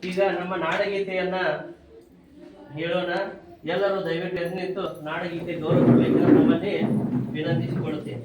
ಈಗ ನಮ್ಮ ನಾಡಗೀತೆಯನ್ನ ಹೇಳೋಣ. ಎಲ್ಲರೂ ದಯವಿಟ್ಟು ಎದ್ದು ನಿಂತು ನಾಡಗೀತೆ ಗೌರವ ಕೊಡಬೇಕೆಂದು ನಮ್ಮನ್ನೇ ವಿನಂತಿಸಿಕೊಳ್ಳುತ್ತೇನೆ.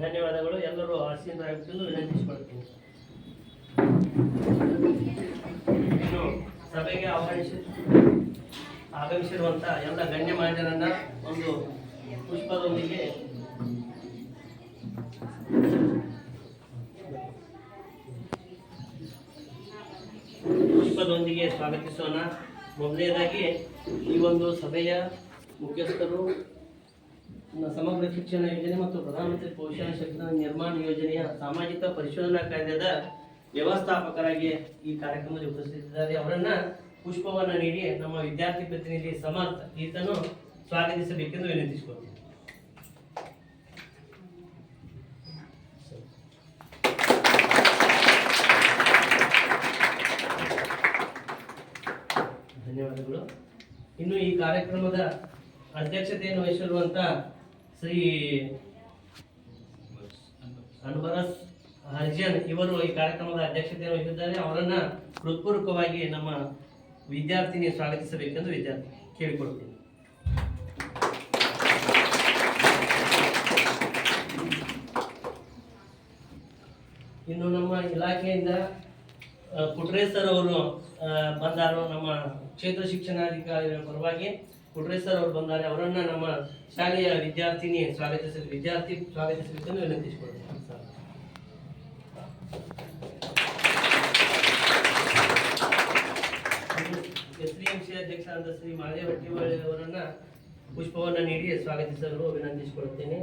ಧನ್ಯವಾದಗಳು. ಎಲ್ಲರೂ ಆಶೀರ್ವಾದವನ್ನು ವಿನಂತಿಸಿಕೊಳ್ತೀನಿ. ಇನ್ನು ಸಭೆಗೆ ಆಗಮಿಸಿರುವಂತ ಎಲ್ಲ ಗಣ್ಯಮಾನ್ಯರನ್ನ ಒಂದು ಪುಷ್ಪದೊಂದಿಗೆ ಸ್ವಾಗತಿಸೋಣ. ಮೊದಲನೇದಾಗಿ ಈ ಒಂದು ಸಭೆಯ ಮುಖ್ಯಸ್ಥರು ಸಮಗ್ರ ಶಿಕ್ಷಣ ಯೋಜನೆ ಮತ್ತು ಪ್ರಧಾನಮಂತ್ರಿ ಪೋಷಣ ಶಿಕ್ಷಣ ನಿರ್ಮಾಣ ಯೋಜನೆಯ ಸಾಮಾಜಿಕ ಪರಿಶೋಧನಾ ಕಾರ್ಯದ ವ್ಯವಸ್ಥಾಪಕರಾಗಿ ಈ ಕಾರ್ಯಕ್ರಮದಲ್ಲಿ ಉಪಸ್ಥಿತರಿದ್ದಾರೆ. ಅವರನ್ನ ಪುಷ್ಪವನ್ನು ನೀಡಿ ನಮ್ಮ ವಿದ್ಯಾರ್ಥಿ ಪ್ರತಿನಿಧಿ ಸಮರ್ಥ ಈತನು ಸ್ವಾಗತಿಸಬೇಕೆಂದು ವಿನಂತಿಸಿಕೊಳ್ತೀನಿ. ಧನ್ಯವಾದಗಳು. ಇನ್ನು ಈ ಕಾರ್ಯಕ್ರಮದ ಅಧ್ಯಕ್ಷತೆಯನ್ನು ವಹಿಸಿರುವಂತ ಶ್ರೀ ಅನ್ಬರಸ್ ಹರ್ಜನ್ ಇವರು ಈ ಕಾರ್ಯಕ್ರಮದ ಅಧ್ಯಕ್ಷತೆಯನ್ನು ವಹಿಸಿದ್ದಾರೆ. ಅವರನ್ನ ಹೃತ್ಪೂರ್ವಕವಾಗಿ ನಮ್ಮ ವಿದ್ಯಾರ್ಥಿನಿ ಸ್ವಾಗತಿಸಬೇಕೆಂದು ವಿದ್ಯಾರ್ಥಿ ಕೇಳಿಕೊಳ್ತೀನಿ. ಇನ್ನು ನಮ್ಮ ಇಲಾಖೆಯಿಂದ ಕುಟ್ರೇಶ್ ಸರ್ ಅವರು ಬಂದಾರು. ನಮ್ಮ ಕ್ಷೇತ್ರ ಶಿಕ್ಷಣಾಧಿಕಾರಿಗಳ ಪರವಾಗಿ ಕುಟ್ರೇಶ್ ಸರ್ ಅವರು ಬಂದಾರೆ. ಅವರನ್ನ ನಮ್ಮ ಶಾಲೆಯ ವಿದ್ಯಾರ್ಥಿ ಸ್ವಾಗತಿಸಬೇಕೆಂದು ವಿನಂತಿಸಿಕೊಳ್ತೀನಿ. SDMC ಅಧ್ಯಕ್ಷರಾದ ಶ್ರೀ ಮಾದೇವ ಹಟ್ಟಿವಳ್ಳಿ ಅವರನ್ನ ಪುಷ್ಪವನ್ನು ನೀಡಿ ಸ್ವಾಗತಿಸಲು ವಿನಂತಿಸಿಕೊಳ್ಳುತ್ತೇನೆ.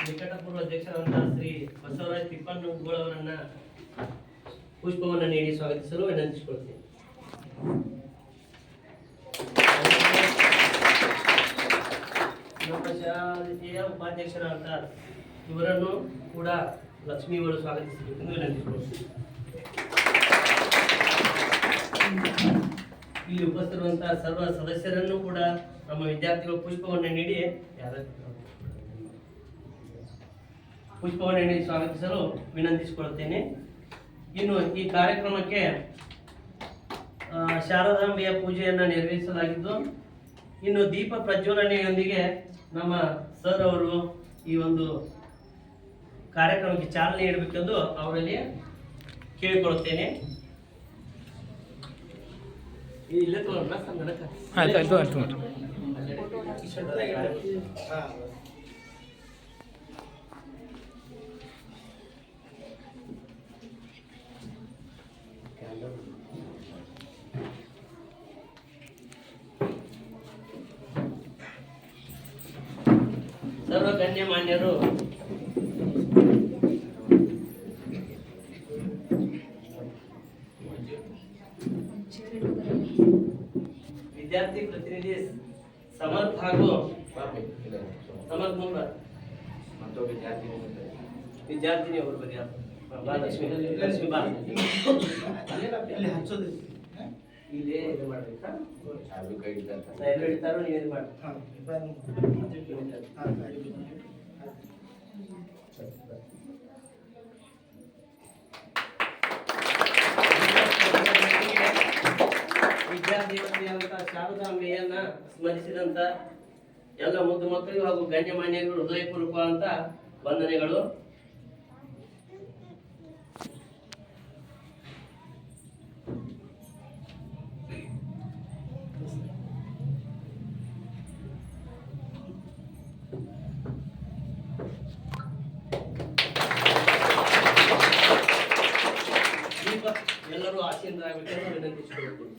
ನಿಕಟಪೂರ್ವ ಅಧ್ಯಕ್ಷರಾದಂತಹ ಶ್ರೀ ಬಸವರಾಜ್ ತಿಪ್ಪಣ್ಣಗೋಳ್ ಅವರನ್ನ ಪುಷ್ಪವನ್ನು ನೀಡಿ ಸ್ವಾಗತಿಸಲು ವಿನಂತಿಸಿಕೊಳ್ಳುತ್ತೇನೆ. ನಮ್ಮ ಶಾಲೆಯ ಉಪಾಧ್ಯಕ್ಷರಾದ ಇವರನ್ನು ಕೂಡ ಲಕ್ಷ್ಮೀಗಳು ಸ್ವಾಗತಿಸಬೇಕೆಂದು ವಿನಂತಿಸಿಕೊಳ್ಳುತ್ತೇನೆ. ಇಲ್ಲಿ ಉಪಸ್ಥಿತಿರುವಂತಹ ಸರ್ವ ಸದಸ್ಯರನ್ನು ಕೂಡ ನಮ್ಮ ವಿದ್ಯಾರ್ಥಿಗಳು ಪುಷ್ಪವನ್ನು ನೀಡಿ ಪುಷ್ಪವನ್ನು ನೀಡಿ ಸ್ವಾಗತಿಸಲು ವಿನಂತಿಸಿಕೊಳ್ಳುತ್ತೇನೆ. ಇನ್ನು ಈ ಕಾರ್ಯಕ್ರಮಕ್ಕೆ ಶಾರದಾಂಬೆಯ ಪೂಜೆಯನ್ನು ನೆರವೇರಿಸಲಾಗಿದ್ದು, ಇನ್ನು ದೀಪ ಪ್ರಜ್ವಲನೆಯೊಂದಿಗೆ ನಮ್ಮ ಸರ್ ಅವರು ಈ ಒಂದು ಕಾರ್ಯಕ್ರಮಕ್ಕೆ ಚಾಲನೆ ನೀಡಬೇಕೆಂದು ಅವರಲ್ಲಿ ಕೇಳಿಕೊಳ್ಳುತ್ತೇನೆ. ಸರ್ವ ಗಣ್ಯಮಾನ್ಯರು, ವಿದ್ಯಾರ್ಥಿ ಪ್ರತಿನಿಧಿ ಸಮರ್ಥ ಹಾಗೂ ವಿದ್ಯಾರ್ಥಿನಿ ಅವರು ಲಕ್ಷ್ಮಿ ಬಾ ಇಲ್ಲೇ ಇದು ಮಾಡ್ಬೇಕಾ? ಎಲ್ಲರೂ ಹಿಡಿತಾರೋ ನೀವು ಇದು ಮಾಡಿ. ವಿದ್ಯಾದೇವತೆಯಾದಂಥ ಶಾರದಾಂಬೆಯನ್ನ ಸ್ಮರಿಸಿದಂಥ ಎಲ್ಲ ಮುದ್ದು ಮಕ್ಕಳಿಗೂ ಹಾಗೂ ಗಣ್ಯಮಾನ್ಯರು ಹೃದಯಪೂರ್ವಕ ಅಂತ ವಂದನೆಗಳು. ಎಲ್ಲರೂ ಆಶೀರ್ವಾದರಾಗಬೇಕೆಂದು ವಿನಂತಿಸಿಕೊಳ್ಳುತ್ತೇನೆ.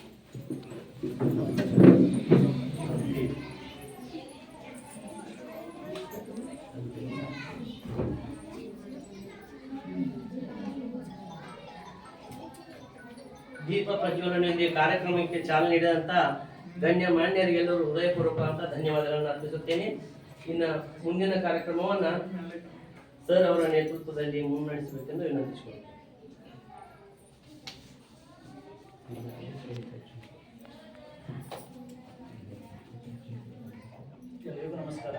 ದೀಪ ಪ್ರಜ್ವಲನೆಯೊಂದಿಗೆ ಕಾರ್ಯಕ್ರಮಕ್ಕೆ ಚಾಲನೆ ನೀಡಿದಂಥ ಗಣ್ಯ ಮಾನ್ಯರಿಗೆಲ್ಲರೂ ಹೃದಯಪೂರ್ವಕ ಅಂತ ಧನ್ಯವಾದಗಳನ್ನು ಅರ್ಪಿಸುತ್ತೇನೆ. ಇನ್ನು ಮುಂದಿನ ಕಾರ್ಯಕ್ರಮವನ್ನು ಸರ್ ಅವರ ನೇತೃತ್ವದಲ್ಲಿ ಮುನ್ನಡೆಸಬೇಕೆಂದು ವಿನಂತಿಸಿಕೊಳ್ಳುತ್ತೇನೆ. ಎಲ್ಲರಿಗೂ ನಮಸ್ಕಾರ.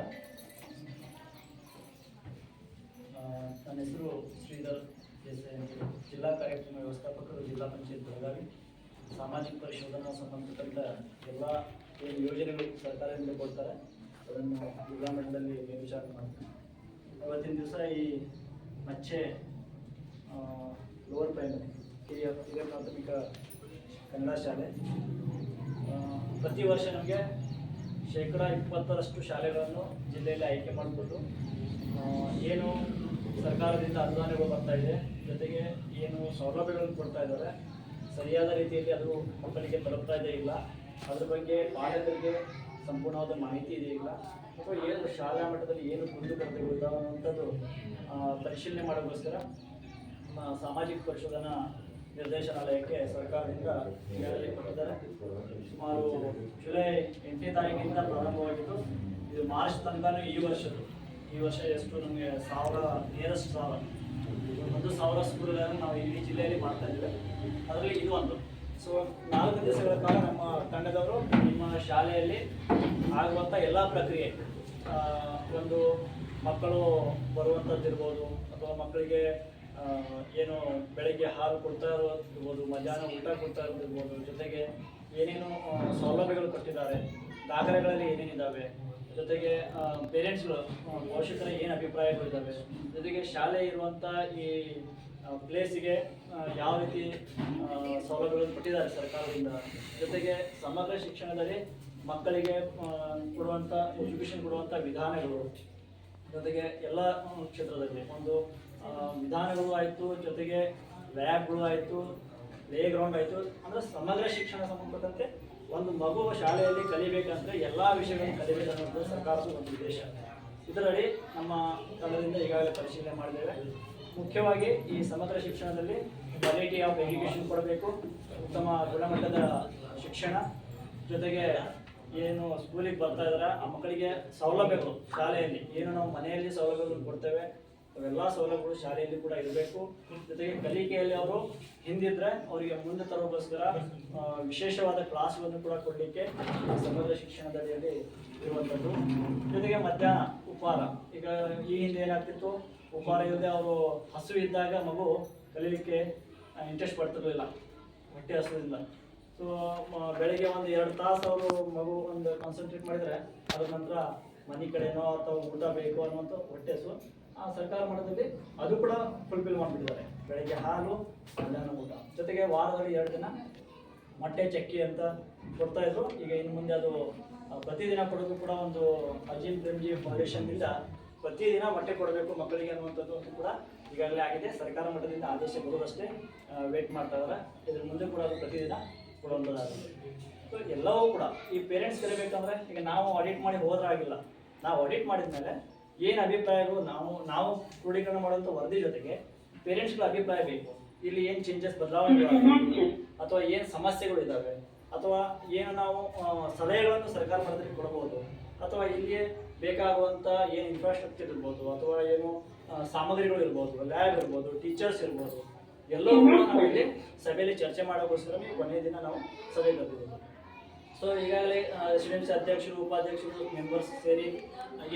ನನ್ನ ಹೆಸರು ಶ್ರೀಧರ್ ದೇಸಾಯಿ ಅಂತ, ಜಿಲ್ಲಾ ಕಾರ್ಯಕ್ರಮ ವ್ಯವಸ್ಥಾಪಕರು, ಜಿಲ್ಲಾ ಪಂಚಾಯತ್ ಬೆಳಗಾವಿ. ಸಾಮಾಜಿಕ ಪರಿಶೋಧನಾ ಸಂಬಂಧಪಟ್ಟ ಎಲ್ಲ ಏನು ಯೋಜನೆಗಳು ಸರ್ಕಾರದಿಂದ ಕೊಡ್ತಾರೆ ಅದನ್ನು ಜಿಲ್ಲಾ ಮಟ್ಟದಲ್ಲಿ ಮೇಲ್ವಿಚಾರಣೆ ಮಾಡ್ತಾರೆ. ಇವತ್ತಿನ ದಿವಸ ಈ ಮಚ್ಚೆ ಲೋವರ್ ಪ್ರೈಮರಿ ಹಿರಿಯ ಪ್ರಾಥಮಿಕ ಕನ್ನಡ ಶಾಲೆ ಪ್ರತಿ ವರ್ಷ ನಮಗೆ 20% ಶಾಲೆಗಳನ್ನು ಜಿಲ್ಲೆಯಲ್ಲಿ ಆಯ್ಕೆ ಮಾಡಿಕೊಂಡು ಏನು ಸರ್ಕಾರದಿಂದ ಅನುದಾನಗಳು ಬರ್ತಾ ಇದೆ, ಜೊತೆಗೆ ಏನು ಸೌಲಭ್ಯಗಳನ್ನು ಕೊಡ್ತಾ ಇದ್ದಾರೆ ಸರಿಯಾದ ರೀತಿಯಲ್ಲಿ ಅದು ಮಕ್ಕಳಿಗೆ ತಲುಪ್ತಾ ಇದೆ ಇಲ್ಲ, ಅದ್ರ ಬಗ್ಗೆ ಪಾಲಕರಿಗೆ ಸಂಪೂರ್ಣವಾದ ಮಾಹಿತಿ ಇದೆ ಇಲ್ಲ, ಅಥವಾ ಏನು ಶಾಲಾ ಮಟ್ಟದಲ್ಲಿ ಏನು ಕುಂದುಕೊರತೆಗಳು ಅನ್ನುವಂಥದ್ದು ಪರಿಶೀಲನೆ ಮಾಡೋಕ್ಕೋಸ್ಕರ ಸಾಮಾಜಿಕ ಪರಿಶೋಧನಾ ನಿರ್ದೇಶನಾಲಯಕ್ಕೆ ಸರ್ಕಾರದಿಂದ ಈಗಾಗಲೇ ಕೊಟ್ಟಿದ್ದಾರೆ. ಸುಮಾರು ಜುಲೈ 8ನೇ ತಾರೀಕಿನಿಂದ ಪ್ರಾರಂಭವಾಗಿದ್ದು ಇದು ಮಾರ್ಚ್ ತನಕ ಈ ವರ್ಷ ಎಷ್ಟು ನಮಗೆ 1000 1,000 ಸ್ಕೂಲ್ಗಳನ್ನು ನಾವು ಇಡೀ ಜಿಲ್ಲೆಯಲ್ಲಿ ಮಾಡ್ತಾ ಇದ್ದೇವೆ. ಅದರಲ್ಲಿ ಇದು ಒಂದು. ಸೊ 4 ದಿವಸಗಳ ಕಾಲ ನಮ್ಮ ತಂಡದವರು ನಿಮ್ಮ ಶಾಲೆಯಲ್ಲಿ ಆಗುವಂಥ ಎಲ್ಲ ಪ್ರಕ್ರಿಯೆ, ಒಂದು ಮಕ್ಕಳು ಬರುವಂಥದ್ದಿರ್ಬೋದು, ಅಥವಾ ಮಕ್ಕಳಿಗೆ ಏನು ಬೆಳಗ್ಗೆ ಹಾಲು ಕೊಡ್ತಾ ಇರ್ಬೋದು, ಮಧ್ಯಾಹ್ನ ಊಟ ಕೊಡ್ತಾ ಇರ್ಬೋದು, ಜೊತೆಗೆ ಏನೇನು ಸೌಲಭ್ಯಗಳು ಕೊಟ್ಟಿದ್ದಾರೆ, ದಾಖಲೆಗಳಲ್ಲಿ ಏನೇನಿದ್ದಾವೆ, ಜೊತೆಗೆ ಪೇರೆಂಟ್ಸ್ಗಳು ಪೋಷಕರ ಏನು ಅಭಿಪ್ರಾಯಗಳಿದ್ದಾವೆ, ಜೊತೆಗೆ ಶಾಲೆ ಇರುವಂಥ ಈ ಪ್ಲೇಸಿಗೆ ಯಾವ ರೀತಿ ಸೌಲಭ್ಯಗಳನ್ನು ಕೊಟ್ಟಿದ್ದಾರೆ ಸರ್ಕಾರದಿಂದ, ಜೊತೆಗೆ ಸಮಗ್ರ ಶಿಕ್ಷಣದಲ್ಲಿ ಮಕ್ಕಳಿಗೆ ಕೊಡುವಂಥ ಎಜುಕೇಷನ್ ಕೊಡುವಂಥ ವಿಧಾನಗಳು, ಜೊತೆಗೆ ಎಲ್ಲ ಕ್ಷೇತ್ರದಲ್ಲಿ ಒಂದು ವಿಧಾನಗಳು ಆಯಿತು, ಜೊತೆಗೆ ಲ್ಯಾಬ್ಗಳು ಆಯಿತು, ಪ್ಲೇ ಗ್ರೌಂಡ್ ಆಯಿತು. ಅಂದರೆ ಸಮಗ್ರ ಶಿಕ್ಷಣ ಸಂಬಂಧಪಟ್ಟಂತೆ ಒಂದು ಮಗು ಶಾಲೆಯಲ್ಲಿ ಕಲಿಬೇಕಂದ್ರೆ ಎಲ್ಲ ವಿಷಯಗಳನ್ನು ಕಲಿಬೇಕನ್ನೋದು ಸರ್ಕಾರದ ಒಂದು ಉದ್ದೇಶ. ಇದರಲ್ಲಿ ನಮ್ಮ ತಂಡದಿಂದ ಈಗಾಗಲೇ ಪರಿಶೀಲನೆ ಮಾಡಿದ್ದೇವೆ. ಮುಖ್ಯವಾಗಿ ಈ ಸಮಗ್ರ ಶಿಕ್ಷಣದಲ್ಲಿ ಕ್ವಾಲಿಟಿ ಆಫ್ ಎಜುಕೇಷನ್ ಕೊಡಬೇಕು, ಉತ್ತಮ ಗುಣಮಟ್ಟದ ಶಿಕ್ಷಣ, ಜೊತೆಗೆ ಏನು ಸ್ಕೂಲಿಗೆ ಬರ್ತಾ ಇದ್ದಾರೆ ಆ ಮಕ್ಕಳಿಗೆ ಸೌಲಭ್ಯಗಳು ಶಾಲೆಯಲ್ಲಿ ಏನು ನಾವು ಮನೆಯಲ್ಲಿ ಸೌಲಭ್ಯಗಳನ್ನು ಕೊಡ್ತೇವೆ ಅವೆಲ್ಲ ಸೌಲಭ್ಯಗಳು ಶಾಲೆಯಲ್ಲಿ ಕೂಡ ಇರಬೇಕು. ಜೊತೆಗೆ ಕಲಿಕೆಯಲ್ಲಿ ಅವರು ಹಿಂದಿದ್ರೆ ಅವರಿಗೆ ಮುಂದೆ ತರೋಗೋಸ್ಕರ ವಿಶೇಷವಾದ ಕ್ಲಾಸ್ಗಳನ್ನು ಕೂಡ ಕೊಡಲಿಕ್ಕೆ ಸಮಗ್ರ ಶಿಕ್ಷಣದ ಅಡಿಯಲ್ಲಿ ಇರುವಂಥದ್ದು. ಜೊತೆಗೆ ಮಧ್ಯಾಹ್ನ ಉಪಹಾರ, ಈಗ ಈ ಹಿಂದೆ ಏನಾಗ್ತಿತ್ತು, ಉಪಹಾರ ಇಲ್ಲದೆ ಅವರು ಹಸು ಇದ್ದಾಗ ಮಗು ಕಲೀಲಿಕ್ಕೆ ಇಂಟ್ರೆಸ್ಟ್ ಪಡ್ತಿರಲಿಲ್ಲ, ಹೊಟ್ಟೆ ಹಸುವಿಲ್ಲ. ಸೊ ಬೆಳಗ್ಗೆ ಒಂದು 2 ತಾಸು ಅವರು ಮಗು ಒಂದು ಕಾನ್ಸಂಟ್ರೇಟ್ ಮಾಡಿದರೆ ಅದ್ರ ನಂತರ ಮನೆ ಕಡೆನೋ ಅಥವಾ ಊಟ ಬೇಕು ಅನ್ನುವಂಥ ಹೊಟ್ಟೆ ಹಸು ಆ ಸರ್ಕಾರ ಮಟ್ಟದಲ್ಲಿ ಅದು ಕೂಡ ಫುಲ್ಫಿಲ್ ಮಾಡಿಬಿಟ್ಟಿದ್ದಾರೆ. ಬೆಳಗ್ಗೆ ಹಾಲು, ಮಧ್ಯಾಹ್ನ ಊಟ, ಜೊತೆಗೆ ವಾರದಲ್ಲಿ 2 ದಿನ ಮೊಟ್ಟೆ ಚಕ್ಕಿ ಅಂತ ಕೊಡ್ತಾ ಇದ್ರು. ಈಗ ಇನ್ನು ಮುಂದೆ ಅದು ಪ್ರತಿದಿನ ಕೊಡೋದು ಕೂಡ ಒಂದು ಅಜೀಮ್ ಪ್ರೇಮ್ಜಿ ಫೌಂಡೇಶನ್ನಿಂದ ಪ್ರತಿದಿನ ಮೊಟ್ಟೆ ಕೊಡಬೇಕು ಮಕ್ಕಳಿಗೆ ಅನ್ನುವಂಥದ್ದು ಕೂಡ ಈಗಾಗಲೇ ಆಗಿದೆ. ಸರ್ಕಾರ ಮಟ್ಟದಿಂದ ಆದೇಶ ಬರೋದಷ್ಟೇ ವೇಟ್ ಮಾಡ್ತಾ ಇದ್ದಾರೆ. ಇದ್ರ ಮುಂದೆ ಕೂಡ ಅದು ಪ್ರತಿದಿನ ಕೊಡುವಂಥದ್ದಾಗುತ್ತೆ. ಸೊ ಎಲ್ಲವೂ ಕೂಡ ಈ ಪೇರೆಂಟ್ಸ್ ಕಲಿಬೇಕಂದ್ರೆ ಈಗ ನಾವು ಆಡಿಟ್ ಮಾಡಿ ಹೋದ್ರಾಗಿಲ್ಲ. ನಾವು ಆಡಿಟ್ ಮಾಡಿದ ಮೇಲೆ ಏನು ಅಭಿಪ್ರಾಯಗಳು ನಾವು ಕ್ರೋಢೀಕರಣ ಮಾಡುವಂಥ ವರದಿ ಜೊತೆಗೆ ಪೇರೆಂಟ್ಸ್ಗಳ ಅಭಿಪ್ರಾಯ ಬೇಕು. ಇಲ್ಲಿ ಏನು ಚೇಂಜಸ್ ಬದಲಾವಣೆಗಳು ಅಥವಾ ಏನು ಸಮಸ್ಯೆಗಳು ಇದ್ದಾವೆ ಅಥವಾ ಏನು ನಾವು ಸಲಹೆಗಳನ್ನು ಸರ್ಕಾರ ಮಟ್ಟದಲ್ಲಿ ಕೊಡಬಹುದು ಅಥವಾ ಇಲ್ಲಿಯೇ ಬೇಕಾಗುವಂಥ ಏನು ಇನ್ಫ್ರಾಸ್ಟ್ರಕ್ಚರ್ ಇರ್ಬೋದು ಅಥವಾ ಏನು ಸಾಮಗ್ರಿಗಳು ಇರ್ಬೋದು, ಲ್ಯಾಬ್ ಇರ್ಬೋದು, ಟೀಚರ್ಸ್ ಇರ್ಬೋದು, ಎಲ್ಲವೂ ಕೂಡ ನಾವು ಇಲ್ಲಿ ಸಭೆಯಲ್ಲಿ ಚರ್ಚೆ ಮಾಡೋಕ್ಕೋಸ್ಕರ ಕೊನೆಯ ದಿನ ನಾವು ಸಭೆ ಕರೆದಿದ್ದೇವೆ. ಸೊ ಈಗಾಗಲೇ ರೆಸಿಡೆನ್ಸಿ ಅಧ್ಯಕ್ಷರು, ಉಪಾಧ್ಯಕ್ಷರು, ಮೆಂಬರ್ಸ್ ಸೇರಿ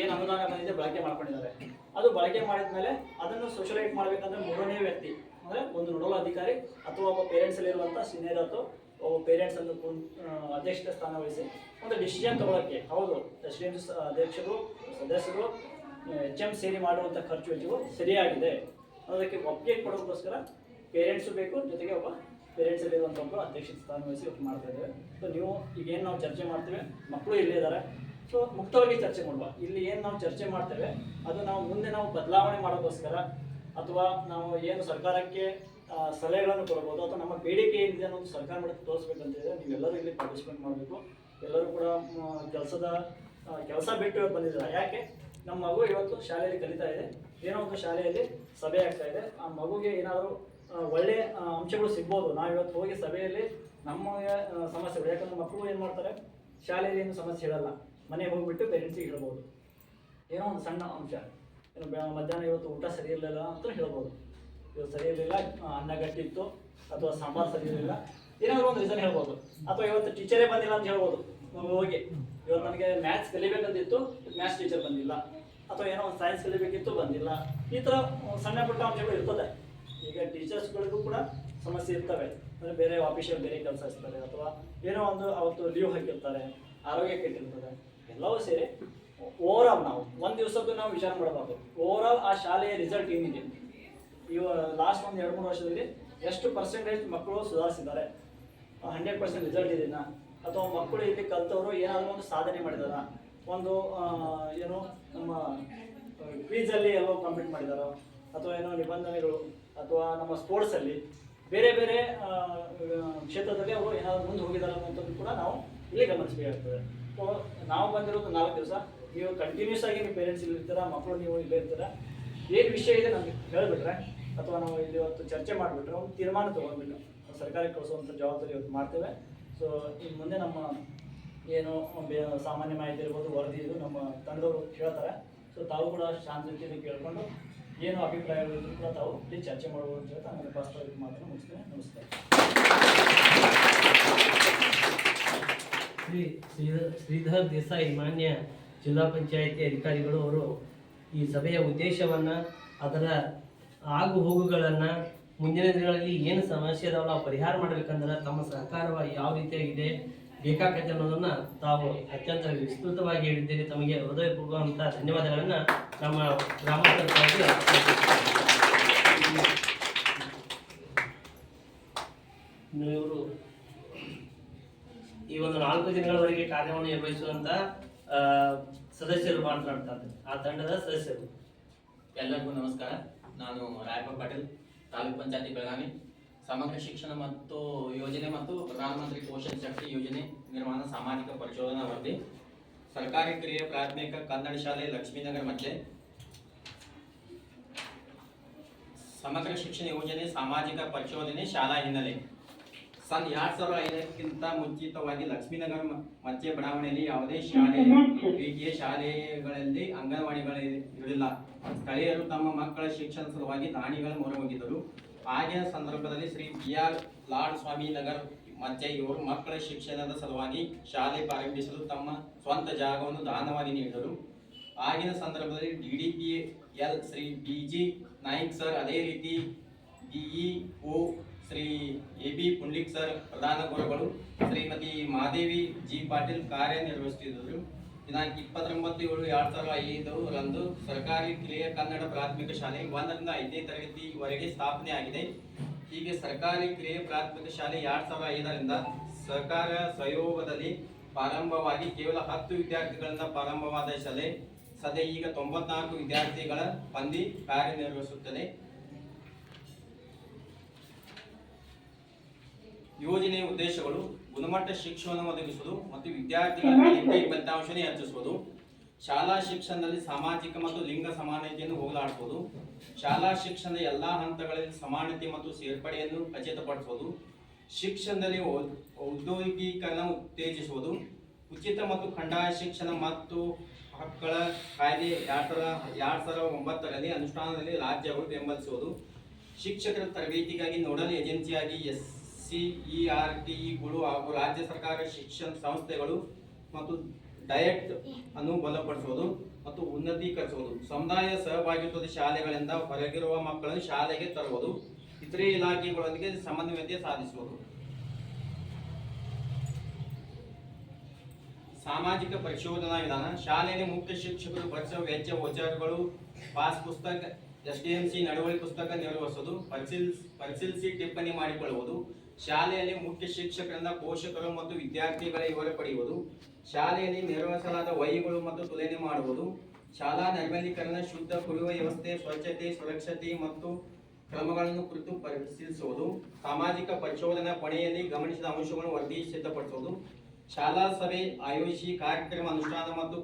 ಏನು ಅನುದಾನ ಬಂದಿದೆ ಬಳಕೆ ಮಾಡ್ಕೊಂಡಿದ್ದಾರೆ. ಅದು ಬಳಕೆ ಮಾಡಿದ ಮೇಲೆ ಅದನ್ನು ಸೋಷಲೈಟ್ ಮಾಡಬೇಕಂದ್ರೆ 3ನೇ ವ್ಯಕ್ತಿ ಅಂದರೆ ಒಂದು ನೋಡಲ್ ಅಧಿಕಾರಿ ಅಥವಾ ಒಬ್ಬ ಪೇರೆಂಟ್ಸಲ್ಲಿರುವಂಥ ಸೀನಿಯರ್ ಅಥವಾ ಒಬ್ಬ ಪೇರೆಂಟ್ಸ್ ಅನ್ನು ಅಧ್ಯಕ್ಷತೆ ಸ್ಥಾನ ವಹಿಸಿ ಒಂದು ಡಿಸಿಷನ್ ತಗೊಳ್ಳೋಕ್ಕೆ, ಹೌದು ರೆಸಿಡೆನ್ಸಿ ಅಧ್ಯಕ್ಷರು, ಸದಸ್ಯರು, HM ಸೇರಿ ಮಾಡುವಂಥ ಖರ್ಚು ವೆಚ್ಚವು ಸರಿಯಾಗಿದೆ ಅನ್ನೋದಕ್ಕೆ ಒಪ್ಪಿಗೆ ಕೊಡೋದಕ್ಕೋಸ್ಕರ ಪೇರೆಂಟ್ಸು ಬೇಕು, ಜೊತೆಗೆ ಒಬ್ಬ ಪೇರೆಂಟ್ಸಲ್ಲಿರುವಂಥ ಒಬ್ಬರು ಅಧ್ಯಕ್ಷತೆ ಸ್ಥಾನ ವಹಿಸಿ ಒಟ್ಟು ಮಾಡ್ತಾ ಇದ್ದೇವೆ. ಸೊ ನೀವು ಈಗೇನು ನಾವು ಚರ್ಚೆ ಮಾಡ್ತೇವೆ, ಮಕ್ಕಳು ಇಲ್ಲೇ ಇದ್ದಾರೆ, ಸೊ ಮುಕ್ತವಾಗಿ ಚರ್ಚೆ ಮಾಡುವ. ಇಲ್ಲಿ ಏನು ನಾವು ಚರ್ಚೆ ಮಾಡ್ತೇವೆ ಅದು ನಾವು ಮುಂದೆ ನಾವು ಬದಲಾವಣೆ ಮಾಡೋಕ್ಕೋಸ್ಕರ ಅಥವಾ ನಾವು ಏನು ಸರ್ಕಾರಕ್ಕೆ ಸಲಹೆಗಳನ್ನು ಕೊಡ್ಬೋದು ಅಥವಾ ನಮ್ಮ ಬೇಡಿಕೆ ಏನಿದೆ ಅನ್ನೋದು ಸರ್ಕಾರ ಮಟ್ಟಕ್ಕೆ ತೋರಿಸ್ಬೇಕಂತಿದ್ರೆ ನೀವೆಲ್ಲರೂ ಇಲ್ಲಿ ಪಾರ್ಟಿಸಿಪೇಟ್ ಮಾಡಬೇಕು. ಎಲ್ಲರೂ ಕೂಡ ಕೆಲಸ ಬಿಟ್ಟು ಇವತ್ತು ಬಂದಿದ್ದಾರೆ. ಯಾಕೆ? ನಮ್ಮ ಮಗು ಇವತ್ತು ಶಾಲೆಯಲ್ಲಿ ಕಲಿತಾ ಇದೆ, ಏನೋ ಒಂದು ಶಾಲೆಯಲ್ಲಿ ಸಭೆ ಆಗ್ತಾ ಇದೆ, ಆ ಮಗುಗೆ ಏನಾದರೂ ಒಳ್ಳೆಯ ಅಂಶಗಳು ಸಿಗ್ಬೋದು. ನಾವಿವತ್ತು ಹೋಗಿ ಸಭೆಯಲ್ಲಿ ನಮ್ಮ ಸಮಸ್ಯೆಗಳು, ಯಾಕಂದ್ರೆ ಮಕ್ಕಳು ಏನು ಮಾಡ್ತಾರೆ, ಶಾಲೆಯಲ್ಲಿ ಏನು ಸಮಸ್ಯೆ ಹೇಳಲ್ಲ, ಮನೆಗೆ ಹೋಗಿಬಿಟ್ಟು ಪೇರೆಂಟ್ಸಿಗೆ ಹೇಳ್ಬೋದು ಏನೋ ಒಂದು ಸಣ್ಣ ಅಂಶ, ಏನು ಮಧ್ಯಾಹ್ನ ಇವತ್ತು ಊಟ ಸರಿ ಇರಲಿಲ್ಲ ಅಂತ ಹೇಳ್ಬೋದು. ಇವತ್ತು ಸರಿ ಇರಲಿಲ್ಲ, ಅನ್ನ ಗಟ್ಟಿತ್ತು ಅಥವಾ ಸಾಂಬಾರು ಸರಿ ಇರಲಿಲ್ಲ, ಏನಾದರೂ ಒಂದು ರೀಸನ್ ಹೇಳ್ಬೋದು. ಅಥವಾ ಇವತ್ತು ಟೀಚರೇ ಬಂದಿಲ್ಲ ಅಂತ ಹೇಳ್ಬೋದು. ಹೋಗಿ ಇವತ್ತು ನನಗೆ ಮ್ಯಾಥ್ಸ್ ಕಲಿಬೇಕಂತಿತ್ತು, ಮ್ಯಾಥ್ಸ್ ಟೀಚರ್ ಬಂದಿಲ್ಲ, ಅಥವಾ ಏನೋ ಒಂದು ಸೈನ್ಸ್ ಕಲಿಬೇಕಿತ್ತು, ಬಂದಿಲ್ಲ. ಈ ಥರ ಸಣ್ಣ ಪುಟ್ಟ ಅಂಶಗಳು ಇರ್ತದೆ. ಈಗ ಟೀಚರ್ಸ್ಗಳಿಗೂ ಕೂಡ ಸಮಸ್ಯೆ ಇರ್ತವೆ, ಅಂದರೆ ಬೇರೆ ಆಫೀಷಿಯಲ್ ಬೇರೆ ಕೆಲಸ ಇರ್ತಾರೆ ಅಥವಾ ಏನೋ ಒಂದು ಅವತ್ತು ಲೀವ್ ಹಾಕಿರ್ತಾರೆ, ಆರೋಗ್ಯ ಕೆಟ್ಟಿರ್ತದೆ. ಎಲ್ಲವೂ ಸೇರಿ ಓವರಾಲ್ ನಾವು ಒಂದು ದಿವಸಕ್ಕೂ ನಾವು ವಿಚಾರ ಮಾಡಬಾರ್ದು. ಓವರಾಲ್ ಆ ಶಾಲೆಯ ರಿಸಲ್ಟ್ ಏನಿದೆ, ಲಾಸ್ಟ್ ಒಂದು 2-3 ವರ್ಷದಲ್ಲಿ ಎಷ್ಟು ಪರ್ಸೆಂಟೇಜ್ ಮಕ್ಕಳು ಸುಧಾರಿಸಿದ್ದಾರೆ, 100% ರಿಸಲ್ಟ್ ಇದೆನಾ, ಅಥವಾ ಮಕ್ಕಳು ಇಲ್ಲಿ ಕಲ್ತವರು ಏನಾದರೂ ಒಂದು ಸಾಧನೆ ಮಾಡಿದಾರ, ಒಂದು ಏನು ನಮ್ಮ ಕ್ವೀಸಲ್ಲಿ ಎಲ್ಲೋ ಕಂಪ್ಲೀಟ್ ಮಾಡಿದಾರೋ, ಅಥವಾ ಏನೋ ನಿಬಂಧನೆಗಳು ಅಥವಾ ನಮ್ಮ ಸ್ಪೋರ್ಟ್ಸಲ್ಲಿ ಬೇರೆ ಬೇರೆ ಕ್ಷೇತ್ರದಲ್ಲಿ ಅವರು ಏನಾದರೂ ಮುಂದೆ ಹೋಗಿದ್ದಾರೆ ಅನ್ನೋಂಥದ್ದು ಕೂಡ ನಾವು ಇಲ್ಲಿ ಗಮನಿಸಬೇಕಾಗ್ತದೆ. ಸೊ ನಾವು ಬಂದಿರೋದು 4 ದಿವಸ, ನೀವು ಕಂಟಿನ್ಯೂಸ್ ಆಗಿ ನೀವು ಪೇರೆಂಟ್ಸ್ ಇಲ್ಲಿ ಇರ್ತೀರ, ಮಕ್ಕಳು ನೀವು ಇಲ್ಲೇ ಇರ್ತೀರ, ಏನು ವಿಷಯ ಇದೆ ನಮಗೆ ಹೇಳಿಬಿಟ್ರೆ ಅಥವಾ ನಾವು ಇಲ್ಲಿ ಇವತ್ತು ಚರ್ಚೆ ಮಾಡಿಬಿಟ್ರೆ ಒಂದು ತೀರ್ಮಾನ ತೊಗೊಂಡ್ಬಿಟ್ಟು ಸರ್ಕಾರಕ್ಕೆ ಕಳಿಸುವಂಥ ಜವಾಬ್ದಾರಿ ಇವತ್ತು ಮಾಡ್ತೇವೆ. ಸೊ ಇನ್ನು ಮುಂದೆ ನಮ್ಮ ಏನು ಸಾಮಾನ್ಯ ಮಾಹಿತಿ ಇರ್ಬೋದು, ವರದಿ ಇದು ನಮ್ಮ ತಂಡದವರು ಹೇಳ್ತಾರೆ. ಸೊ ತಾವು ಕೂಡ ಶಾಂತ ರೀತಿಯಲ್ಲಿ ಕೇಳ್ಕೊಂಡು ಏನು ಅಭಿಪ್ರಾಯಗಳು ಇದ್ರೂ ಕೂಡ ತಾವು ಇಲ್ಲಿ ಚರ್ಚೆ ಮಾಡ್ಬೋದು ಅಂತ ಹೇಳ್ತಾ ನಾನು ವಾಸ್ತವಿಕ ಮಾತನ್ನು ಮುಗಿಸ್ತೇನೆ. ನಮಸ್ಕಾರ. ಶ್ರೀಧರ್ ದೇಸಾಯಿ, ಮಾನ್ಯ ಜಿಲ್ಲಾ ಪಂಚಾಯಿತಿ ಅಧಿಕಾರಿಗಳು ಅವರು ಈ ಸಭೆಯ ಉದ್ದೇಶವನ್ನು, ಅದರ ಆಗು ಹೋಗುಗಳನ್ನು, ಮುಂದಿನ ದಿನಗಳಲ್ಲಿ ಏನು ಸಮಸ್ಯೆ ಇದಾವಲ್ಲ ಪರಿಹಾರ ಮಾಡಬೇಕಂದ್ರೆ ತಮ್ಮ ಸಹಕಾರ ಯಾವ ರೀತಿಯಾಗಿದೆ ಬೇಕಾಗತ್ತೆ ಅನ್ನೋದನ್ನು ತಾವು ಅತ್ಯಂತ ವಿಸ್ತೃತವಾಗಿ ಹೇಳಿದ್ದೀರಿ. ತಮಗೆ ಹೃದಯಪೂರ್ವಕವಂತ ಧನ್ಯವಾದಗಳನ್ನು ನಮ್ಮ ಗ್ರಾಮಾಂತರವಾಗಿ ಇವರು ಈ ಒಂದು 4 ದಿನಗಳವರೆಗೆ ಕಾರ್ಯವನ್ನು ನಿರ್ವಹಿಸುವಂತ ಸದಸ್ಯರು ಮಾತನಾಡ್ತಾರೆ. ಆ ತಂಡದ ಸದಸ್ಯರು. ಎಲ್ಲರಿಗೂ ನಮಸ್ಕಾರ. ನಾನು ರಾಯಪ್ಪ ಪಾಟೀಲ್, ತಾಲೂಕು ಪಂಚಾಯತಿ ಬೆಳಗಾವಿ. ಸಮಗ್ರ ಶಿಕ್ಷಣ ಮತ್ತು ಯೋಜನೆ ಮತ್ತು ಪ್ರಧಾನಮಂತ್ರಿ ಪೋಷಣ ಶಕ್ತಿ ಯೋಜನೆ ನಿರ್ಮಾಣ ಸಾಮಾಜಿಕ ಪರಿಶೋಧನಾ ವರದಿ, ಸರ್ಕಾರಿ ಕಿರಿಯ ಪ್ರಾಥಮಿಕ ಕನ್ನಡ ಶಾಲೆ ಲಕ್ಷ್ಮೀನಗರ ಮಧ್ಯೆ. ಸಮಗ್ರ ಶಿಕ್ಷಣ ಯೋಜನೆ ಸಾಮಾಜಿಕ ಪರಿಶೋಧನೆ ಶಾಲಾ ಹಿನ್ನೆಲೆ. ಸನ್ 2005ಕ್ಕಿಂತ ಮುಂಚಿತವಾಗಿ ಲಕ್ಷ್ಮೀನಗರ ಮಧ್ಯೆ ಬಡಾವಣೆಯಲ್ಲಿ ಯಾವುದೇ ರೀತಿಯ ಶಾಲೆಗಳಲ್ಲಿ ಅಂಗನವಾಡಿಗಳಿರಲಿಲ್ಲ. ಸ್ಥಳೀಯರು ತಮ್ಮ ಮಕ್ಕಳ ಶಿಕ್ಷಣ ಸಲುವಾಗಿ ದಾನಿಗಳ ಮೊರೆ ಹೋಗಿದ್ದರು. ಆಗಿನ ಸಂದರ್ಭದಲ್ಲಿ ಶ್ರೀ BR ಲಾಡ್ ಸ್ವಾಮಿ ನಗರ್ ಮಧ್ಯೆ ಇವರು ಮಕ್ಕಳ ಶಿಕ್ಷಣದ ಸಲುವಾಗಿ ಶಾಲೆ ಪ್ರಾರಂಭಿಸಲು ತಮ್ಮ ಸ್ವಂತ ಜಾಗವನ್ನು ದಾನವಾಗಿ ನೀಡಿದರು. ಆಗಿನ ಸಂದರ್ಭದಲ್ಲಿ DDPL Shri BG Naik sir, ಅದೇ ರೀತಿ DEO Shri AB Pundlik sir ಪ್ರಧಾನ ಗುರುಗಳು, ಶ್ರೀಮತಿ ಮಾದೇವಿ G ಪಾಟೀಲ್ ಕಾರ್ಯನಿರ್ವಹಿಸುತ್ತಿದ್ದರು. ದಿನಾಂಕ 29/7/2005 ರಂದು ಸರ್ಕಾರಿ ಕಿರಿಯ ಕನ್ನಡ ಪ್ರಾಥಮಿಕ ಶಾಲೆ 1ರಿಂದ 5ನೇ ತರಗತಿವರೆಗೆ ಸ್ಥಾಪನೆ ಆಗಿದೆ. ಹೀಗೆ ಸರ್ಕಾರಿ ಕಿರಿಯ ಪ್ರಾಥಮಿಕ ಶಾಲೆ 2005ರಿಂದ ಸರ್ಕಾರ ಸಹಯೋಗದಲ್ಲಿ ಪ್ರಾರಂಭವಾಗಿ ಕೇವಲ 10 ವಿದ್ಯಾರ್ಥಿಗಳಿಂದ ಪ್ರಾರಂಭವಾದ ಶಾಲೆ ಸದ್ಯ ಈಗ 94 ವಿದ್ಯಾರ್ಥಿಗಳ ಹೊಂದಿ ಕಾರ್ಯನಿರ್ವಹಿಸುತ್ತದೆ. ಯೋಜನೆಯ ಉದ್ದೇಶಗಳು: ಗುಣಮಟ್ಟ ಶಿಕ್ಷಣವನ್ನು ಒದಗಿಸುವುದು ಮತ್ತು ವಿದ್ಯಾರ್ಥಿಗಳ ಫಲಿತಾಂಶವನ್ನು ಹೆಚ್ಚಿಸುವುದು. ಶಾಲಾ ಶಿಕ್ಷಣದಲ್ಲಿ ಸಾಮಾಜಿಕ ಮತ್ತು ಲಿಂಗ ಸಮಾನತೆಯನ್ನು ಹೋಗಲಾಡಿಸುವುದು. ಶಾಲಾ ಶಿಕ್ಷಣದ ಎಲ್ಲಾ ಹಂತಗಳಲ್ಲಿ ಸಮಾನತೆ ಮತ್ತು ಸೇರ್ಪಡೆಯನ್ನು ಖಚಿತಪಡಿಸುವುದು. ಶಿಕ್ಷಣದಲ್ಲಿ ಔದ್ಯೋಗಿಕರಣ ಉತ್ತೇಜಿಸುವುದು. ಉಚಿತ ಮತ್ತು ಖಂಡಾಯ ಶಿಕ್ಷಣ ಮತ್ತು ಹಕ್ಕುಗಳ ಕಾಯ್ದೆ 2009ರಲ್ಲಿ ಅನುಷ್ಠಾನದಲ್ಲಿ ರಾಜ್ಯಗಳು ಬೆಂಬಲಿಸುವುದು. ಶಿಕ್ಷಕರ ತರಬೇತಿಗಾಗಿ ನೋಡಲ್ ಏಜೆನ್ಸಿಯಾಗಿ SCERTಗಳು ಹಾಗೂ ರಾಜ್ಯ ಸರ್ಕಾರ ಶಿಕ್ಷಣ ಸಂಸ್ಥೆಗಳು ಮತ್ತು ಡಯಟ್ ಅನ್ನು ಬಲಪಡಿಸುವುದು ಮತ್ತು ಉನ್ನತೀಕರಿಸುವುದು. ಸಮುದಾಯ ಸಹಭಾಗಿತ್ವದ ಶಾಲೆಗಳಿಂದ ಹೊರಗಿರುವ ಮಕ್ಕಳನ್ನು ಶಾಲೆಗೆ ತರುವುದು. ಇತರೆ ಇಲಾಖೆಗಳೊಂದಿಗೆ ಸಮನ್ವಯತೆ ಸಾಧಿಸುವುದು. ಸಾಮಾಜಿಕ ಪರಿಶೋಧನಾ ವಿಧಾನ: ಶಾಲೆಯಲ್ಲಿ ಮುಖ್ಯ ಶಿಕ್ಷಕರು ಭರಿಸುವ ವೆಚ್ಚ ವೋಚರ್ಗಳು, ಪಾಸ್ ಪುಸ್ತಕ, SDMC ನಡವಳಿಕೆ ಪುಸ್ತಕ ನಿರ್ವಹಿಸುವುದು. ಪರಿಶೀಲಿಸಿ ಟಿಪ್ಪಣಿ ಮಾಡಿಕೊಳ್ಳುವುದು. ಶಾಲೆಯಲ್ಲಿ ಮುಖ್ಯ ಶಿಕ್ಷಕರಿಂದ ಪೋಷಕರು ಮತ್ತು ವಿದ್ಯಾರ್ಥಿಗಳ ವಿವರ ಪಡೆಯುವುದು. ಶಾಲೆಯಲ್ಲಿ ನಿರ್ವಹಿಸಲಾದ ವಹಿಗಳು ಮತ್ತು ತುಲನೆ ಮಾಡುವುದು. ಶಾಲಾ ನೈರ್ಮಲ್ಯೀಕರಣ, ಶುದ್ಧ ಕುಡಿಯುವ ವ್ಯವಸ್ಥೆ, ಸ್ವಚ್ಛತೆ, ಸುರಕ್ಷತೆ ಮತ್ತು ಕ್ರಮಗಳನ್ನು ಕುರಿತು ಪರಿಶೀಲಿಸುವುದು. ಸಾಮಾಜಿಕ ಪರಿಶೋಧನಾ ಕೊನೆಯಲ್ಲಿ ಗಮನಿಸಿದ ಅಂಶಗಳನ್ನು ವರದಿ ಸಿದ್ಧಪಡಿಸುವುದು. ಶಾಲಾ ಸಭೆ ಆಯೋಜಿಸಿ ಕಾರ್ಯಕ್ರಮ ಅನುಷ್ಠಾನ ಮತ್ತು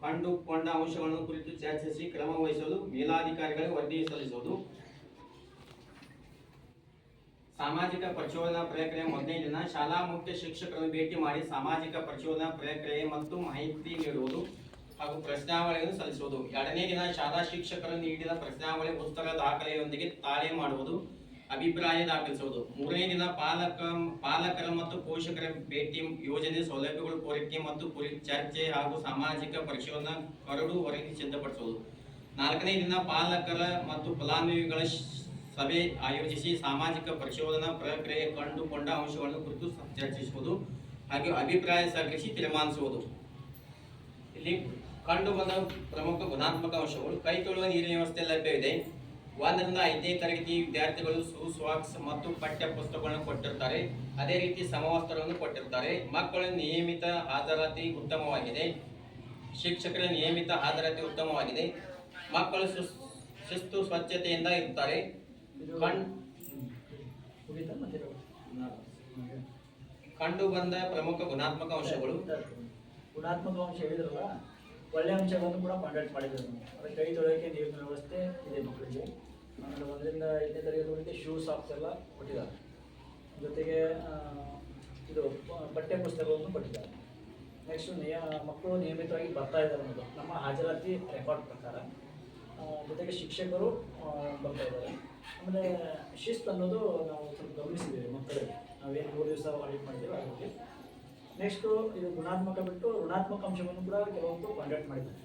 ಕಂಡುಕೊಂಡ ಅಂಶಗಳನ್ನು ಕುರಿತು ಚರ್ಚಿಸಿ ಕ್ರಮ ವಹಿಸಲು ಮೇಲಾಧಿಕಾರಿಗಳಿಗೆ ವರದಿ ಸಲ್ಲಿಸುವುದು. ಸಾಮಾಜಿಕ ಪರಿಶೋಧನಾ ಪ್ರಕ್ರಿಯೆ: ಮೊದಲನೇ ದಿನ ಶಾಲಾ ಮುಖ್ಯ ಶಿಕ್ಷಕರನ್ನು ಭೇಟಿ ಮಾಡಿ ಸಾಮಾಜಿಕ ಪರಿಶೋಧನಾ ಪ್ರಕ್ರಿಯೆ ಮತ್ತು ಮಾಹಿತಿ ನೀಡುವುದು ಹಾಗೂ ಪ್ರಶ್ನಾವಳಿಯನ್ನು ಸಲ್ಲಿಸುವುದು. ಎರಡನೇ ದಿನ ಶಾಲಾ ಶಿಕ್ಷಕರು ನೀಡಿದ ಪ್ರಶ್ನಾವಳಿ ಪುಸ್ತಕ ದಾಖಲೆಯೊಂದಿಗೆ ತಾಳೆ ಮಾಡುವುದು, ಅಭಿಪ್ರಾಯ ದಾಖಲಿಸುವುದು. ಮೂರನೇ ದಿನ ಪಾಲಕರ ಮತ್ತು ಪೋಷಕರ ಭೇಟಿ, ಯೋಜನೆ ಸೌಲಭ್ಯಗಳು ಕೋರಿಕೆ ಮತ್ತು ಚರ್ಚೆ ಹಾಗೂ ಸಾಮಾಜಿಕ ಪರಿಶೋಧನಾ ಕರಡು ವರದಿ ಸಿದ್ಧಪಡಿಸುವುದು. ನಾಲ್ಕನೇ ದಿನ ಪಾಲಕರ ಮತ್ತು ಫಲಾನುಭವಿಗಳ ಸಭೆ ಆಯೋಜಿಸಿ ಸಾಮಾಜಿಕ ಪರಿಶೋಧನಾ ಪ್ರಕ್ರಿಯೆ ಕಂಡುಕೊಂಡ ಅಂಶಗಳನ್ನು ಕುರಿತು ಚರ್ಚಿಸುವುದು ಹಾಗೆ ಅಭಿಪ್ರಾಯ ಸಂಗ್ರಹಿಸಿ ತೀರ್ಮಾನಿಸುವುದು. ಇಲ್ಲಿ ಕಂಡು ಬಂದ ಪ್ರಮುಖ ಗುಣಾತ್ಮಕ ಅಂಶಗಳು: ಕೈ ತೊಳೆಯುವ ನೀರಿನ ವ್ಯವಸ್ಥೆ ಲಭ್ಯವಿದೆ. 1ರಿಂದ 5ನೇ ತರಗತಿ ವಿದ್ಯಾರ್ಥಿಗಳು ಸಾಕ್ಸ್ ಮತ್ತು ಪಠ್ಯ ಪುಸ್ತಕಗಳನ್ನು ಕೊಟ್ಟಿರ್ತಾರೆ. ಅದೇ ರೀತಿ ಸಮವಸ್ತ್ರವನ್ನು ಕೊಟ್ಟಿರ್ತಾರೆ. ಮಕ್ಕಳ ನಿಯಮಿತ ಹಾಜರಾತಿ ಉತ್ತಮವಾಗಿದೆ. ಶಿಕ್ಷಕರ ನಿಯಮಿತ ಹಾಜರಾತಿ ಉತ್ತಮವಾಗಿದೆ. ಮಕ್ಕಳು ಶಿಸ್ತು ಸ್ವಚ್ಛತೆಯಿಂದ ಇರ್ತಾರೆ. ಕಂಡು ಬಂದ ಪ್ರಮುಖ ಗುಣಾತ್ಮಕ ಅಂಶಗಳು: ಗುಣಾತ್ಮಕ ಅಂಶ ಹೇಳಿದ್ರಲ್ಲ, ಒಳ್ಳೆ ಅಂಶಗಳನ್ನು ಕೂಡ ಕಾಂಟ್ಯಾಕ್ಟ್ ಮಾಡಿದ್ರು. ಅದಕ್ಕೆ ಕೈ ತೊಳೆಯೋಕ್ಕೆ ನೀರಿನ ವ್ಯವಸ್ಥೆ ಇದೆ ಮಕ್ಕಳಿಗೆ. ಆಮೇಲೆ 1ರಿಂದ 5ನೇ ತರಗತಿವರೆಗೆ ಶೂ ಸಾಕ್ಸ್ ಎಲ್ಲ ಕೊಟ್ಟಿದ್ದಾರೆ. ಜೊತೆಗೆ ಇದು ಪಠ್ಯ ಪುಸ್ತಕವನ್ನು ಕೊಟ್ಟಿದ್ದಾರೆ. ನೆಕ್ಸ್ಟು ಮಕ್ಕಳು ನಿಯಮಿತವಾಗಿ ಬರ್ತಾ ಇದ್ದಾರೆ ಅನ್ನೋದು ನಮ್ಮ ಹಾಜರಾತಿ ರೆಕಾರ್ಡ್ ಪ್ರಕಾರ. ಜೊತೆಗೆ ಶಿಕ್ಷಕರು ಬರ್ತಾ ಇದ್ದಾರೆ. ಆಮೇಲೆ ಶಿಸ್ತು ಅನ್ನೋದು ನಾವು ಸ್ವಲ್ಪ ಗಮನಿಸಿದ್ದೀವಿ ಮಕ್ಕಳಿಗೆ. ನಾವೇನು 3 ದಿವಸ ಆಡಿಟ್ ಮಾಡಿದ್ದೀವಿ ಅದಕ್ಕೆ. ನೆಕ್ಸ್ಟು ಇದು ಗುಣಾತ್ಮಕ ಬಿಟ್ಟು ಋಣಾತ್ಮಕ ಅಂಶವನ್ನು ಕೂಡ ಕೆಲವೊಂದು ಕಾಂಟ್ಯಾಕ್ಟ್ ಮಾಡಿದ್ದಾರೆ.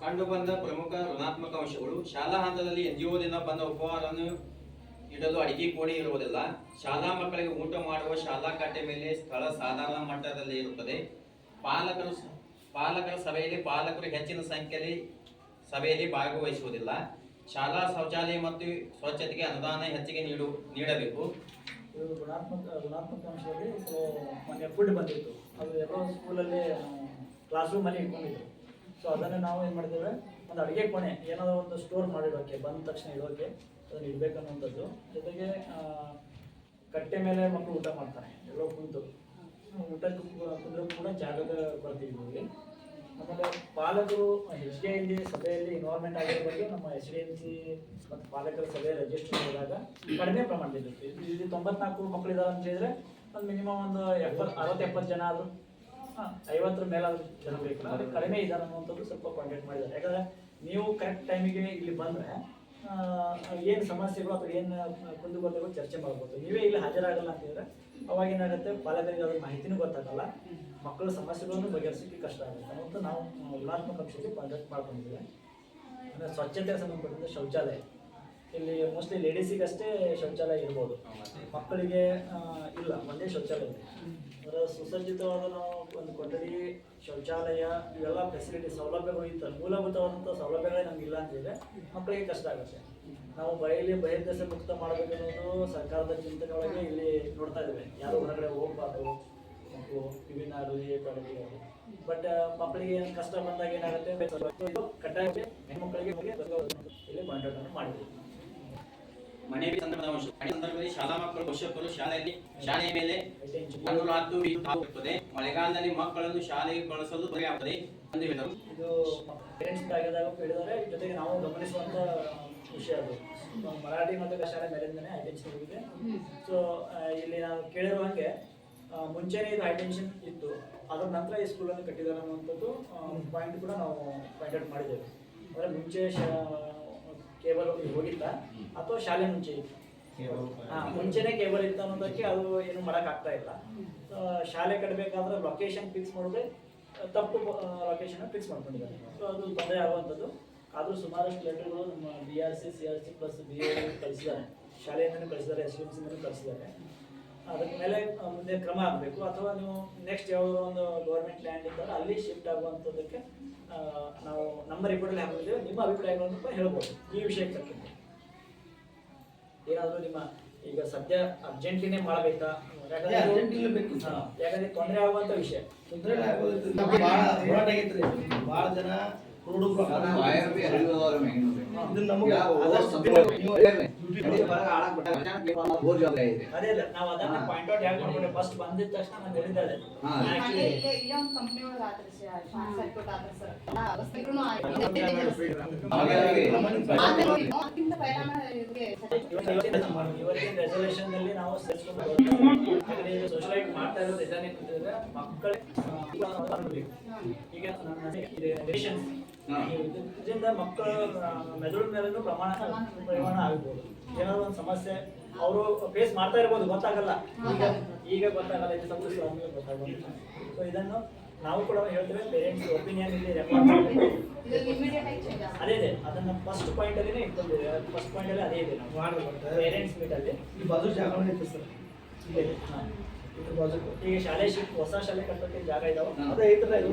ಕಂಡು ಬಂದ ಪ್ರಮುಖ ಋಣಾತ್ಮಕ ಅಂಶಗಳು: ಶಾಲಾ ಹಂತದಲ್ಲಿ NGOದಿಂದ ಬಂದ ಉಪಹಾರವನ್ನು ಇಡಲು ಅಡಿಗೆ ಕೋಣೆ ಇರುವುದಿಲ್ಲ. ಶಾಲಾ ಮಕ್ಕಳಿಗೆ ಊಟ ಮಾಡುವ ಶಾಲಾ ಕಟ್ಟೆ ಮೇಲೆ ಸ್ಥಳ ಸಾಧಾರಣ ಮಟ್ಟದಲ್ಲಿ ಇರುತ್ತದೆ. ಪಾಲಕರ ಸಭೆಯಲ್ಲಿ ಪಾಲಕರು ಹೆಚ್ಚಿನ ಸಂಖ್ಯೆಯಲ್ಲಿ ಸಭೆಯಲ್ಲಿ ಭಾಗವಹಿಸುವುದಿಲ್ಲ. ಶಾಲಾ ಶೌಚಾಲಯ ಮತ್ತು ಸ್ವಚ್ಛತೆಗೆ ಅನುದಾನ ಹೆಚ್ಚಿಗೆ ನೀಡಬೇಕು. ಇದು ಗುಣಾತ್ಮಕ ಅಂಶದಲ್ಲಿ ಮೊನ್ನೆ ಫುಡ್ ಬಂದಿತ್ತು. ಅದು ಎಲ್ಲೋ ಸ್ಕೂಲಲ್ಲಿ ಕ್ಲಾಸ್ ರೂಮಲ್ಲಿ ಇಟ್ಕೊಂಡಿದ್ರು. ಸೊ ಅದನ್ನು ನಾವು ಏನು ಮಾಡಿದ್ದೇವೆ, ಒಂದು ಅಡುಗೆ ಕೋಣೆ ಏನಾದರೂ ಒಂದು ಸ್ಟೋರ್ ಮಾಡಿಡೋಕ್ಕೆ, ಬಂದ ತಕ್ಷಣ ಇಡೋಕ್ಕೆ ಅದನ್ನು ಇಡಬೇಕನ್ನುವಂಥದ್ದು. ಜೊತೆಗೆ ಕಟ್ಟೆ ಮೇಲೆ ಮಕ್ಕಳು ಊಟ ಮಾಡ್ತಾರೆ. ಎಲ್ಲೋ ಕುಂತು ಊಟಕ್ಕೆ ಕುಂದ್ರೂ ಕೂಡ ಜಾಗದ ಕೊಡ್ತೀವಿ ಹೋಗಿ. ಆಮೇಲೆ ಪಾಲಕರು SDID ಸಭೆಯಲ್ಲಿ ಇನ್ವಾಲ್ವ್ಮೆಂಟ್ ಆಗಿರೋ ಬಗ್ಗೆ ನಮ್ಮ SDMC ಮತ್ತು ಪಾಲಕರ ಸಭೆ ರಿಜಿಸ್ಟರ್ ಮಾಡಿದಾಗ ಕಡಿಮೆ ಪ್ರಮಾಣದಲ್ಲಿತ್ತು. ಇಲ್ಲಿ 94 ಮಕ್ಕಳಿದ್ದಾರೆ ಅಂತ ಹೇಳಿದರೆ ಒಂದು ಮಿನಿಮಮ್ ಒಂದು 60-70 ಜನ ಆದರೂ 50 ಮೇಲಾದರೂ ಜನ ಬೇಕು. ಅದಕ್ಕೆ ಕಡಿಮೆ ಇದ್ದಾರೆ ಅನ್ನುವಂಥದ್ದು ಸ್ವಲ್ಪ ಕಾಂಟ್ಯಾಕ್ಟ್ ಮಾಡಿದ್ದಾರೆ. ಯಾಕಂದರೆ ನೀವು ಕರೆಕ್ಟ್ ಟೈಮಿಗೆ ಇಲ್ಲಿ ಬಂದರೆ ಏನು ಸಮಸ್ಯೆಗಳು ಅಥವಾ ಏನು ಕುಂದುಕೊರತೆಗಳು ಚರ್ಚೆ ಮಾಡ್ಬೋದು. ನೀವೇ ಇಲ್ಲಿ ಹಾಜರಾಗಲ್ಲ ಅಂತ ಹೇಳಿದ್ರೆ ಅವಾಗ ಏನಾಗುತ್ತೆ, ಪಾಲಕರಿಗೆ ಅದ್ರ ಮಾಹಿತಿನೂ ಗೊತ್ತಾಗಲ್ಲ, ಮಕ್ಕಳ ಸಮಸ್ಯೆಗಳನ್ನು ಬಗೆಹರಿಸಲಿಕ್ಕೆ ಕಷ್ಟ ಆಗುತ್ತೆ. ಮತ್ತು ನಾವು ಗುಣಾತ್ಮಕ ಅಂಶಕ್ಕೆ ಕಾಂಟ್ಯಾಕ್ಟ್ ಮಾಡ್ಕೊಂಡಿದ್ದೀವಿ. ಅಂದರೆ ಸ್ವಚ್ಛತೆಗೆ ಸಂಬಂಧಪಟ್ಟಂತೆ ಶೌಚಾಲಯ ಇಲ್ಲಿ ಮೋಸ್ಟ್ಲಿ ಲೇಡೀಸಿಗಷ್ಟೇ ಶೌಚಾಲಯ ಇರ್ಬೋದು, ಮಕ್ಕಳಿಗೆ ಇಲ್ಲ, ಒಂದೇ ಶೌಚಾಲಯ ಇದೆ. ಅದರ ಸುಸಜ್ಜಿತವಾದ ನಾವು ಒಂದು ಕೊಠಡಿ, ಶೌಚಾಲಯ, ಇವೆಲ್ಲ ಫೆಸಿಲಿಟಿ ಸೌಲಭ್ಯಗಳು ಇರ್ತವೆ. ಮೂಲಭೂತವಾದಂಥ ಸೌಲಭ್ಯಗಳೇ ನಮ್ಗೆ ಇಲ್ಲ ಅಂತಿದ್ರೆ ಮಕ್ಕಳಿಗೆ ಕಷ್ಟ ಆಗುತ್ತೆ. ನಾವು ಬಹಿರ್ದೆಸ ಮುಕ್ತ ಮಾಡಬೇಕನ್ನೋದು ಸರ್ಕಾರದ ಚಿಂತನೆ ಒಳಗೆ ಇಲ್ಲಿ ನೋಡ್ತಾ ಇದ್ದೇವೆ. ಯಾರು ಹೊರಗಡೆ ಹೋಗಬಾರ್ದು, ಮಕ್ಕಳು ವಿಭಿನ್ನ ಆಗಲಿ ಕ್ವಾಲಿಟಿ ಆಗಲಿ. ಬಟ್ ಮಕ್ಕಳಿಗೆ ಕಷ್ಟ ಬಂದಾಗ ಏನಾಗುತ್ತೆ, ಕಡ್ಡಾಯ ಹೆಣ್ಮಕ್ಕಳಿಗೆ ಇಲ್ಲಿ ಕಾಂಟ್ಯಾಕ್ಟ್ ಅನ್ನು ಮಾಡಿದ್ವಿ. ಮನೆ ಸಂದರ್ಭದಲ್ಲಿ ಶಾಲಾ ಮಕ್ಕಳು ಪೋಷಕರು ಶಾಲೆಯ ಮೇಲೆ ಅನುರಾತು ಬೀರುತ್ತದೆ. ಮಳೆಗಾಲದಲ್ಲಿ ಮಕ್ಕಳನ್ನು ಶಾಲೆಗೆ ಕಳಿಸಲು ತೊಂದರೆ ಆಗ್ತದೆ ಎಂದು ಹೇಳಿದರು. ಇದು ಪೇರೆಂಟ್ಸ್ ಆಗಿದಾಗ ಹೇಳಿದರೆ, ಜೊತೆಗೆ ನಾವು ಗಮನಿಸುವಂಥ ವಿಷಯ ಅದು. ಮರಾಠಿ ಮತ್ತು ಶಾಲೆ ಮೇಲಿಂದನೇ ಹೈಟೆನ್ಷನ್ ಹೋಗಿದೆ. ಸೊ ಇಲ್ಲಿ ನಾವು ಕೇಳಿರೋ ಹಾಗೆ ಮುಂಚೆನೇ ಇದು ಹೈಟೆನ್ಷನ್ ಇತ್ತು, ಅದರ ನಂತರ ಈ ಸ್ಕೂಲನ್ನು ಕಟ್ಟಿದ್ದಾರೆ ಅನ್ನುವಂಥದ್ದು ಪಾಯಿಂಟ್ ಕೂಡ ನಾವು ಪಾಯಿಂಟ್ ಔಟ್ ಮಾಡಿದ್ದೇವೆ. ಅಂದರೆ ಮುಂಚೆ ಕೇಬಲ್ ಹೋಗಿತ್ತ ಅಥವಾ ಶಾಲೆ ಮುಂಚೆ ಇತ್ತು? ಮುಂಚೆನೇ ಕೇಬಲ್ ಇತ್ತು ಅನ್ನೋದಕ್ಕೆ ಅದು ಏನು ಮಾಡೋಕ್ಕಾಗ್ತಾ ಇಲ್ಲ. ಶಾಲೆ ಕಟ್ಟಬೇಕಾದ್ರೆ ಲೊಕೇಶನ್ ಫಿಕ್ಸ್ ಮಾಡಿದ್ರೆ ತಪ್ಪು ಲೊಕೇಶನ್ ಫಿಕ್ಸ್ ಮಾಡ್ಕೊಂಡಿದ್ದಾರೆ. ಸೊ ಅದು ತೊಂದರೆ ಆಗುವಂಥದ್ದು. ಆದರೂ ಸುಮಾರಷ್ಟು ಲೆಟರ್ಗಳು ನಮ್ಮ BRC CRC ಪ್ಲಸ್ BA ಕಳಿಸಿದ್ದಾರೆ, ಶಾಲೆಯಿಂದಲೂ ಕಳಿಸಿದ್ದಾರೆ, SUMCಯಿಂದಲೂ ಕಳಿಸಿದ್ದಾರೆ. ಅದಕ್ಕೆ ಮೇಲೆ ಮುಂದೆ ಕ್ರಮ ಆಗಬೇಕು. ಅಥವಾ ನೀವು ನೆಕ್ಸ್ಟ್ ಯಾವುದೋ ಒಂದು ಗೌರ್ಮೆಂಟ್ ಲ್ಯಾಂಡ್ ಇದ್ದರೆ ಅಲ್ಲಿ ಶಿಫ್ಟ್ ಆಗುವಂಥದ್ದಕ್ಕೆ ನಾವು ನಮ್ಮ ರಿಪೋರ್ಟಲ್ಲಿ ಹಾಕಿದ್ದೇವೆ. ನಿಮ್ಮ ಅಭಿಪ್ರಾಯಗಳನ್ನು ಕೂಡ ಹೇಳ್ಬೋದು ಈ ವಿಷಯಕ್ಕೆ ತಕ್ಕಂತೆ. ಏನಾದರೂ ನಿಮ್ಮ ಈಗ ಸದ್ಯ ಅರ್ಜೆಂಟ್ಲಿನೇ ಮಾಡಬೇಕಾ? ಯಾಕಂದ್ರೆ ತೊಂದರೆ ಆಗುವಂಥ ವಿಷಯ. ತೊಂದರೆ ಆಗೋದು ಭಾಳ ಹೋರಾಟ ಆಗೈತ್ರಿ. ಭಾಳ ಜನ ಅದೇ ನಾವು ಅದನ್ನ ಪಾಯಿಂಟ್ ಔಟ್ ಯಾಕೆ ಮಾಡ್ಕೊಂಡೆ, ಫಸ್ಟ್ ಬಂದಿದ ತಕ್ಷಣ ನಾನು ಹೇಳಿದ್ದಾರೆ ಇವತ್ತಿನ ರೆಸಲ್ಯೂಷನ್ ನಲ್ಲಿ ನಾವು ಸೋಷಲೈಟ್ ಮಾಡ್ತಾ ಇರೋದು ಇದಾನೆ ಅಂತಂದ್ರೆ ಮಕ್ಕಳ ಈಗ ಇದರಿಂದ ಮಕ್ಕಳ ಮೆದುಳು ಮೇಲೂ ಪರಿಮಾಣ ಆಗ್ಬೋದು. ಏನಾದ್ರು ಒಂದು ಸಮಸ್ಯೆ ಅವರು ಫೇಸ್ ಮಾಡ್ತಾ ಇರ್ಬೋದು, ಗೊತ್ತಾಗಲ್ಲ, ಈಗ ಗೊತ್ತಾಗಲ್ಲ, ಇದು ಸ್ವಲ್ಪ ಗೊತ್ತಾಗಲ್ಲ. ಸೊ ಇದನ್ನು ನಾವು ಕೂಡ ಹೇಳ್ತೇವೆ, ಪೇರೆಂಟ್ಸ್ ಒಪಿನಿಯನ್ ಇಲ್ಲಿ ರೆಕಾರ್ಡ್ ಮಾಡಬೇಕು. ಅದೇ ಇದೆ, ಅದನ್ನ ಫಸ್ಟ್ ಪಾಯಿಂಟ್ ಅಲ್ಲಿನೇ ಇಟ್ಕೊಂಡಿದ್ದೇವೆ. ಫಸ್ಟ್ ಪಾಯಿಂಟ್ ಅಲ್ಲಿ ಅದೇ ಇದೆ, ನಾವು ಪೇರೆಂಟ್ಸ್ ಮೀಟ್ ಅಲ್ಲಿ ಈ ಬಾಜು ಜಾಗ ಐತೆ ಸರ್. ಈಗ ಶಾಲೆ ಶಿಫ್ಟ್, ಹೊಸ ಶಾಲೆ ಕಟ್ಟೋಕೆ ಜಾಗ ಇದಾವ, ಅದೇ ಐತಲ್ಲ ಇದು.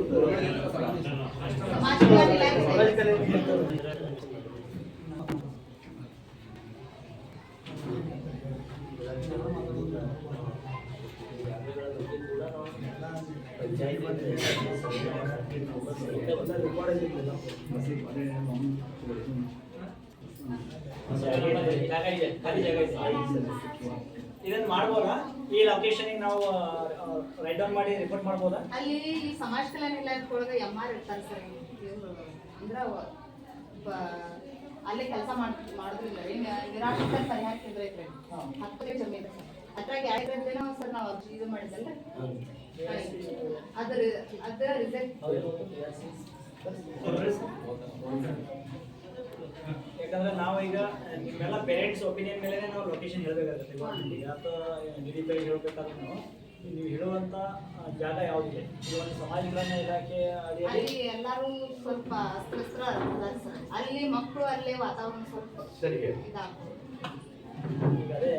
ಜಾಗ ಇದೆ, ಖಾಲಿ ಜಾಗ ಇದೆ. ಇದನ್ನ ಮಾಡ್ಬೋದಾ? ಈ ಲೊಕೇಶನ್ ನಾವು ರೈಟ್ ಡೌನ್ ಮಾಡಿ ರಿಪೋರ್ಟ್ ಮಾಡ್ಬೋದಾ? ಅಲ್ಲಿ ಈ ಸಮಾಜ ಕಲ್ಯಾಣ ಇಲಾಖೆಯೊಳಗೆ MR ಇರ್ತಾರೆ ಸರ್. ಅಂದ್ರೆ ಅಲ್ಲೇ ಕೆಲಸ ಮಾಡೋದ್ರಿಂದ ನಿರಾಶ್ರಿತ ಪರಿಹಾರ ಕೇಂದ್ರ ಐತ್ರಿ, 10 ಜಮೀನು ಅದ್ರಾಗ ಯಾರಿದ್ದೇನೋ ಸರ್ ನಾವು ಅರ್ಜಿ ಇದು ಮಾಡಿದ್ದಲ್ಲ, ಅದ್ರ ರಿಸಲ್ಟ್ ಯಾಕಂದ್ರೆ ನಾವು ಈಗ ನಿಮ್ಮೆಲ್ಲ ಪೇರೆಂಟ್ಸ್ ಒಪಿನಿಯನ್ ಮೇಲೆ ನಾವು ಲೊಕೇಶನ್ ಹೇಳಬೇಕಾಗುತ್ತೆ. ಗೌರ್ಮೆಂಟಿಗೆ ಅಥವಾ ನಿಧಿಪರಿಗೆ ಹೇಳಬೇಕಾದ್ರೂ ನೀವು ಹೇಳುವಂತ ಜಾಗ ಯಾವುದಿದೆ? ಈ ಒಂದು ಸಮಾಜ ಕಲ್ಯಾಣ ಇಲಾಖೆ ಅಲ್ಲಿ ಎಲ್ಲರೂ ಸ್ವಲ್ಪ ಅಸ್ತ್ರಸ್ತ್ರ ಅದಾರ ಸರ್. ಅಲ್ಲಿ ಮಕ್ಕಳು ಅಲ್ಲೇ ವಾತಾವರಣ ಸ್ವಲ್ಪ ಇದಾಗ್ತದೆ. ಈಗ ಅದೇ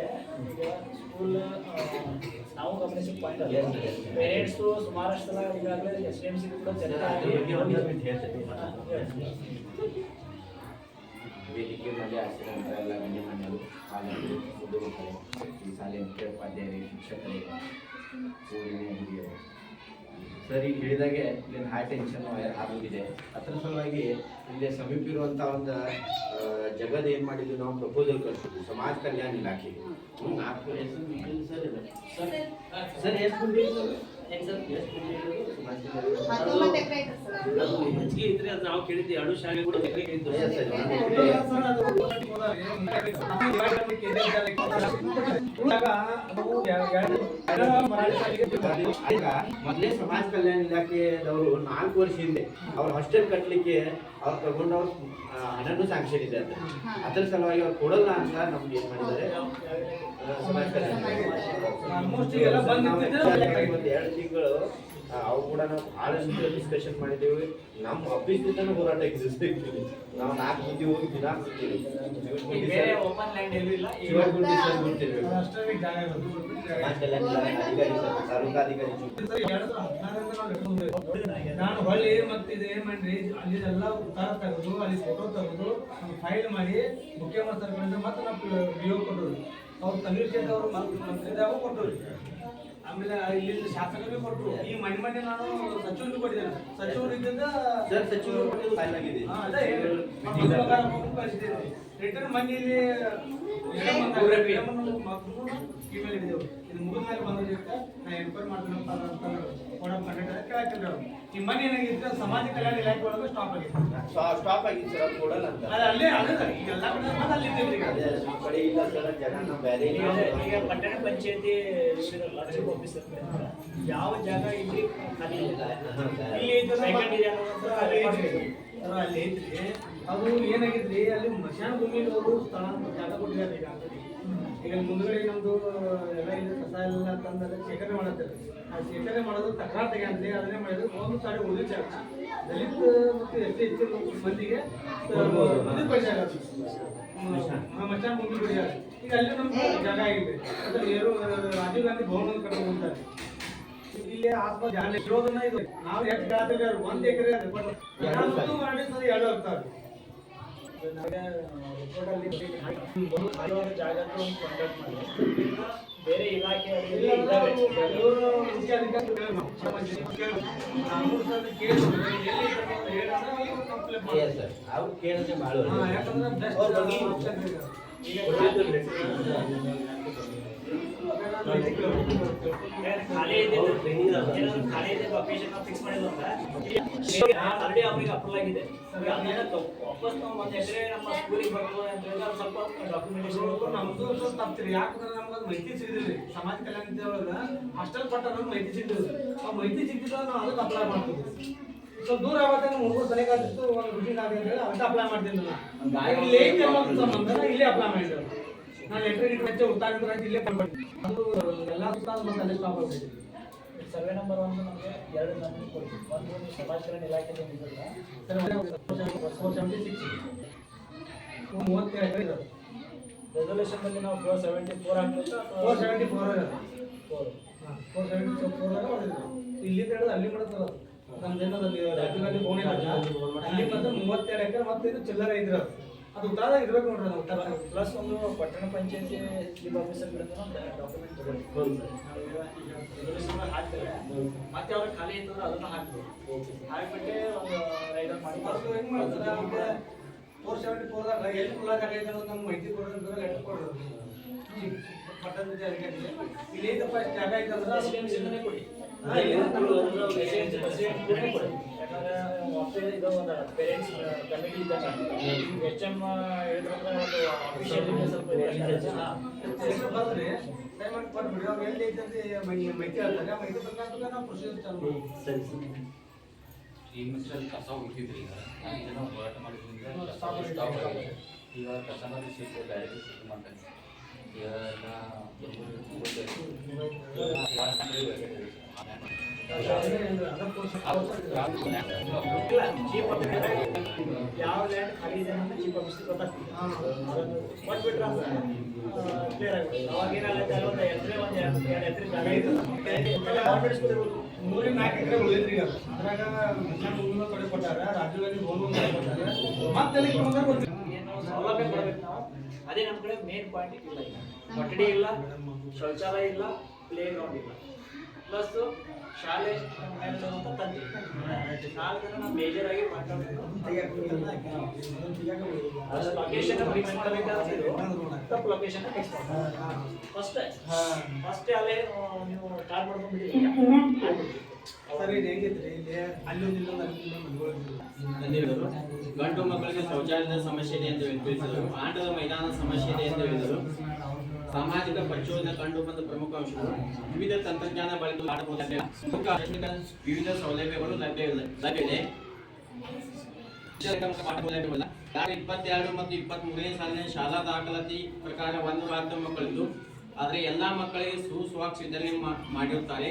ಈಗ ಸ್ಕೂಲ್ ನಾವು ಗಮನಿಸಿದ ಪಾಯಿಂಟ್ ಅಲ್ಲ, ಪೇರೆಂಟ್ಸು ಸುಮಾರಷ್ಟು ಸಲ ಈಗಾಗಲೇ SDMC ಕೂಡ ಚರ್ಚೆ ಆಗಿ ವೇದಿಕೆಯಲ್ಲಿ ಆಶ್ರಮ ಎಲ್ಲ ಗಣ್ಯಮಾನ್ಯರು, ಪಾಲಕರು, ಉದ್ಯೋಗಗಳು, ಈ ಶಾಲೆಯ ಮುಖ್ಯೋಪಾಧ್ಯಾಯರು, ಶಿಕ್ಷಕರಿಗೆ, ಊರಿನ ಹಿರಿಯರು ಸರ್ ಈಗ ಹೇಳಿದಾಗೆ ಇಲ್ಲಿನ ಹೈ ಟೆನ್ಷನ್ ಆಗೋಗಿದೆ. ಅದರ ಸಲುವಾಗಿ ಇಲ್ಲಿ ಸಮೀಪ ಇರುವಂಥ ಒಂದು ಜಗದ ಏನು ಮಾಡಿದ್ವಿ, ನಾವು ಪ್ರಪೋಸಲ್ ಕಳಿಸಿದ್ವಿ ಸಮಾಜ ಕಲ್ಯಾಣ ಇಲಾಖೆಗೆ. 4 ಹೆಸರು ಸರ್ ಇದೆ ಸರ್. ಎಷ್ಟು ಹೆಚ್ಚಿಗೆ ಇದ್ರೆ ಅದು ನಾವು ಕೇಳಿದ್ವಿ, 2 ಶಾಲೆ ಕೂಡ ಉಳಿದಾಗ ಈಗ ಮೊದಲೇ ಸಮಾಜ ಕಲ್ಯಾಣ ಇಲಾಖೆದವರು 4 ವರ್ಷ ಹಿಂದೆ ಅವ್ರ ಹಾಸ್ಟೆಲ್ ಕಟ್ಟಲಿಕ್ಕೆ ಅವ್ರು ತಗೊಂಡವ್ರು ಹಣನೂ ಸ್ಯಾಂಕ್ಷನ್ ಇದೆ ಅಂತ ಅದ್ರ ಸಲುವಾಗಿ ಅವ್ರು ಕೊಡಲ್ಲ ಅಂತ ನಮ್ಗೆ ಏನ್ ಮಾಡಿದ್ದಾರೆ ಸಮಾಜ ಕಲ್ಯಾಣ ಒಂದು 2 ತಿಂಗಳು ಅವು ಕೂಡ ನಾವು ಬಹಳಷ್ಟು ಡಿಸ್ಕಷನ್ ಮಾಡಿದ್ದೇವೆ. ನಮ್ಮ ಆಫೀಸಿಂದನೂ ಹೋರಾಟ ಎದುರಿಸ್ತೀವಿ. ನಾವು 4 ಮಂದಿ ಹೋಗಿ ದಿನ ಕೂತೀವಿ. ಓಪನ್ ಲ್ಯಾಂಡ್ ಎಲ್ಲೂ ಇಲ್ಲ. ಶಿವಗುಂಡಿ ಸರ್ ಗೊತ್ತಿರ್ಬೇಕು. ನಾನು ಹೊಳ್ಳಿ ಮತ್ತೆ ಇದು ಏನ್ ಮಾಡ್ರಿ ಅಲ್ಲಿ ಎಲ್ಲ ಉತ್ತರ ತೆಗೆದು ಅಲ್ಲಿ ಫೋಟೋ ತೆಗೆದು ಫೈಲ್ ಮಾಡಿ ಮುಖ್ಯಮಂತ್ರಿಗಳಿಂದ ಮತ್ತೆ ನಾವು ವಿಡಿಯೋ ಕೊಟ್ಟರು. ಅವ್ರು ತಮಿಳ್ನಾಡು ಅವರು ಮಂತ್ರಿದಾಗ ಕೊಟ್ಟರು. ಆಮೇಲೆ ಇಲ್ಲಿ ಶಾಸಕರಿಗೆ ಕೊಟ್ಟರು. ಈ ಮನೆ ನಾನು ಸಚಿವರಿಗೆ ಕೊಟ್ಟಿದ್ದೇನೆ. ಸಚಿವರು ಇದ್ದಿಂದ ಸರ್ ಸಚಿವರು ಫೈಲ್ ಆಗಿದೆ. ರಿಟರ್ನ್ ಮನೆಯಲ್ಲಿ ಇಮೇಲ್ ಹಿಡಿದೆವು. ಇದು ಮುಗಿದ ಮೇಲೆ ಬಂದಿದ್ದಕ್ಕೆ ನಾ ಎನ್ಕ್ವೈರಿ ಮಾಡ್ತೀನಿ ಕೇಳಾಕಿದ್ರು. ಈ ಮನೆ ಏನಾಗಿತ್ತು ಸಮಾಜ ಕಲ್ಯಾಣ ಇಲಾಖೆ ಒಳಗೆ ಸ್ಟಾಪ್ ಆಗಿತ್ತು. ಸ್ಟಾಪ್ ಆಗಿತ್ತು ಸರ್ ಕೊಡಲ್ಲ ಅಂತ. ಅಲ್ಲೇ ಅದೇ ಎಲ್ಲ ಕಡೆ ಅಲ್ಲಿದ್ದೀವಿ ಈಗ. ಅದೇ ನಮ್ಮ ಕಡೆ ಇಲ್ಲ ಸರ್ ಜನ ಬೇರೆ ಈಗ ಪಟ್ಟಣ ಪಂಚಾಯತಿ ಲಕ್ಷ ಆಫೀಸರ್ ಯಾವ ಜಾಗ ಇಲ್ಲಿ ಖಾಲಿ ಇಲ್ಲ. ಇಲ್ಲಿ ಸೆಕೆಂಡ್ ಇದೆ ಅಲ್ಲಿ ಐತ್ರಿ. ಅದು ಏನಾಗಿದ್ರಿ ಅಲ್ಲಿ ಮಶಾನ ಭೂಮಿಗೆ ಅವರು ಸ್ಥಳ ಜಾಗ ಕೊಟ್ಟಿದ್ದಾರೆ ಈಗ. ಈಗ ಮುಂದ್ಗಡೆ ನಮ್ದು ಎಲ್ಲ ಇಲ್ಲಿ ಕಸ ಎಲ್ಲ ತಂದ್ರೆ ಶೇಖರಣೆ ಮಾಡತ್ತೇವೆ. ಆ ಶೇಖರಣೆ ಮಾಡೋದು ತಕರಾರು ತೆಗೆಂದ್ರೆ ಅದನ್ನೇ ಮಾಡಿದ್ರು. ಒಂದು ಸಾರಿ ಉಳಿದ ಜಾಗ ದಲಿತ ಮತ್ತು ಹೆಚ್ಚು ಮಂದಿಗೆ ಮಶಾನ ಭೂಮಿ ಕೊಡಿದ್ದಾರೆ. ಈಗ ಅಲ್ಲಿ ನಮ್ಗೆ ಜಾಗ ಆಗಿದೆ. ಅದ್ರಲ್ಲಿ ರಾಜೀವ್ ಗಾಂಧಿ ಭವನ ಕರ್ಕೊಂಡು ಹೋಗ್ತಾರೆ. ಇಲ್ಲಿ ಆಸ್ಪಾಸ್ ಜಾಗ ಇರೋದನ್ನ ಇದು ನಾವು ಎಷ್ಟು ಕೇಳ್ತೀವಿ 1 ಎಕರೆ 2 ಆಗ್ತಾರೆ. ಜಾಗಕ್ಕೆ ಒಂದು ಕಾಂಟ್ಯಾಕ್ಟ್ ಮಾಡಿ ಬೇರೆ ಇಲಾಖೆ ಅವ್ರು ಕೇಳಿದ್ರೆ ಭಾಳ ಖಾಲಿ ಇದೆ ಖಾಲಿ ಇದೆ ಲೊಕೇಶನ್ ಫಿಕ್ಸ್ ಮಾಡಿಲ್ಲ ಆಲ್ರೆಡಿ ಅವ್ರಿಗೆ ಅಪ್ರೂವ್ ಆಗಿದೆ. ವಾಪಸ್ ನಾವು 1 ಎಕರೆ ನಮ್ಮ ಸ್ಕೂಲಿಗೆ ಬರ್ತದೆ ಅಂತ ಹೇಳಿದ್ರೆ ಸ್ವಲ್ಪ ಡಾಕ್ಯುಮೆಂಟೇಶನ್ ನಮ್ದು ಸ್ವಲ್ಪ ತಪ್ಪಿರಿ. ಯಾಕಂದ್ರೆ ನಮ್ಗೆ ಅದು ಮಾಹಿತಿ ಸಿಗದಿಲ್ಲ. ಸಮಾಜ ಕಲ್ಯಾಣ ಒಳಗೆ ಹಾಸ್ಟೆಲ್ ಪಟ್ಟ ಮಾಹಿತಿ ಸಿಗದಿಲ್ಲ. ಆ ಮಾಹಿತಿ ಸಿಗ್ತಿಲ್ಲ ನಾವು ಅದಕ್ಕೆ ಅಪ್ಲೈ ಮಾಡ್ತೀವಿ. ಸ್ವಲ್ಪ ದೂರ ಆಗುತ್ತೆ ಮೂರು ಸಲಗಾದಿತ್ತು ಒಂದು ರುಟೀನ್ ಆಗಿ ಅಂತ ಹೇಳಿ ಅದಕ್ಕೆ ಅಪ್ಲೈ ಮಾಡ್ತೀನಿ. ನಾನು ಇಲ್ಲಿ ಐತೆ ಅನ್ನೋದು ಸಂಬಂಧ ಇಲ್ಲೇ ಅಪ್ಲೈ ಮಾಡಿದ್ರು. ನಾನು ಲೆಟರ್ ಇಟ್ಟು ಉತ್ತಾರ ಇಲ್ಲೇ ಬಂದ್ಬಿಟ್ಟು ಅದು ಎಲ್ಲ ಮತ್ತೆ ಅಲ್ಲೇ ಸ್ಟಾಪ್ ಆಗ್ಬಿಟ್ಟಿದೆ. ಸರ್ವೆ ನಂಬರ್ 1 ನಮಗೆ 2 ನಂಬರ್ ಕೊಡಿ. ಒಂದು ಸಮಾಜ ಕಲ್ಯಾಣ ಇಲಾಖೆಯಿಂದ ಇದ್ದಿಲ್ಲ 37 ಎಕರೆ ಇದೆ. ರೆಸಲ್ಯೂಷನ್ ಅಲ್ಲಿ ನಾವು 474 ಹಾಕ್ಬೇಕು ಅಥವಾ 474 ಇಲ್ಲಿಂದ ಹಿಡಿದು ಅಲ್ಲಿ ಮಾಡೋದು ನಮ್ದೇನದಲ್ಲಿ ರಾಜ್ಯದಲ್ಲಿ ಬೋಣಿ ಅಲ್ಲಿ ಬಂದು 32 ಎಕರೆ ಮತ್ತೆ ಇದು ಚಿಲ್ಲರೆ ಇದ್ರ ಅದು ಉತ್ತರದಾಗ ಇರ್ಬೇಕು ನೋಡ್ರಿ. ಅದು ಉತ್ತರ ಪ್ಲಸ್ ಒಂದು ಪಟ್ಟಣ ಪಂಚಾಯತಿ ಚೀಫ್ ಆಫೀಸರ್ಗಳಿಂದ ಡಾಕ್ಯುಮೆಂಟ್ ತಗೊಳ್ಳಿ. ರೆಸಲ್ಯೂಷನ್ ಹಾಕ್ತೇವೆ ಮತ್ತೆ ಅವ್ರಿಗೆ ಖಾಲಿ ಇತ್ತಂದ್ರೆ ಅದನ್ನು ಹಾಕ್ತೀವಿ. ಹಾಕ್ಬಿಟ್ಟೆ ಒಂದು ರೈಡರ್ ಮಾಡಿ ಅದು ಹೆಂಗ್ ಮಾಡ್ತಾರೆ ಅಂದ್ರೆ 474ದಾಗ ಎಲ್ಲಿ ಖುಲ್ಲಾ ಜಾಗ ಇದೆ ಅನ್ನೋದು ನಮ್ಗೆ ಮಾಹಿತಿ ಕೊಡೋದು ಲೆಟರ್ ಕೊಡೋದು ಪಟ್ಟಣದ ಅಧಿಕಾರಿಗೆ. ಇಲ್ಲಿ ಐತಪ್ಪ ಇಷ್ಟು ಜಾಗ ಐತೆ ಅಂದ್ರೆ ರೆಸಿಡೆನ್ಸಿಯಿಂದನೇ ಕೊಡಿ. ಯಾಕಂದ್ರೆ ಆಫೀಸ್ ಇದು ಒಂದು ಪೇರೆಂಟ್ಸ್ ಕಮಿಟಿ ಇದ್ದಾಗ HM ಹೇಳಿದ್ರೆ ಒಂದು ಅಫಿಷಿಯಲ್ ಸ್ವಲ್ಪ ಬರ್ರಿ ಪೇಮೆಂಟ್ ಕೊಟ್ಬಿಡಿ. ಅವ್ರು ಎಲ್ಲಿ ಐತೆ ಅಂತ ಮಾಹಿತಿ ಹೇಳ್ತಾರೆ. ಮಾಹಿತಿ ಪ್ರಕಾರ ನಾವು ಪ್ರೊಸೀಜರ್ ಚಾಲು ಮಾಡ್ತೀವಿ. ಈ ಮಿಸ್ಟರ್ ಕಸ ಹುಡುಕಿದ್ರಿ ಈಗ ನಾನು ಇದನ್ನು ಹೋರಾಟ ಮಾಡಿದ್ರಿಂದ ಸ್ಟಾಪ್ ಆಗಿದೆ. ಈಗ ಕಸನಲ್ಲಿ ಸಿಟ್ಟು ಡೈರೆಕ್ಟ್ ಸಿಟ್ಟು ಮಾಡ್ತಾನೆ. ಈಗ ಎಲ್ಲ ಯಾವ ಲ್ಯಾಂಡ್ ಖಾಲಿ ಇದೆ ಅಂತ ಚೀಫ್ ಆಫೀಸರ್ ಗೊತ್ತಾಗ್ತದೆ. ಕೊಟ್ಬಿಟ್ರೆ ಕ್ಲಿಯರ್ ಆಗುತ್ತೆ. ಅವಾಗ ಏನಾಗುತ್ತೆ ಅಲ್ಲಿ ಒಂದು ಎಕರೆ ಒಂದು 2 ಎಕರೆ ಜಾಗ ಇದೆ. ಗೌರ್ಮೆಂಟ್ ಸ್ಕೂಲ್ 3-4 ಎಕರೆ ಉಳಿದ್ರಿ. ಅದ್ರಾಗ ಮಧ್ಯಾಹ್ನ ಭೂಮಿನ ಕಡೆ ಕೊಟ್ಟಾರ. ರಾಜೀವ್ ಗಾಂಧಿ ಭವನ ಕೊಟ್ಟಾರೆ. ಮತ್ತೆ ಏನು ಸೌಲಭ್ಯ ಕೊಡಬೇಕು ನಾವು. ಅದೇ ನಮ್ಮ ಕಡೆ ಮೇನ್ ಪಾಯಿಂಟ್ ಇಲ್ಲ. ಈಗ ಕೊಠಡಿ ಇಲ್ಲ, ಶೌಚಾಲಯ ಇಲ್ಲ, ಪ್ಲೇ ಗ್ರೌಂಡ್ ಇಲ್ಲ, ಪ್ಲಸ್ ಶಾಲೆ ಮೇಲಿರುವಂಥ ತಂತಿ 4 ನಾವು ಮೇಜರ್ ಆಗಿ ಮಾತಾಡಬೇಕು. ಲೊಕೇಶನ್ ಫಿಕ್ಸ್ ಮಾಡಬೇಕಾದ್ರು ತಪ್ಪು ಲೊಕೇಶನ್ ಫಿಕ್ಸ್ ಫಸ್ಟ್ ಅಲ್ಲೇ ನೀವು ಸ್ಟಾರ್ಟ್ ಮಾಡ್ಕೊಂಡ್ಬಿಟ್ಟಿದ್ದೀರಿ. ಸರ್ ಇದು ಹೆಂಗಿದ್ರಿ ಇಲ್ಲಿ ಅಲ್ಲೊಂದು ಮನೆಗಳು ಗಂಡು ಮಕ್ಕಳಿಗೆ ಶೌಚಾಲಯದ ಸಮಸ್ಯೆ ಇದೆ ಎಂದು ತಿಳಿಸಿದರು. ಆಟದ ಮೈದಾನದ ಸಮಸ್ಯೆ ಇದೆ ಎಂದು ಹೇಳಿದರು. ಸಾಮಾಜಿಕ ಪರಿಶೋಧನೆ ಕಂಡು ಬಂದ ಪ್ರಮುಖ ಅಂಶಗಳು ವಿವಿಧ ತಂತ್ರಜ್ಞಾನ ಬಳಕೆ ಮಾಡಬಹುದಾಗಿದೆ. ವಿವಿಧ ಸೌಲಭ್ಯಗಳು ಲಭ್ಯವಿದೆ. 2022 ಮತ್ತು 23ನೇ ಸಾಲಿನ ಶಾಲಾ ದಾಖಲಾತಿ ಪ್ರಕಾರ 1 ರಾಜ್ಯ ಮಕ್ಕಳಿದ್ದು, ಆದರೆ ಎಲ್ಲಾ ಮಕ್ಕಳಿಗೆ ಸುಸ್ವಾಕ್ಸ್ ವಿತರಣೆ ಮಾಡಿರುತ್ತಾರೆ.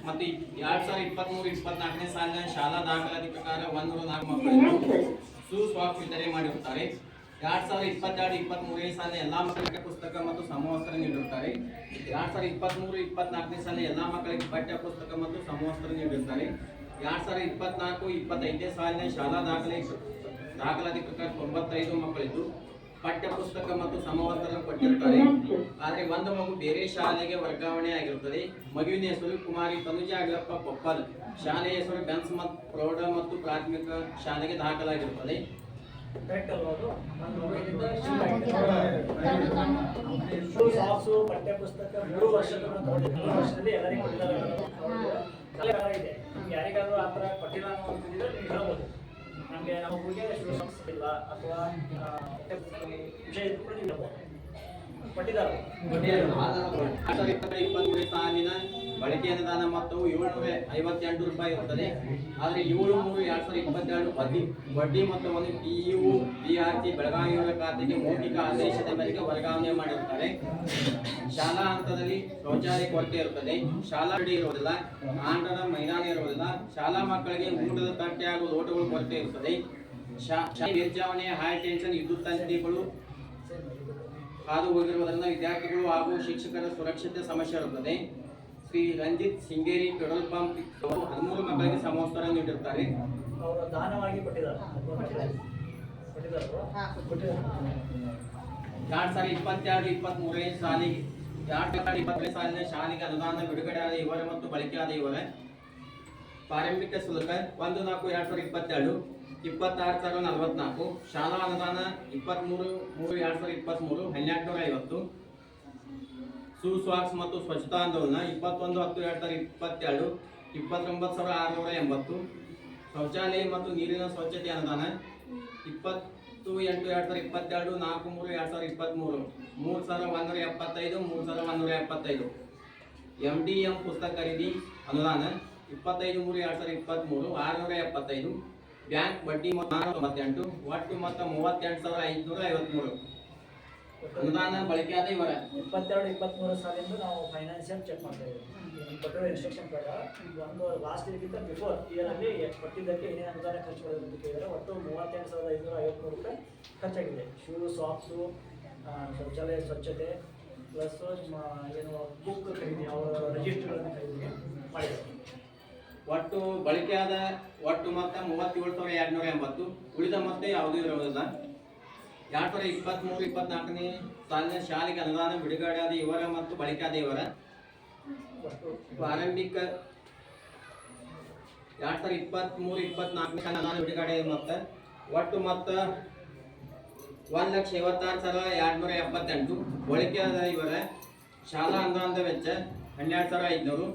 ಮತ್ತು 2023-24ನೇ ಸಾಲಿನ ಶಾಲಾ ದಾಖಲಾತಿ ಪ್ರಕಾರ 104 ಮಕ್ಕಳಿದ್ದು ಸುಸ್ವಾಕ್ಸ್ ವಿತರಣೆ ಮಾಡಿರುತ್ತಾರೆ. 2022-23ನೇ ಸಾಲಿನ ಎಲ್ಲಾ ಮಕ್ಕಳಿಗೆ ಪುಸ್ತಕ ಮತ್ತು ಸಮವಸ್ತ್ರ ನೀಡಿರುತ್ತಾರೆ. 2023-24ನೇ ಸಾಲಿನ ಎಲ್ಲಾ ಮಕ್ಕಳಿಗೆ ಪಠ್ಯ ಪುಸ್ತಕ ಮತ್ತು ಸಮವಸ್ತ್ರ ನೀಡಿರುತ್ತಾರೆ. 2024-25ನೇ ಸಾಲಿನ ಶಾಲಾ ದಾಖಲಾತಿ ಪ್ರಕಾರ 95 ಮಕ್ಕಳಿದ್ದು ಪಠ್ಯ ಪುಸ್ತಕ ಮತ್ತು ಸಮವಸ್ತ್ರ ಕೊಟ್ಟಿರುತ್ತಾರೆ. ಆದರೆ ಒಂದು ಮಗು ಬೇರೆ ಶಾಲೆಗೆ ವರ್ಗಾವಣೆ ಆಗಿರುತ್ತದೆ. ಮಗುವಿನ ಹೆಸರು ಕುಮಾರಿ ತನುಜ ಅಗಲಪ್ಪ ಕೊಪ್ಪಲ್. ಶಾಲೆಯ ಹೆಸರು ಗನ್ಸ್ ಪ್ರೌಢ ಮತ್ತು ಪ್ರಾಥಮಿಕ ಶಾಲೆಗೆ ದಾಖಲಾಗಿರುತ್ತದೆ. ಕರೆಕ್ಟ್ ಅಲ್ವಾ ಅದು? ಸಾಕ್ಸು ಪಠ್ಯ ಪುಸ್ತಕ 3 ವರ್ಷದಲ್ಲಿ ಎಲ್ಲರಿಗೂ ಕೊಟ್ಟಿದ್ದಾರೆ ಇದೆ. ಯಾರಿಗಾದ್ರೂ ಆ ಥರ ಕೊಟ್ಟಿಲ್ಲ ಅನ್ನೋದಿದ್ರೆ ನೀವು ಹೇಳ್ಬೋದು. ನಮಗೆ ನಮ್ಮ ಊರಿಗೆ ಸಾಕ್ಸ್ ಇಲ್ಲ ಅಥವಾ ವಿಷಯ ಇದ್ದು ಕೂಡ ನೀವು ಹೇಳ್ಬೋದು. ಕೊಟ್ಟಿದ್ದಾರೆ. 2023 ಸಾಲಿನ ಬಳಕೆ ಅನುದಾನ ಮೊತ್ತವು 758 ರೂಪಾಯಿ ಇರುತ್ತದೆ. ಆದರೆ 7/3/2022 ಬಡ್ಡಿ ಮೊತ್ತವನ್ನು PU BRC ಬೆಳಗಾವಿಯವರ ಖಾತೆಗೆ ಮೌಖಿಕ ಆದೇಶದ ಮೇರೆಗೆ ವರ್ಗಾವಣೆ ಮಾಡಿರುತ್ತಾರೆ. ಶಾಲಾ ಹಂತದಲ್ಲಿ ಶೌಚಾಲಯ ಕೊರತೆ ಇರುತ್ತದೆ. ಶಾಲಾ ಅಡಿ ಇರುವುದಿಲ್ಲ. ಆಟದ ಮೈದಾನ ಇರುವುದಿಲ್ಲ. ಶಾಲಾ ಮಕ್ಕಳಿಗೆ ಊಟದ ತಟ್ಟೆ ಹಾಗೂ ಲೋಟಗಳು ಕೊರತೆ ಇರುತ್ತದೆ. ಮೇಲ್ಛಾವಣಿ ಹೈ ಟೆನ್ಷನ್ ವಿದ್ಯುತ್ ತಂತಿಗಳು ಹಾದು ಹೋಗಿರುವುದರಿಂದ ವಿದ್ಯಾರ್ಥಿಗಳು ಹಾಗೂ ಶಿಕ್ಷಕರ ಸುರಕ್ಷತೆ ಸಮಸ್ಯೆ ಇರುತ್ತದೆ. ಶ್ರೀ ರಂಜಿತ್ ಸಿಂಗೇರಿ ಪೆಟ್ರೋಲ್ ಪಂಪ್ 13 ಮಕ್ಕಳಿಗೆ ಸಮವಸ್ತ್ರ ನೀಡಿರುತ್ತಾರೆ. ಅವರು ದಾನವಾಗಿ ಕೊಟ್ಟಿದ್ದಾರೆ. 2022-23ನೇ ಸಾಲಿಗೆ 2022 ಸಾಲಿನ ಶಾಲೆಗೆ ಅನುದಾನ ಬಿಡುಗಡೆಯಾದ ಇವರ ಮತ್ತು ಬಳಕೆಯಾದ ಇವರ ಪ್ರಾರಂಭಿಕ ಶುಲ್ಕ 1/4/2022 26,044. ಶಾಲಾ ಅನುದಾನ 23/3/2023 1,250. ಸುಸ್ವಾಕ್ಸ್ ಮತ್ತು ಸ್ವಚ್ಛತಾ ಆಂದೋಲನ 21/10/2022 29,680. ಶೌಚಾಲಯ ಮತ್ತು ನೀರಿನ ಸ್ವಚ್ಛತೆ ಅನುದಾನ 20/8/2022 4/3/2023 3,175 3,175. MDM ಪುಸ್ತಕ ಖರೀದಿ ಅನುದಾನ 25/3/2023 675. ಬ್ಯಾಂಕ್ ಬಡ್ಡಿ ಮೊತ್ತ 98. ಒಟ್ಟು ಮೊತ್ತ 38,553. ಅನುದಾನ ಬಳಕೆಯಾದ ಇವರ 22-23 ಸಾಲಿಂದ ನಾವು ಫೈನಾನ್ಷಿಯಲ್ ಚೆಕ್ ಮಾಡ್ತಾ ಇದ್ದೀವಿ. ಕೊಟ್ಟಿರೋ ಇನ್ಸ್ಟ್ರಕ್ಷನ್ ಪ್ರಕಾರ ಒಂದು ಲಾಸ್ಟ್ ಇಯರ್ಗಿಂತ ಬಿಫೋರ್ ಇಯರಲ್ಲಿ ಕೊಟ್ಟಿದ್ದಕ್ಕೆ ಏನೇನು ಅನುದಾನ ಖರ್ಚು ಮಾಡಿದ್ರು ಅಂತ ಕೇಳಿದರೆ ಒಟ್ಟು 38,553 ರೂಪಾಯಿ ಖರ್ಚಾಗಿದೆ. ಶೂ ಸಾಕ್ಸು, ಶೌಚಾಲಯ ಸ್ವಚ್ಛತೆ ಪ್ಲಸ್ ಏನು ಬುಕ್ ಖರೀದಿ, ಅವರ ರಿಜಿಸ್ಟರ್ಗಳನ್ನು ಖರೀದಿ ಮಾಡಿದ್ದಾರೆ. ಒಟ್ಟು ಬಳಕೆಯಾದ ಒಟ್ಟು ಮೊತ್ತ 37,280. ಉಳಿದ ಮೊತ್ತ ಯಾವುದೂ ಇರುವುದಿಲ್ಲ. 2023-24ನೇ ಸಾಲಿನ ಶಾಲೆಗೆ ಅನುದಾನ ಬಿಡುಗಡೆಯಾದ ಇವರ ಮತ್ತು ಬಳಕೆಯಾದ ಇವರ ಪ್ರಾರಂಭಿಕ 2023-24ನೇ ಅನುದಾನ ಬಿಡುಗಡೆಯಾದ ಮೊತ್ತ ಒಟ್ಟು ಮೊತ್ತ 1,56,278. ಬಳಕೆಯಾದ ಇವರ ಶಾಲಾ ಅನುದಾನದ ವೆಚ್ಚ 12,500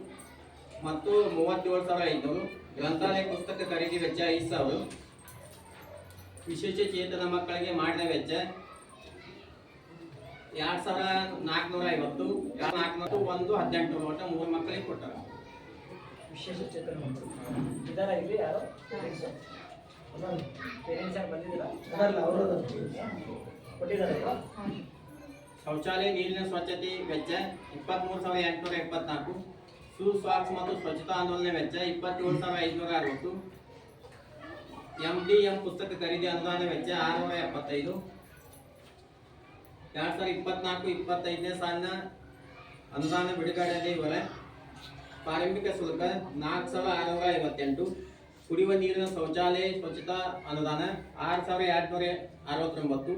ಮತ್ತು 37,500. ಗ್ರಂಥಾಲಯ ಪುಸ್ತಕ ಖರೀದಿ ವೆಚ್ಚ 5,000. ವಿಶೇಷ ಚೇತನ ಮಕ್ಕಳಿಗೆ ಮಾಡಿದ ವೆಚ್ಚ 2,450. 418 ಒಟ್ಟು 3 ಮಕ್ಕಳಿಗೆ ಕೊಟ್ಟರು. ವಿಶೇಷ ಚೇತನ ಮಕ್ಕಳು ಇದಾರ ಇಲ್ಲಿ ಯಾರು ಪೇರೆಂಟ್ಸ್ ಯಾರು ಬಂದಿದ್ದೀರಾ? ಕೊಟ್ಟಿದ್ದಾರೆ. ಶೌಚಾಲಯ ನೀರಿನ ಸ್ವಚ್ಛತೆ ವೆಚ್ಚ 23,874. ಸುಸ್ವಾಕ್ಸ್ ಮತ್ತು ಸ್ವಚ್ಛತಾ ಆಂದೋಲನ ವೆಚ್ಚ 27,560. MDM ಪುಸ್ತಕ ಖರೀದಿ ಅನುದಾನ ವೆಚ್ಚ 675. 2024-25ನೇ ಸಾಲಿನ ಅನುದಾನ ಬಿಡುಗಡೆಯಾದ ಇವರ ಪ್ರಾರಂಭಿಕ ಶುಲ್ಕ 4,658. ಕುಡಿಯುವ ನೀರಿನ ಶೌಚಾಲಯ ಸ್ವಚ್ಛತಾ ಅನುದಾನ 6,269.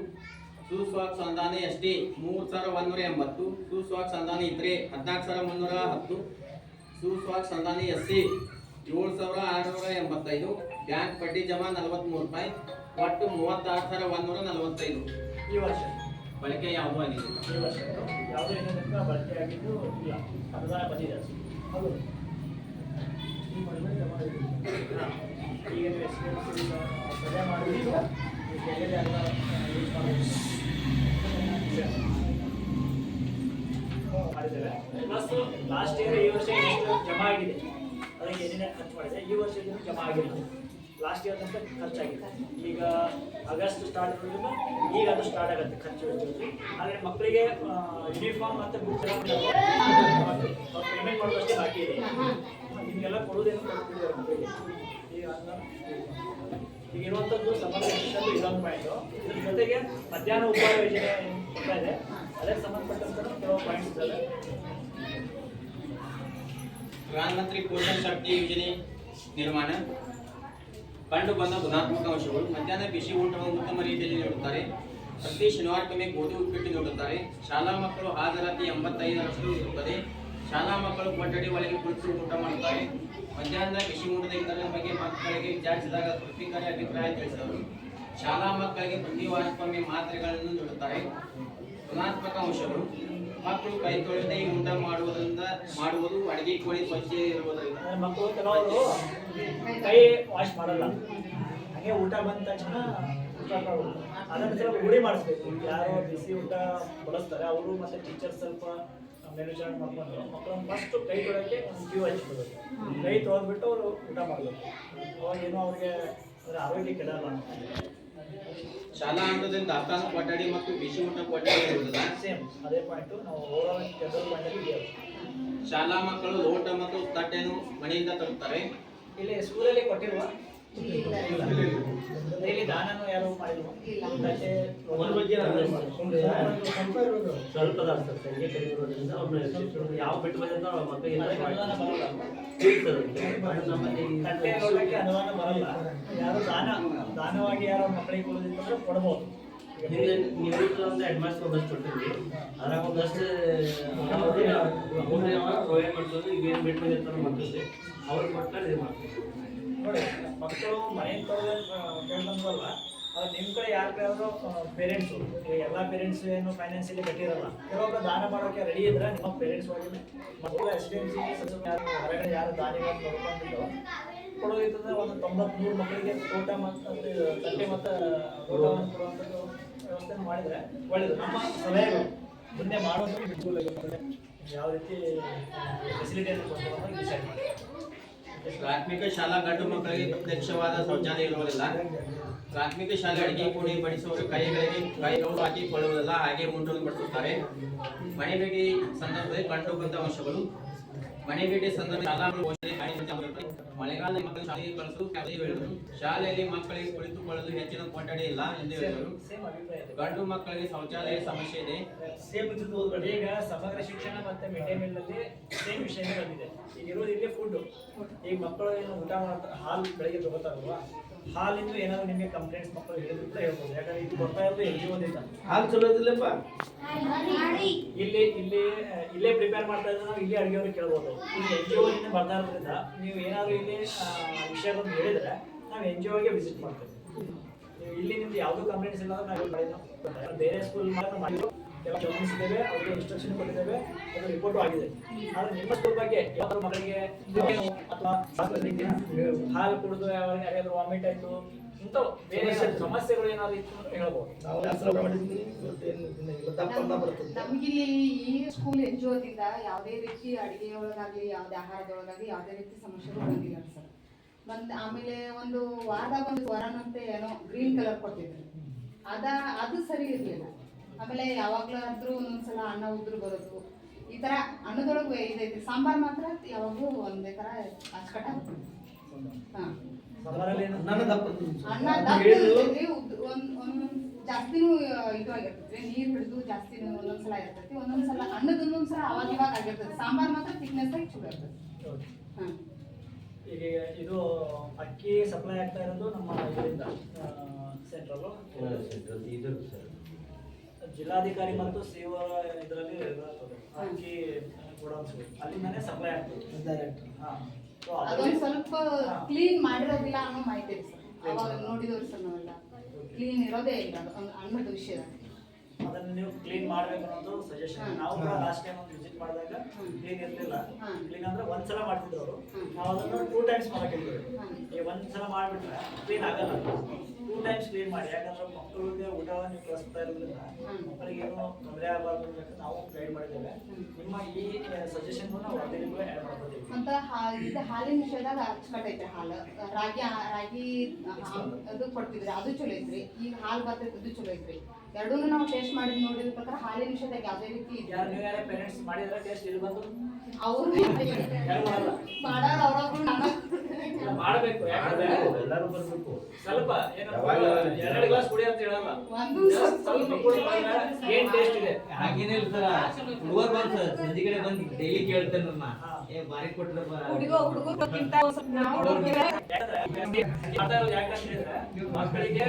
ಸುಸ್ವಾಕ್ಸ್ ಅನುದಾನ ST 3,180. ಸುಸ್ವಾಕ್ಸ್ ಅನುದಾನ ಇತರೆ 14,310. ಸುಸ್ವಾಕ್ಸ್ ಅನುದಾನ SC 7,685. ಬ್ಯಾಂಕ್ ಬಡ್ಡಿ ಜಮಾ 43 ರೂಪಾಯಿ. ಒಟ್ಟು 36,145. ಈ ವರ್ಷ ಬಳಕೆ ಯಾವುದೂ ಆಗಿದೆ. ಈ ವರ್ಷ ಯಾವುದೋ ಏನಂತ ಬಳಕೆ ಆಗಿದ್ದು ಇಲ್ಲ, ಅನುದಾನ ಬಂದಿದೆ. ಹೌದು. ಈಗ ನೀವು ಸರಿಯಾಗಿ ಮಾಡಿದ್ದೀವಿ. ಅನುದಾನ ಯೂಸ್ ಮಾಡಬೇಕು. ಮಾಡಿದ್ದೇವೆ. ಪ್ಲಸ್ ಲಾಸ್ಟ್ ಇಯರ್ ಈ ವರ್ಷ ಎಷ್ಟು ಜಮಾ ಆಗಿದೆ ಅದಕ್ಕೆ ಏನೇನೇ ಖರ್ಚು ಮಾಡಿದೆ, ಈ ವರ್ಷ ಇದನ್ನು ಜಮಾ ಆಗಿಲ್ಲ. ಲಾಸ್ಟ್ ಇಯರ್ ಅಂತ ಖರ್ಚಾಗಿದೆ. ಈಗ ಆಗಸ್ಟ್ ಸ್ಟಾರ್ಟ್ ಇರೋದ್ರಿಂದ ಈಗ ಅದು ಸ್ಟಾರ್ಟ್ ಆಗುತ್ತೆ ಖರ್ಚು ವೆಚ್ಚದಲ್ಲಿ. ಆದರೆ ಮಕ್ಕಳಿಗೆ ಯೂನಿಫಾರ್ಮ್ ಮತ್ತು ಬುಕ್ಸ್ ಪೇಮೆಂಟ್ ಮಾಡೋದಷ್ಟೇ ಬಾಕಿ ಇದೆ. ನಿಮಗೆಲ್ಲ ಕೊಡೋದೇನು ಕೊಡ್ತಿದ್ದಾರೆ ಮಕ್ಕಳಿಗೆ. ಈಗ ಇರುವಂಥದ್ದು ಸಂಬಂಧಪಟ್ಟದ್ದು ಇದೊಂದು ಪಾಯಿಂಟು. ಇದ್ರ ಜೊತೆಗೆ ಮಧ್ಯಾಹ್ನ ಉಪಹಾರ ಯೋಜನೆ ಕೊಡ್ತಾ ಇದೆ, ಅದಕ್ಕೆ ಸಂಬಂಧಪಟ್ಟಂತ ಕೆಲವು ಪಾಯಿಂಟ್ಸ್ ಇದ್ದಾವೆ. ಪ್ರಧಾನಮಂತ್ರಿ ಪೋಷಣ್ ಶಕ್ತಿ ಯೋಜನೆ ನಿರ್ಮಾಣ ಕಂಡು ಬಂದ ಗುಣಾತ್ಮಕ ಅಂಶಗಳು. ಮಧ್ಯಾಹ್ನ ಬಿಸಿ ಊಟವನ್ನು ಉತ್ತಮ ರೀತಿಯಲ್ಲಿ ನೀಡುತ್ತಾರೆ. ಪ್ರತಿ ಶನಿವಾರಕ್ಕೊಮ್ಮೆ ಗೋಧಿ ಉಪ್ಪಿಟ್ಟು ನೀಡುತ್ತಾರೆ. ಶಾಲಾ ಮಕ್ಕಳು ಹಾಜರಾತಿ 85% ಇರುತ್ತದೆ. ಶಾಲಾ ಮಕ್ಕಳು ಕೊಠಡಿ ಒಳಗೆ ಕುಳಿತು ಊಟ ಮಾಡುತ್ತಾರೆ. ಮಧ್ಯಾಹ್ನ ಬಿಸಿ ಊಟದ ಇತರರ ಬಗ್ಗೆ ಮಕ್ಕಳಿಗೆ ವಿಚಾರಿಸಿದಾಗ ತೃಪ್ತಿಕರ ಅಭಿಪ್ರಾಯ ತಿಳಿಸಿದರು. ಶಾಲಾ ಮಕ್ಕಳಿಗೆ ಪ್ರತಿ ವಾರಕ್ಕೊಮ್ಮೆ ಮಾತ್ರೆಗಳನ್ನು ನೀಡುತ್ತಾರೆ. ಗುಣಾತ್ಮಕ ಅಂಶಗಳು ಮಕ್ಕಳು ಕೈ ತೊಳೆದೇ ಊಟ ಮಾಡುವುದು ಅಡಿಗೆ ಕೋಣೆ ಸ್ವಚ್ಛ ಇರುವುದರಿಂದ. ಮಕ್ಕಳು ಕೆಲವರು ಕೈ ವಾಶ್ ಮಾಡಲ್ಲ, ಹಾಗೆ ಊಟ ಬಂದ ತಕ್ಷಣ ಅದನ್ನು ಸ್ವಲ್ಪ ರೂಢಿ ಮಾಡಿಸ್ಬೇಕು. ಯಾರು ಬಿಸಿ ಊಟ ಬಳಸ್ತಾರೆ ಅವರು ಮತ್ತು ಟೀಚರ್ಸ್ ಸ್ವಲ್ಪ ಮೇಲ್ವಿಚಾರಣೆ ಮಾಡ್ಕೊಂಡು ಮಕ್ಕಳನ್ನು ಫಸ್ಟ್ ಕೈ ತೊಳೆಯೋಕ್ಕೆ ಒಂದು ಕ್ಯೂ ಹಚ್ಬಿಡ್ಬೇಕು. ಕೈ ತೊಳೆದ್ಬಿಟ್ಟು ಅವರು ಊಟ ಮಾಡಬೇಕು. ಅವಾಗ ಏನೋ ಅವ್ರಿಗೆ ಆರೋಗ್ಯ ಕೆಡಲ್ಲ. ಶಾಲಾ ಹಂತದಲ್ಲಿ ದಾಸ್ತಾನು ಕೊಠಡಿ ಮತ್ತು ಬಿಸಿ ಊಟ ಕೊಠಡಿ ಇರುವುದಿಲ್ಲ. ಸೇಮ್ ಅದೇ ಪಾಯಿಂಟು ನಾವು ಓವರಾಲ್ ಕೆಲವು ಪಾಯಿಂಟಲ್ಲಿ ಇದೆ. ಶಾಲಾ ಮಕ್ಕಳು ಲೋಟ ಮತ್ತು ತಟ್ಟೆಯನ್ನು ಮನೆಯಿಂದ ತರುತ್ತಾರೆ. ಇಲ್ಲಿ ಸ್ಕೂಲಲ್ಲಿ ಕೊಟ್ಟಿರುವ ಡೈಲಿ ದಾನನೂ ಯಾರು ಮಾಡಿಲ್ವ? ತಟ್ಟೆ ಅದ್ರ ಬಗ್ಗೆ ಸ್ವಲ್ಪ ಸಂಖ್ಯೆ ಕಡಿಮೆ ಇರೋದ್ರಿಂದ ಅವ್ರನ್ನ ಯಾವ ಬಿಟ್ಟು ಬಂದಂತ ಮಕ್ಕಳಿಗೆ ತಟ್ಟೆ ನೋಡಲಿಕ್ಕೆ ಅನುದಾನ ಬರಲ್ಲ. ಯಾರು ದಾನವಾಗಿ ಯಾರು ಮಕ್ಕಳಿಗೆ ಕೊಡೋದಿತ್ತಂದ್ರೆ ಕೊಡ್ಬೋದು. ಹಿಂದೆ ನಿವೃತ್ತ ಒಂದು ಹೆಡ್ ಮಾಸ್ಟರ್ ಬಸ್ ಕೊಟ್ಟಿದ್ವಿ, ಅದ್ರಾಗ ಒಂದಷ್ಟು ಪ್ರೊವೈಡ್ ಮಾಡ್ಕೊಂಡು ಈಗ ಏನು ಬಿಟ್ಟು ಬಂದಿರ್ತಾರೆ ಮಕ್ಕಳಿಗೆ ಅವ್ರು ಕೊಟ್ಟಾರೆ ಇದು ಮಾಡ್ತೀವಿ. ನೋಡಿ, ಮಕ್ಕಳು ಮನೆಯಿಂದ ಕೇಳ್ಬಂದ್ರಲ್ಲ, ಅದು ನಿಮ್ಮ ಕಡೆ ಯಾರು ಯಾರು ಪೇರೆಂಟ್ಸು, ಎಲ್ಲ ಪೇರೆಂಟ್ಸ್ ಏನು ಫೈನಾನ್ಸಿಯಲಿ ಕಟ್ಟಿರಲ್ಲ. ಕೆಲವೊಬ್ಬರು ದಾನ ಮಾಡೋಕ್ಕೆ ರೆಡಿ ಇದ್ರೆ ನಿಮ್ಮ ಪೇರೆಂಟ್ಸ್ ಹೋಗಿ ಮಕ್ಕಳು ಎಸ್ಡಿಎಂಸಿ ಯಾರು ಹೊರಗಡೆ ಯಾರು ದಾನಿಗಳನ್ನು ನೋಡ್ಕೊಂಡಿದ್ದೋ ಕೊಡೋದಿತ್ತಂದ್ರೆ ಒಂದು 90-100 ಮಕ್ಕಳಿಗೆ ಊಟ ಮತ್ತು ತಟ್ಟೆ ಮತ್ತು ಊಟವನ್ನು ಕೊಡುವಂಥದ್ದು ವ್ಯವಸ್ಥೆ ಮಾಡಿದರೆ ಒಳ್ಳೆಯದು. ನಮ್ಮ ಸಲಹೆಗಳು ಮುಂದೆ ಮಾಡೋದು ಯಾವ ರೀತಿ ಫೆಸಿಲಿಟಿಯನ್ನು ಕೊಡ್ತೀವಿ ಅಂತ ಡಿಸೈಡ್ ಮಾಡಿ. ಪ್ರಾಥಮಿಕ ಶಾಲಾ ಗಂಡು ಮಕ್ಕಳಿಗೆ ಪ್ರತ್ಯಕ್ಷವಾದ ಶೌಚಾಲಯ ಇರುವುದಿಲ್ಲ. ಪ್ರಾಥಮಿಕ ಶಾಲೆ ಅಡಿಗೆ ಕೋಣೆ ಬಡಿಸುವವರು ಕೈಗಳು ಹಾಕಿಕೊಳ್ಳುವುದಿಲ್ಲ, ಹಾಗೆ ಮುಂಟನ್ನು ಬಡಿಸುತ್ತಾರೆ. ಮನೆ ಭೇಟಿ ಸಂದರ್ಭದಲ್ಲಿ ಕಂಡು ಬಂದ ಅಂಶಗಳು. ಮನೆ ಭೇಟಿ ಸಂದರ್ಭ ಶಾಲಾ ಪೋಷಣೆ ಮಳೆಗಾಲದ ಮಕ್ಕಳು ಶಾಲೆಗೆ ಕಳಿಸಲು ಶಾಲೆಯಲ್ಲಿ ಮಕ್ಕಳಿಗೆ ಕುಳಿತುಕೊಳ್ಳಲು ಹೆಚ್ಚಿನ ಕೊಠಡಿ ಇಲ್ಲ ಎಂದು ಹೇಳಿದರು. ಗಂಡು ಮಕ್ಕಳಿಗೆ ಶೌಚಾಲಯ ಸಮಸ್ಯೆ ಇದೆ. ಸೇಮ್ ಈಗ ಸಮಗ್ರ ಶಿಕ್ಷಣ ಮತ್ತೆ ಮಿಡ್ ಡೇ ಮೀಲ್ ನಲ್ಲಿ ಸೇಮ್ ವಿಷಯನೇ ಬಂದಿದೆ. ಈಗ ಇರೋದು ಇಲ್ಲಿ ಫುಡ್. ಈಗ ಮಕ್ಕಳು ಏನು ಊಟ ಮಾಡ್ತಾರೆ, ಹಾಲು ಬೆಳಗ್ಗೆ ತಗೋತಾರಲ್ವಾ, ಹಾಲಿಂದ ಏನಾದ್ರು ನಿಮಗೆ ಕಂಪ್ಲೇಂಟ್ಸ್ ಮಕ್ಕಳು ಹೇಳಿದ್ರು ಕೂಡ ಹೇಳ್ಬೋದು. ಯಾಕಂದ್ರೆ ಇದು ಬರ್ತಾ ಇರೋದು NGO ಹಾಲು ಚಲೋ ಇದಿಲ್ಲಪ್ಪ. ಇಲ್ಲೇ ಪ್ರಿಪೇರ್ ಮಾಡ್ತಾ ಇದ್ರೆ ನಾವು ಇಲ್ಲಿ ಅಡುಗೆಯವ್ರಿಗೆ ಕೇಳ್ಬೋದು. ಇಲ್ಲಿ NGO ಬರ್ತಾ ಇರೋದ್ರಿಂದ ನೀವು ಏನಾದ್ರು ಇಲ್ಲಿ ವಿಷಯಗಳನ್ನು ಹೇಳಿದ್ರೆ ನಾವು NGOಗೆ ವಿಸಿಟ್ ಮಾಡ್ತೇವೆ. ನೀವು ಇಲ್ಲಿ ನಿಮ್ದು ಯಾವುದೂ ಕಂಪ್ಲೇಂಟ್ಸ್ ಇಲ್ಲ ಅಂದ್ರೆ ನಾವು ಬೇರೆ ಸ್ಕೂಲ್ ಮಾಡಿದ್ರು ಕೆಲವು ಗಮನಿಸಿದ್ದೇವೆ, ಅವರಿಗೆ ಇನ್ಸ್ಟ್ರಕ್ಷನ್ ಕೊಟ್ಟಿದ್ದೇವೆ, ಅದು ರಿಪೋರ್ಟು ಆಗಿದೆ. ಆದರೆ ನಿಮ್ಮ ಸ್ಕೂಲ್ ಬಗ್ಗೆ ಯಾವ್ದಾದ್ರು ಮಕ್ಕಳಿಗೆ ಅಥವಾ ಹಾಲು ಕುಡಿದು ಯಾರಿಗಾದ್ರೂ ವಾಮಿಟ್ ಆಯಿತು ಇಂಥವು ಬೇರೆ ಸಮಸ್ಯೆಗಳು ಏನಾದ್ರು ಇತ್ತು ಅಂತ ಹೇಳ್ಬೋದು. ನಮಗಿಲ್ಲಿ ಈ ಸ್ಕೂಲ್ NGOದಿಂದ ಯಾವುದೇ ರೀತಿ ಅಡಿಗೆಯೊಳಗಾಗಲಿ ಯಾವುದೇ ಆಹಾರದೊಳಗಾಗಲಿ ಯಾವುದೇ ರೀತಿ ಸಮಸ್ಯೆಗಳು ಬಂದಿಲ್ಲ ಸರ್. ಆಮೇಲೆ ಒಂದು ವಾರದಾಗ ಒಂದು ವರನಂತೆ ಏನೋ ಗ್ರೀನ್ ಕಲರ್ ಕೊಟ್ಟಿದ್ರು, ಅದು ಸರಿ ಇರಲಿಲ್ಲ. ಆಮೇಲೆ ಯಾವಾಗ್ಲಾದ್ರೂ ಒಂದೊಂದ್ಸಲ ಅನ್ನ ಉದುರು ಬರೋದು, ಈ ತರ ಅನ್ನದೊಳಗೆ ಇದೈತಿ. ಸಾಂಬಾರ್ ಮಾತ್ರ ಯಾವಾಗಲೂ ಒಂದೇ ತರ ಅಚ್ಚಕಟ್ಟಾಗಿ ಅನ್ನ ಜಾಸ್ತಿನೂ ಇದು ಆಗಿರ್ತೈತಿ, ನೀರು ಹಿಡಿದು ಜಾಸ್ತಿನೂ ಒಂದೊಂದ್ಸಲ ಇರ್ತೈತಿ, ಒಂದೊಂದ್ಸಲ ಅನ್ನದ ಒಂದೊಂದ್ಸಲ ಅವಾಗ ಇವಾಗ ಆಗಿರ್ತೈತಿ. ಸಾಂಬಾರ್ ಮಾತ್ರ ಥಿಕ್ನೆಸ್ ಆಗಿ ಚಲೋ ಇರ್ತೈತಿ. ಈಗ ಇದು ಅಕ್ಕಿ ಸಪ್ಲೈ ಆಗ್ತಾ ಇರೋದು ನಮ್ಮ ಇದರಿಂದ ಸೆಂಟ್ರಲ್ಲು ಜಿಲ್ಲಾಧಿಕಾರಿ ಮತ್ತು CO ಇದರಲ್ಲಿ ಅಕ್ಕಿ ಗೋಡೌನ್ಸ್ ಅಲ್ಲಿಂದಾನೇ ಸಪ್ಲೈ ಆಗ್ತದೆ. ಅದೊಂದು ಸ್ವಲ್ಪ ಕ್ಲೀನ್ ಮಾಡಿರೋದಿಲ್ಲ ಅನ್ನೋ ಮಾಹಿತಿ ಇದೆ ಸರ್. ಅವಾಗ ನೋಡಿದವ್ರು ಸರ್ ನಾವೆಲ್ಲ ಕ್ಲೀನ್ ಇರೋದೇ ಇಲ್ಲ ಅನ್ನೋದು ವಿಷಯ. ಅದನ್ನು ನೀವು ಕ್ಲೀನ್ ಮಾಡ್ಬೇಕು ಅನ್ನೋದು ಸಜೆಷನ್. ನಾವು ಕೂಡ ಲಾಸ್ಟ್ ಟೈಮ್ ಒಂದು ವಿಸಿಟ್ ಮಾಡಿದಾಗ ಕ್ಲೀನ್ ಇರಲಿಲ್ಲ. ಕ್ಲೀನ್ ಅಂದ್ರೆ ಒಂದ್ಸಲ ಮಾಡ್ತಿದ್ರು ಅವರು, ನಾವು ಅದನ್ನು 2 times ಮಾಡಕ್ಕೆ ಹೇಳಿದ್ವಿ. ಈಗ ಒಂದ್ಸಲ ಮಾಡಿಬಿಟ್ರೆ ಕ್ಲೀನ್ ಆಗಲ್ಲ. 2 ಟೈಮ್ಸ್ ಕ್ಲೀನ್ ಮಾಡಿ. ಯಾಕಂದ್ರೆ ಮಕ್ಕಳಿಗೆ ಊಟವನ್ನು ನೀವು ಕಳಿಸ್ತಾ ಇರೋದ್ರಿಂದ ಮಕ್ಕಳಿಗೆ ಏನು ತೊಂದರೆ ಆಗಬಾರ್ದು ಅಂತ ನಾವು ಗೈಡ್ ಮಾಡಿದ್ದೇವೆ. ನಿಮ್ಮ ಈ ಸಜೆಷನ್ ನಾವು ವರದಿಗೂ ಆ್ಯಡ್ ಮಾಡ್ಕೊತೀವಿ. ಅಂತ ಇದು ಹಾಲಿನ ವಿಷಯದಾಗ ಅಚ್ಚುಕಟ್ಟೈತ್ರಿ. ಹಾಲು ರಾಗಿ ಅದು ಕೊಡ್ತಿದ್ರಿ, ಅದು ಚಲೋ ಐತ್ರಿ. ಈಗ ಹಾಲು ಬರ್ತೈತೆ, ಅದು ಚಲೋ ಐತ್ರಿ. ಎರಡೂ ನಾವು ಟೇಸ್ಟ್ ಮಾಡಿ ನೋಡಿದ ಪ್ರಕಾರ ಹಾಲಿನ ವಿಷಯದಾಗ ಯಾವುದೇ ರೀತಿ ಯಾರೇ ಪೇರೆಂಟ್ಸ್ ಮಾಡಿದ್ರೆ ಟೇಸ್ಟ್ ಇಲ್ಲಿ ಬಂದು ಅವ್ರು ಮಾಡೋರು ಅವ್ರೊಬ್ರು ಮಾಡಬೇಕು. ಯಾಕಂದ್ರೆ ಎಲ್ಲರೂ ಬರ್ಬೇಕು. ಸ್ವಲ್ಪ ಏನಪ್ಪ 2 ಗ್ಲಾಸ್ ಕುಡಿ ಅಂತ ಹೇಳಲ್ಲ, ಸ್ವಲ್ಪ ಕುಡಿದ್ರೆ ಏನ್ ಟೇಸ್ಟ್ ಇದೆ. ಹಾಗೇನಿಲ್ಲ ಸರ್, ಹುಡುಗರು ಬಂದು ಸರ್ ಸಂಜೆ ಕಡೆ ಬಂದು ಡೈಲಿ ಕೇಳ್ತೇನೆ ನನ್ನ ಏ ಬಾರಿ ಕೊಟ್ರಪ್ಪ. ಮಕ್ಕಳಿಗೆ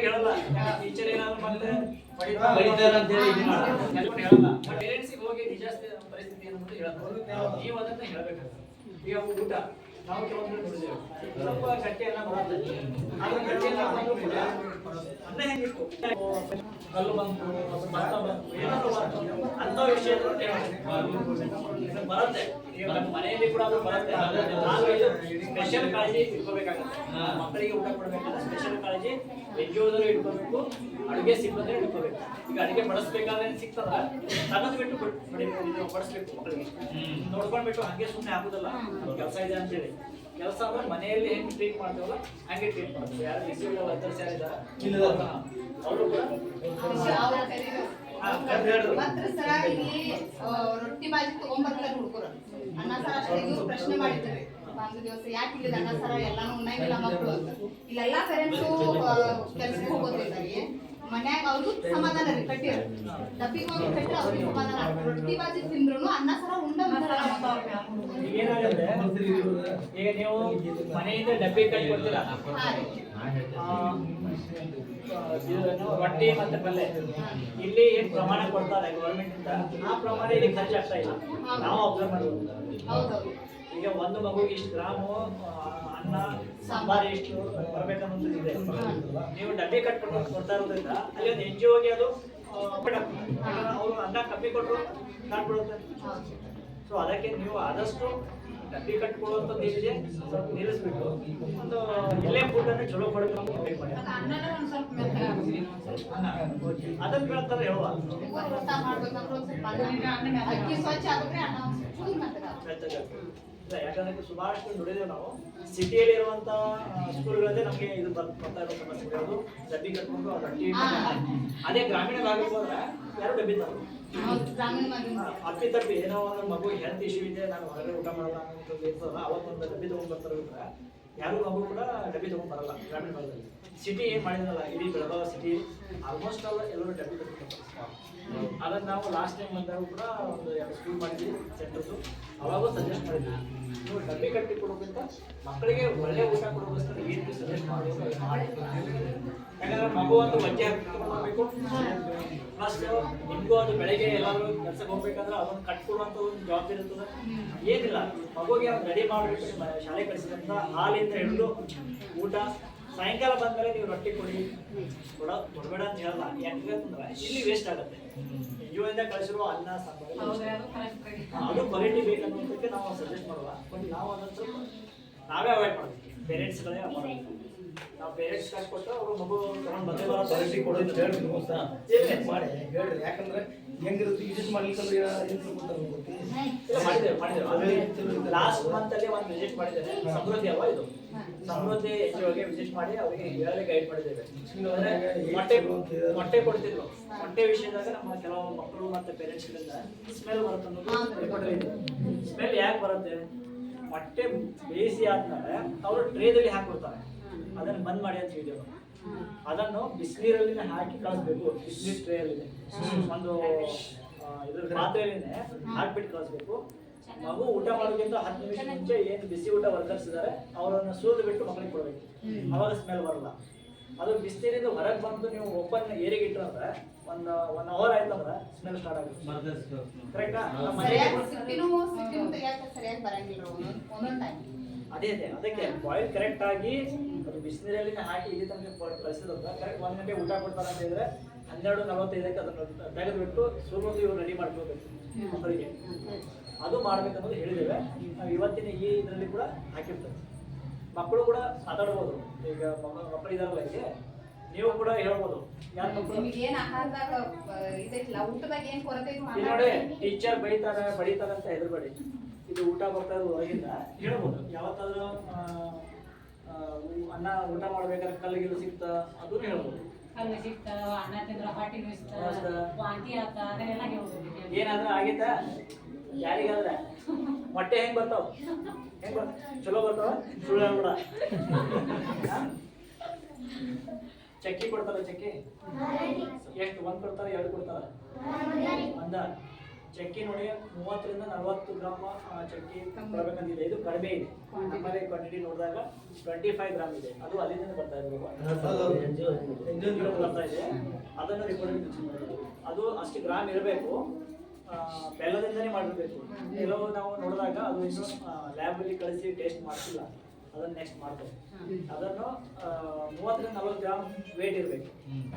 ಹೇಳಲ್ಲ, ಟೀಚರ್ ಏನಾದ್ರು ಮತ್ತೆ ಬಡಿತಾರ ಅಂತ ಹೇಳಿ ಇದು ಮಾಡ್ತಾರೆ. ಹೇಳಲ್ಲ. ಪೇರೆಂಟ್ಸಿಗೆ ಹೋಗಿ ನಿಜ ಪರಿಸ್ಥಿತಿ ಏನಂತ ಹೇಳ್ತಾರೆ. ನೀವು ಅದನ್ನ ಹೇಳ್ಬೇಕಾಗ್ತದೆ. ಈಗ ಊಟ ನಾವು ಕೆಲವೊಂದು ನೋಡಿದ್ದೇವೆ, ಸ್ವಲ್ಪ ಗಟ್ಟಿ ಎಲ್ಲ ಬರುತ್ತೆ. ಆದ್ರೆ ಗಟ್ಟಿ ಎಲ್ಲ ಬಂದ್ರು ಕೂಡ ಅನ್ನ ಹೆಂಗಿತ್ತು, ಕಲ್ಲು ಬಂತು, ಭತ್ತ ಬಂತು, ಏನಾದ್ರು ಬಂತು ಅಂತ ವಿಷಯ ಬರುತ್ತೆ. ಈಗ ನಮ್ಮ ಮನೆಯಲ್ಲಿ ಕೂಡ ಅದು ಬರುತ್ತೆ. ಆದ್ರೆ ಇದು ಸ್ಪೆಷಲ್ ಕಾಳಜಿ ಇಟ್ಕೋಬೇಕಾಗುತ್ತೆ. ಮಕ್ಕಳಿಗೆ ಊಟ ಕೊಡಬೇಕಾದ್ರೆ ಸ್ಪೆಷಲ್ ಕಾಳಜಿ ಎನ್ಜಿಒದವರು ಇಟ್ಕೋಬೇಕು, ಅಡುಗೆ ಸಿಬ್ಬಂದಿ ಇಟ್ಕೋಬೇಕು. ಈಗ ಅಡುಗೆ ಬಡಿಸ್ಬೇಕಾದ್ರೆ ಸಿಗ್ತದ ತನ್ನದು ಬಿಟ್ಟು ಬಡಿಸ್ಬೇಕು. ಮಕ್ಕಳಿಗೆ ನೋಡ್ಕೊಂಡ್ಬಿಟ್ಟು ಹಂಗೆ ಸುಮ್ಮನೆ ಹಾಕುದಲ್ಲ, ಕೆಲಸ ಇದೆ ಅಂತೇಳಿ. ಕೆಲಸ ಅಂದ್ರೆ ಮನೆಯಲ್ಲಿ ಹೆಂಗೆ ಟ್ರೀಟ್ ಮಾಡ್ತೇವಲ್ಲ ಹಂಗೆ ಟ್ರೀಟ್ ಮಾಡ್ತೀವಿ. ಯಾರು ಬಿಸಿ ಊಟ ವರ್ಕರ್ಸ್ ಯಾರಿದ್ದಾರೆ ಅವರು ಕೂಡ ಮಾತ್ರ ಸರ ಇಲ್ಲಿ ರೊಟ್ಟಿ ಬಾಜಿ ತಗೊಂಡ್ಬರ್ತಾರೆ ಹುಡುಗರು. ಅನ್ನ ಸಾರ ಅಷ್ಟೇ ಇವ್ರು ಪ್ರಶ್ನೆ ಮಾಡಿದ್ದಾರೆ ಒಂದು ದಿವಸ, ಯಾಕೆ ಇಲ್ಲಿ ಅನ್ನ ಸಾರ ಎಲ್ಲಾನು ಉಣ್ಣಂಗಿಲ್ಲ ಮಕ್ಕಳು ಅಂತ. ಇಲ್ಲೆಲ್ಲಾ ಪೇರೆಂಟ್ಸು ಕೆಲ್ಸಕ್ಕೆ ಹೋಗೋದಿದ್ದಾರೆ, ಮನ್ಯಾಗ ಅವ್ರಿಗೂ ಸಮಾಧಾನ ರೀ ಕಟ್ಟಿರ ಡಬ್ಬಿಗೆ ಹೋಗಿ ಕಟ್ಟಿರ ಅವ್ರಿಗೆ ಸಮಾಧಾನ. ರೊಟ್ಟಿ ಬಾಜಿ ತಿಂದ್ರು ಅನ್ನ ಸಾರ ಉಂಡ ಏನಾಗುತ್ತೆ, ಈಗ ನೀವು ಮನೆಯಿಂದ ಡಬ್ಬಿ ಕಟ್ಟಿ ಕೊಡ್ತೀರಾ, ರೊಟ್ಟಿ ಮತ್ತೆ ಪಲ್ಯ ಇಲ್ಲಿ ಏನ್ ಪ್ರಮಾಣ ಕೊಡ್ತಾರೆ ಗೌರ್ಮೆಂಟ್ ಇಂದ, ಆ ಪ್ರಮಾಣ ಇಲ್ಲಿ ಖರ್ಚು ಆಗ್ತಾ ಇಲ್ಲ. ನಾವು ಅಬ್ಸರ್ವ್ ಮಾಡ್ಬೋದು. ಈಗ ಒಂದು ಮಗುಗೆ ಇಷ್ಟು ಗ್ರಾಮು ಅನ್ನ ಸಾಂಬಾರ್ ಎಷ್ಟು ಬರ್ಬೇಕನ್ನೋದು ಇದೆ. ನೀವು ಡಬ್ಬಿ ಕಟ್ಕೊಂಡು ಕೊಡ್ತಾ ಇರೋದ್ರಿಂದ ಅಲ್ಲಿ ಒಂದು NGOಗೆ ಅದು ಅವರು ಅನ್ನ ಕಮ್ಮಿ ಕೊಟ್ಟರು ಕಾಣ್ಬಿಡುತ್ತೆ. ಸೊ ಅದಕ್ಕೆ ನೀವು ಆದಷ್ಟು ಡಬ್ಬಿ ಕಟ್ಕೊಳ್ಳುವಂಥದ್ದು ಏನಿದೆ ಸ್ವಲ್ಪ ನಿಲ್ಲಿಸ್ಬಿಟ್ಟು ಒಂದು ಎಲ್ಲೇ ಫುಡ್ಡನ್ನು ಚಲೋ ಕೊಡಬೇಕು ಮಾಡಿ. ಅದನ್ನ ಹೇಳ್ತಾರೆ ಹೇಳುವ ಇಲ್ಲ, ಯಾಕಂದ್ರೆ ಸುಮಾರಷ್ಟು ನೋಡಿದೇವೆ ನಾವು. ಸಿಟಿಯಲ್ಲಿ ಇರುವಂತ ಸ್ಕೂಲ್ಗಳಲ್ಲೇ ನಮಗೆ ಇದು ಬರ್ತಾ ಇರೋ ಸಮಸ್ಯೆ ಯಾವುದು, ಡಬ್ಬಿ ಕಟ್ಕೊಂಡು ರೊಟ್ಟಿ. ಅದೇ ಗ್ರಾಮೀಣ ಭಾಗಕ್ಕೆ ಹೋದ್ರೆ ಯಾರು ಡಬ್ಬಿ ತರೋದು, ಅಪ್ಪಿ ಏನೋ ಒಂದು ಮಗು ಹೆಲ್ತ್ ಇಶ್ಯೂ ಇದೆ, ನಾನು ಹೊರಗಡೆ ಊಟ ಮಾಡಲ್ಲ ಅನ್ನೋದು ಇರ್ತದಲ್ಲ, ಅವತ್ತೊಂದು ಡಬ್ಬಿ ತಗೊಂಡ್ ಬರ್ತಾರೆ. ಯಾರು ಮಗು ಕೂಡ ಡಬ್ಬಿ ತಗೊಂಡ್ ಬರಲ್ಲ ಗ್ರಾಮೀಣ ಭಾಗದಲ್ಲಿ. ಸಿಟಿ ಏನ್ ಮಾಡಿದ್ರಲ್ಲ, ಇಡೀ ಬೆಳಗಾವಿ ಸಿಟಿ ಆಲ್ಮೋಸ್ಟ್ ಅಲ್ಲ ಎಲ್ಲರೂ ಡಬ್ಬಿ ತಗೊಂಡ್ಬರ್ತಾರೆ. ಅದನ್ನ ನಾವು ಲಾಸ್ಟ್ ಟೈಮ್ ಬಂದಾಗ ಕೂಡ ಒಂದು 2 ಸ್ಕೂಲ್ ಮಾಡಿದ್ವಿ ಸೆಂಟರ್ಸು, ಅವಾಗೂ ಸಜೆಸ್ಟ್ ಮಾಡಿದ್ವಿ ನೀವು ಡಬ್ಬಿ ಕಟ್ಟಿ ಕೊಡೋದ್ರಿಂದ ಮಕ್ಕಳಿಗೆ ಒಳ್ಳೆ ಊಟ ಕೊಡೋಗೋಸ್ಕರ ಏನು ಸಜೆಸ್ಟ್ ಮಾಡೋದು ಮಾಡಿ. ಯಾಕಂದ್ರೆ ಮಗು ಒಂದು ವಜ್ಜೆ ಹಾಕಬೇಕು, ಪ್ಲಸ್ ನಿಮಗೂ ಅದು ಬೆಳಗ್ಗೆ ಎಲ್ಲರೂ ಕೆಲಸಕ್ಕೆ ಹೋಗ್ಬೇಕಂದ್ರೆ ಅದನ್ನು ಕಟ್ಕೊಡುವಂಥ ಒಂದು ಜವಾಬ್ದಾರಿ ಇರ್ತದೆ. ಏನಿಲ್ಲ, ಮಗುಗೆ ಅವ್ನು ರೆಡಿ ಮಾಡಬೇಕು. ಶಾಲೆ ಕಳಿಸಿದಂಥ ಹಾಲಿಂದ ಹಿಡಿದು ಊಟ, ಸಾಯಂಕಾಲ ಬಂದ್ಮೇಲೆ ನೀವು ರೊಟ್ಟಿ ಕೊಡಬೇಡ ಅಂತ ಹೇಳಲ್ಲ. ಯಾಕಂದ್ರೆ ಇಲ್ಲಿ ವೇಸ್ಟ್ ಆಗುತ್ತೆ. NGOದಿಂದ ಕಳಿಸಿರುವ ಅನ್ನ ಸಾಂಬಾರು ಅದು ಕ್ವಾಲಿಟಿ ಬೇಕನ್ನೋದಕ್ಕೆ ನಾವು ಸಜೆಸ್ಟ್ ಮಾಡುವ. ಬಟ್ ನಾವು ಅದನ್ನು ಸ್ವಲ್ಪ ನಾವೇ ಅವಾಯ್ಡ್ ಮಾಡ್ತೀವಿ, ಪೇರೆಂಟ್ಸ್ಗಳೇ ಮಾಡೋದು. ನಾವು ಪೇರೆಂಟ್ಸ್ ಕಾಸು ಕೊಟ್ಟು ಅವರು ಮಗು ತಗೊಂಡು ಬಂದೇ ಕ್ವಾಲಿಟಿ ಕೊಡೋದು ಹೇಳ್ರಿ ಮೋಸ ಮಾಡಿ ಹೇಳ್ರಿ. ಯಾಕಂದ್ರೆ ಹೆಂಗಿರುತ್ತೆ ವಿಸಿಟ್ ಮಾಡ್ಲಿಕ್ಕಂದ್ರೆ ಮಾಡಿದ್ದೇವೆ. ಲಾಸ್ಟ್ ಮಂತ್ ಅಲ್ಲಿ ಒಂದು ವಿಸಿಟ್ ಮಾಡಿದ್ದೇನೆ, ಸಮೃದ್ಧಿ ಅವ ಇದು ಸಮೃದ್ಧಿ NGOಗೆ ವಿಸಿಟ್ ಮಾಡಿ ಅವರಿಗೆ ಹೇಳಿ ಗೈಡ್ ಮಾಡಿದ್ದೇವೆ. ಮೊಟ್ಟೆ ಕೊಡ್ತಿದ್ರು, ಮೊಟ್ಟೆ ವಿಷಯದಾಗ ನಮ್ಮ ಕೆಲವು ಮಕ್ಕಳು ಮತ್ತೆ ಪೇರೆಂಟ್ಸ್ಗಳಿಂದ ಸ್ಮೆಲ್ ಬರುತ್ತೆ ಅನ್ನೋದು. ಸ್ಮೆಲ್ ಯಾಕೆ ಬರುತ್ತೆ, ಮೊಟ್ಟೆ ಬೇಯಿಸಿ ಆದ್ಮೇಲೆ ಅವರು ಟ್ರೇದಲ್ಲಿ ಹಾಕ್ಬಿಡ್ತಾರೆ, ಅದನ್ನ ಬಂದ್ ಮಾಡಿ ಅಂತ ಹೇಳಿದೆವು. ಅದನ್ನು ಬಿಸಿನೀರಲ್ಲಿ ಹಾಕಿ ಕಳಿಸ್ಬೇಕು. ಬಿಸಿನೀರು ಟ್ರೇಯಲ್ಲಿದೆ ಒಂದು ಇದ್ರ ಪಾತ್ರೆಯಲ್ಲಿನೇ ಹಾಕ್ಬಿಟ್ಟು ಕಳಿಸ್ಬೇಕು. ಮಗು ಊಟ ಮಾಡೋಕ್ಕಿಂತ 10 ನಿಮಿಷ ಮುಂಚೆ ಏನು ಬಿಸಿ ಊಟ ವರ್ಕರ್ಸ್ ಇದ್ದಾರೆ ಅವರನ್ನು ಸುರಿದು ಬಿಟ್ಟು ಮಕ್ಕಳಿಗೆ ಕೊಡಬೇಕು, ಅವಾಗ ಸ್ಮೆಲ್ ಬರಲ್ಲ. ಅದು ಬಿಸಿನೀರಿಂದ ಹೊರಗೆ ಬಂದು ನೀವು ಓಪನ್ ಏರಿಗೆ ಇಟ್ಟರೆ ಒಂದು 1 ಅವರ್ ಆಯ್ತಂದ್ರೆ ಸ್ಮೆಲ್ ಸ್ಟಾರ್ಟ್ ಆಗುತ್ತೆ. ಕರೆಕ್ಟಾ? ಅದೇ ಅದಕ್ಕೆ ಬಾಯ್ಲ್ ಕರೆಕ್ಟ್ ಆಗಿ ಅದು ಬಿಸಿನೀರಲ್ಲಿ ಹಾಕಿ ಇಲ್ಲಿ ತನಕ ಕಳಿಸಿದ್ರೆ ಕರೆಕ್ಟ್ 1 ಗಂಟೆ ಊಟ ಕೊಡ್ತಾರೆ ಅಂತ ಹೇಳಿದ್ರೆ 12:45ಕ್ಕೆ ಅದನ್ನು ತೆಗೆದುಬಿಟ್ಟು ಸುರುಮುಂದು ಇವ್ರು ರೆಡಿ ಮಾಡ್ಕೋಬೇಕು ಮಕ್ಕಳಿಗೆ. ಅದು ಮಾಡ್ಬೇಕನ್ನೋದು ಹೇಳಿದ್ದೇವೆ ನಾವು ಇವತ್ತಿನ ಈ ಇದರಲ್ಲಿ ಕೂಡ ಹಾಕಿರ್ತೇವೆ. ಮಕ್ಕಳು ಕೂಡ ಮಾತಾಡ್ಬೋದು. ಈಗ ಮಕ್ಕಳು ಇದಾರಲ್ಲ ಇಲ್ಲಿ, ನೀವು ಕೂಡ ಹೇಳ್ಬೋದು. ಯಾರು ಮಕ್ಕಳು ನಿಮಗೆ ಏನ್ ಆಹಾರದಾಗ ಇದೈತಿಲ್ಲ, ಊಟದಾಗ ಏನ್ ಕೊರತೆ ಐತಿ ಇಲ್ಲಿ ನೋಡಿ, ಟೀಚರ್ ಬೈತಾರೆ ಬಡಿತಾರೆ ಅಂತ ಹೆದರ್ಬೇಡಿ. ಇದು ಊಟ ಬರ್ತಾ ಇರೋದು ಹೊರಗಿಂದ ಹೇಳ್ಬೋದು. ಯಾವತ್ತಾದ್ರೂ ಅನ್ನ ಊಟ ಮಾಡ್ಬೇಕಾದ್ರೆ ಕಲ್ಲಿಗಿಲು ಸಿಕ್ತ ಅದನ್ನು ಹೇಳ್ಬೋದು. ಕಲ್ಲು ಸಿಕ್ತ, ಅನ್ನ ತಿಂದ್ರ ಹೊಟ್ಟೆ ನುಯ್ಸ್ತ, ವಾಂತಿ ಆತ, ಅದನ್ನೆಲ್ಲ ಹೇಳ್ಬೋದು. ಏನಾದ್ರೂ ಆಗಿತ್ತ ಯಾರಿಗಾದ್ರೆ ಮೊಟ್ಟೆ ಹೆಂಗ್ ಬರ್ತಾವ? ಹೆಂಗ್ ಚಲೋ ಬರ್ತಾವ? ಸುಳ್ಳು ಹೇಳ್ಬಿಡ. ಚಕ್ಕಿ ಕೊಡ್ತಾರ? ಚಕ್ಕಿ ಎಷ್ಟು? 1 ಕೊಡ್ತಾರ, 2 ಕೊಡ್ತಾರ? ಒಂದ ಚಕ್ಕಿ ನೋಡಿ 30 ರಿಂದ 40 ಗ್ರಾಮ್ ಚಕ್ಕಿ ಕೊಡ್ಬೇಕಂತಿದೆ. ಇದು ಕಡಿಮೆ ಇದೆ. ನಮ್ಮಲ್ಲಿ ಕ್ವಾಂಟಿಟಿ ನೋಡಿದಾಗ 25 ಗ್ರಾಮ್ ಇದೆ. ಅದು ಅಲ್ಲಿಂದ ಬರ್ತಾ ಇದೆ, ಬರ್ತಾ ಇದೆ. ಅದನ್ನು ರಿಪೋರ್ಟ್ ಅದು ಅಷ್ಟು ಗ್ರಾಮ್ ಇರಬೇಕು. ಬೆಲ್ಲದಿಂದನೇ ಮಾಡಿರ್ಬೇಕು. ಕೆಲವು ನಾವು ನೋಡಿದಾಗ ಅದು ಇನ್ನು ಲ್ಯಾಬಲ್ಲಿ ಕಳಿಸಿ ಟೇಸ್ಟ್ ಮಾಡ್ತಿಲ್ಲ, ಅದನ್ನು ನೆಕ್ಸ್ಟ್ ಮಾಡ್ತೇವೆ. ಅದನ್ನು 30 ರಿಂದ 40 ಗ್ರಾಮ್ ವೇಟ್ ಇರಬೇಕು.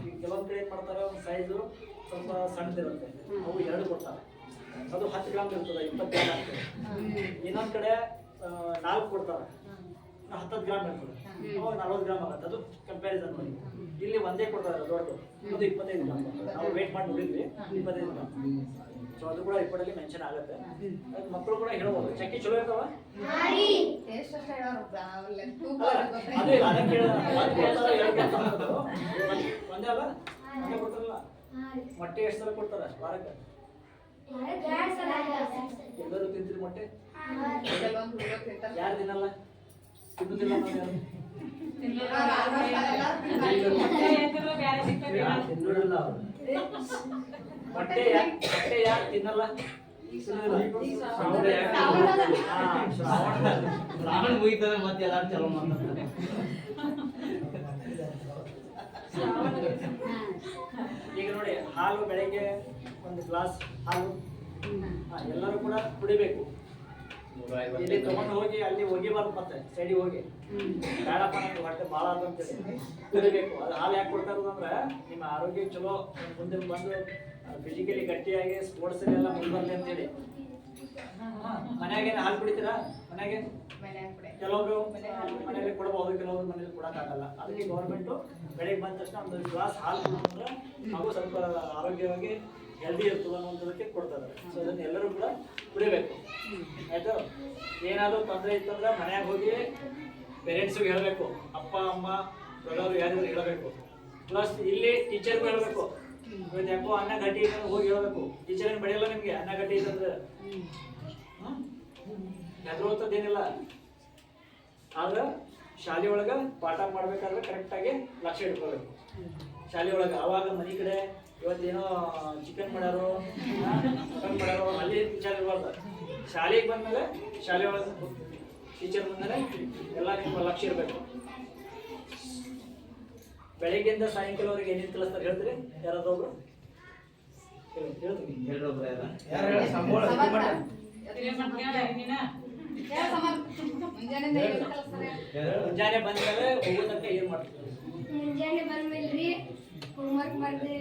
ಈಗ ಕೆಲವೊಂದು ಕಡೆ ಏನು ಮಾಡ್ತಾರೆ, ಒಂದು ಸೈಜು ಸ್ವಲ್ಪ ಸಣ್ಣದಿರುತ್ತೆ, ಅವು 2 ಕೊಡ್ತಾರೆ. ಅದು 10 ಗ್ರಾಮ್ ಇರ್ತದೆ, 20 ಗ್ರಾಮ್ ಆಗ್ತದೆ. ಇನ್ನೊಂದು ಕಡೆ 4 ಕೊಡ್ತಾರೆ, 10 ಗ್ರಾಮ್ ಇರ್ತದೆ, ಅವಾಗ 40 ಗ್ರಾಮ್ ಆಗುತ್ತೆ. ಅದು ಕಂಪ್ಯಾರಿಸನ್ ಮಾಡಿ. ಇಲ್ಲಿ ಒಂದೇ ಕೊಡ್ತಾರೆ ದೊಡ್ಡದು, ಅದು 25 ಗ್ರಾಮ್. ನಾವು ವೇಟ್ ಮಾಡಿ ನೋಡಿದ್ವಿ, 25 ಗ್ರಾಮ್. ಸೊ ಅದು ಕೂಡ ರಿಪೋರ್ಟಲ್ಲಿ ಮೆನ್ಷನ್ ಆಗುತ್ತೆ. ಮಕ್ಕಳು ಕೂಡ ಹೇಳ್ಬೋದು. ಚಕ್ಕಿ ಚಲೋ ಇರ್ತಾವ? ಟೇಸ್ಟ್ ಅಷ್ಟೇ ಹೇಳೋರು, ಅದು ಇಲ್ಲ, ಅದಕ್ಕೆ ಒಂದೇ ಅಲ್ಲ, ಒಂದೇ ಕೊಡ್ತಾರಲ್ಲ. ಮೊಟ್ಟೆ ಎಷ್ಟು ಸಲ ಕೊಡ್ತಾರೆ ವಾರಕ್ಕೆ? ಎಲ್ಲರೂ ತಿಂತೀರಿ ಮೊಟ್ಟೆ? ಯಾರು ತಿನ್ನಲ್ಲ? ತಿನ್ನುದಿಲ್ಲ ನಾವು ಯಾರು? ಮೊಟ್ಟೆ ಯಾರು ತಿನ್ನಲ್ಲ? ಶ್ರಾವಣ ಮುಗಿತದೆ ಮತ್ತೆ ಎಲ್ಲಾರು ಚಲೋ ಮಾಡ್ತಾರೆ. ಈಗ ನೋಡಿ, ಹಾಲು ಬೆಳಗ್ಗೆ 1 ಗ್ಲಾಸ್ ಹಾಲು ಎಲ್ಲರೂ ಕೂಡ ಕುಡಿಬೇಕು. ಇಲ್ಲಿ ತಗೊಂಡು ಹೋಗಿ ಅಲ್ಲಿ ಒಗಿಬಾರ್ದು, ಮತ್ತೆ ಸೈಡಿಗೆ ಹೋಗಿ ಬೇಡಪ್ಪ ನನಗೆ ಹೊಟ್ಟೆ ಭಾಳ ಅಂತೇಳಿ ಕುಡಿಬೇಕು. ಅದು ಹಾಲು ಯಾಕೆ ಕೊಡ್ತಾ ಇರೋದು ಅಂದ್ರೆ ನಿಮ್ಮ ಆರೋಗ್ಯ ಚಲೋ ಮುಂದೆ ಬಂದು ಫಿಸಿಕಲಿ ಗಟ್ಟಿಯಾಗಿ ಸ್ಪೋರ್ಟ್ಸಲ್ಲೆಲ್ಲ ಮುಂದೆ ಬರಲಿ ಅಂತೇಳಿ. ಮನ್ಯಾಗೇನು ಹಾಲು ಕುಡಿತೀರಾ? ಮನೆಗೆ ಕೆಲವರು ಮನೆಯಲ್ಲಿ ಕೊಡಬಹುದು, ಕೆಲವರು ಮನೇಲಿ ಕೊಡೋಕ್ಕಾಗಲ್ಲ. ಅದಕ್ಕೆ ಗೌರ್ಮೆಂಟು ಬೆಳಗ್ಗೆ ಬಂದ ತಕ್ಷಣ 1 ಗ್ಲಾಸ್ ಹಾಲು ಕುಡಿದ್ರೆ ಹಾಗೂ ಸ್ವಲ್ಪ ಆರೋಗ್ಯವಾಗಿ ಹೆಲ್ದಿ ಇರ್ತದೆ ಅನ್ನೋದಕ್ಕೆ ಕೊಡ್ತಾರೆ. ಸೊ ಇದನ್ನು ಎಲ್ಲರೂ ಕೂಡ ಕುಡಿಬೇಕು, ಆಯ್ತು? ಏನಾದರೂ ತೊಂದರೆ ಇತ್ತಂದ್ರೆ ಮನ್ಯಾಗ ಹೋಗಿ ಪೇರೆಂಟ್ಸಿಗೆ ಹೇಳಬೇಕು, ಅಪ್ಪ ಅಮ್ಮ ದೊಡ್ಡವರು ಯಾರಿದ್ರು ಹೇಳಬೇಕು. ಪ್ಲಸ್ ಇಲ್ಲಿ ಟೀಚರ್ಗೂ ಹೇಳಬೇಕು, ಇವತ್ತು ಯಾಕೋ ಅನ್ನ ಗಟ್ಟಿ ಐತೆ ಹೋಗಿ ಹೇಳಬೇಕು. ಟೀಚರ್ ಏನು ಬಡಿಯಲ್ಲ ನಿಮಗೆ, ಅನ್ನ ಗಟ್ಟಿ ಐತಂದ್ರೆ ಹೆದರುವಂಥದ್ದೇನಿಲ್ಲ. ಆದ್ರೆ ಶಾಲೆ ಒಳಗೆ ಪಾಠ ಮಾಡ್ಬೇಕಾದ್ರೆ ಕರೆಕ್ಟಾಗಿ ಲಕ್ಷ್ಯ ಇಟ್ಕೋಬೇಕು ಶಾಲೆ ಒಳಗೆ. ಆವಾಗ ಮನೆ ಕಡೆ ಇವತ್ತೇನೋ ಚಿಕನ್ ಮಾಡ್ಯಾರೋ ಮಟನ್ ಮಾಡ್ಯಾರೋ ಅಲ್ಲಿ ಟೀಚರ್ ಇರಬಾರ್ದು. ಶಾಲೆಗೆ ಬಂದಮೇಲೆ ಶಾಲೆ ಒಳಗೆ ಟೀಚರ್ ಬಂದಮೇಲೆ ಎಲ್ಲ ನಿಮ್ಮ ಲಕ್ಷ್ಯ ಇರಬೇಕು. ಬೆಳಿಗ್ಗೆಯಿಂದ ಸಾಯಂಕಾಲವರೆಗೆ ಏನೇನು ಕಲಿಸ್ತಾರೆ ಹೇಳ್ತೀರಿ? ಯಾರಾದ್ರೊಬ್ರು ಹೇಳ್ತೀನಿ. ಮುಂಜಾನೆ ಬಂದ್ಮೇಲೆ ಹೋಗೋ ತನಕ ಏನ್ ಮಾಡ್ತೀವಿ? ಮುಂಜಾನೆ ಬಂದ್ಮೇಲೆ ಹೋಮ್ವರ್ಕ್ ಬರ್ದಿರಿ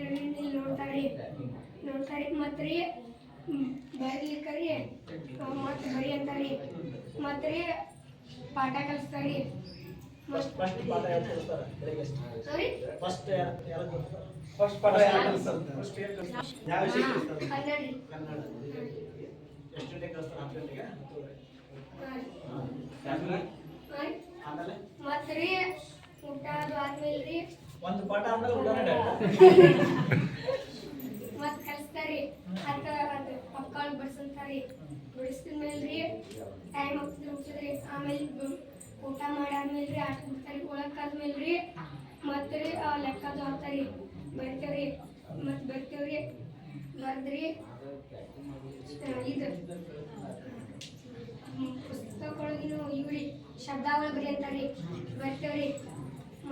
ನೋಡ್ತಾರಿ ಮತ್ರಿ ಬರ್ಲಿಕ್ಕರಿ ಮತ್ತೆ ಬರಿ ಅಂತಾರಿ ಮತ್ರಿ ಪಾಠ ಕಲಿಸ್ತಾರಿ. ಫಸ್ಟ್ ಪಾಠ ಯಾರು ಕಲಿಸ್ತಾರೆ ಬೆಳಿಗ್ಗೆ? ಸಾರಿ ಫಸ್ಟ್ ಯಾರು ಕಲಿಸ್ತಾರೆ? ಫಸ್ಟ್ ಪಾಠ ಯಾರು ಕಲಿಸ್ತಾರೆ? ಫಸ್ಟ್ ಏನು ಕಲಿಸ್ತಾರೆ? ಯಾವ ವಿಷಯ ಕಲಿಸ್ತಾರೆ? ಕನ್ನಡ. ಎಷ್ಟು ಗಂಟೆಗೆ ಕಲಿಸ್ತಾರೆ? 10 ಗಂಟೆಗೆ? ಆಮೇಲೆ ಮತ್ರಿ ಊಟ ಅದು ಆದ್ಮೇಲ್ರಿ ಒಂದು ಪಾಠ ಆದ್ಮೇಲೆ ಊಟನೇ ಮತ್ ಕಲಿಸ್ತಾರಿ. ಅದು ಮಕ್ಕಳು ಬಡ್ಸಂತಾರಿ. ಬಡಿಸಿದ್ಮೇಲ್ರಿ ಟೈಮ್ ಹೋಗ್ತದ್ರಿ. ಆಮೇಲೆ ಊಟ ಮಾಡಾದ್ಮೇಲ್ರಿ ಆಟ ಬಿಡ್ತಾರಿ. ಒಳಕಾದ್ಮೇಲ್ರಿ ಮತ್ತೆ ಲೆಕ್ಕ ಹಾಕ್ತಾರಿ. ಬರ್ತೇವ್ರಿ ಮತ್ತೆ ಬರ್ತೇವ್ರಿ ಬರ್ದ್ರಿ ಇದು ಪುಸ್ತಕ ಒಳಗಿನ ಇವ್ರಿ ಶಬ್ದಾವಳಿ ಬರಿ ಅಂತಾರಿ. ಬರ್ತೇವ್ರಿ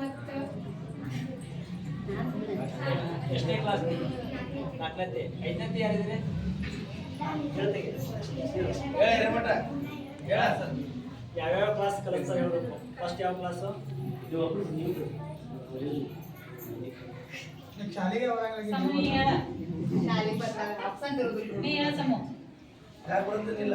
ಮತ್ತು ಎಷ್ಟನೇ ಕ್ಲಾಸ್? 4ನೇತೆ. 5ನೇತೆ ಯಾರಿದ್ರೆ ಹೇಳ್ತೀವಿ. ಯಾವ್ಯಾವ ಕ್ಲಾಸ್ ಕಲಿಸ್ತಾರೆ ಹೇಳ್ಬೇಕು. ಫಸ್ಟ್ ಯಾವ ಕ್ಲಾಸು? ಶಾಲೆಗೆ ಶಾಲೆಗೆ ಬರ್ತಾರೆ, ಅಬ್ಸೆಂಟ್ ಇರೋದಿಲ್ಲ. ಯಾರು ಬರೋದಿಲ್ಲ.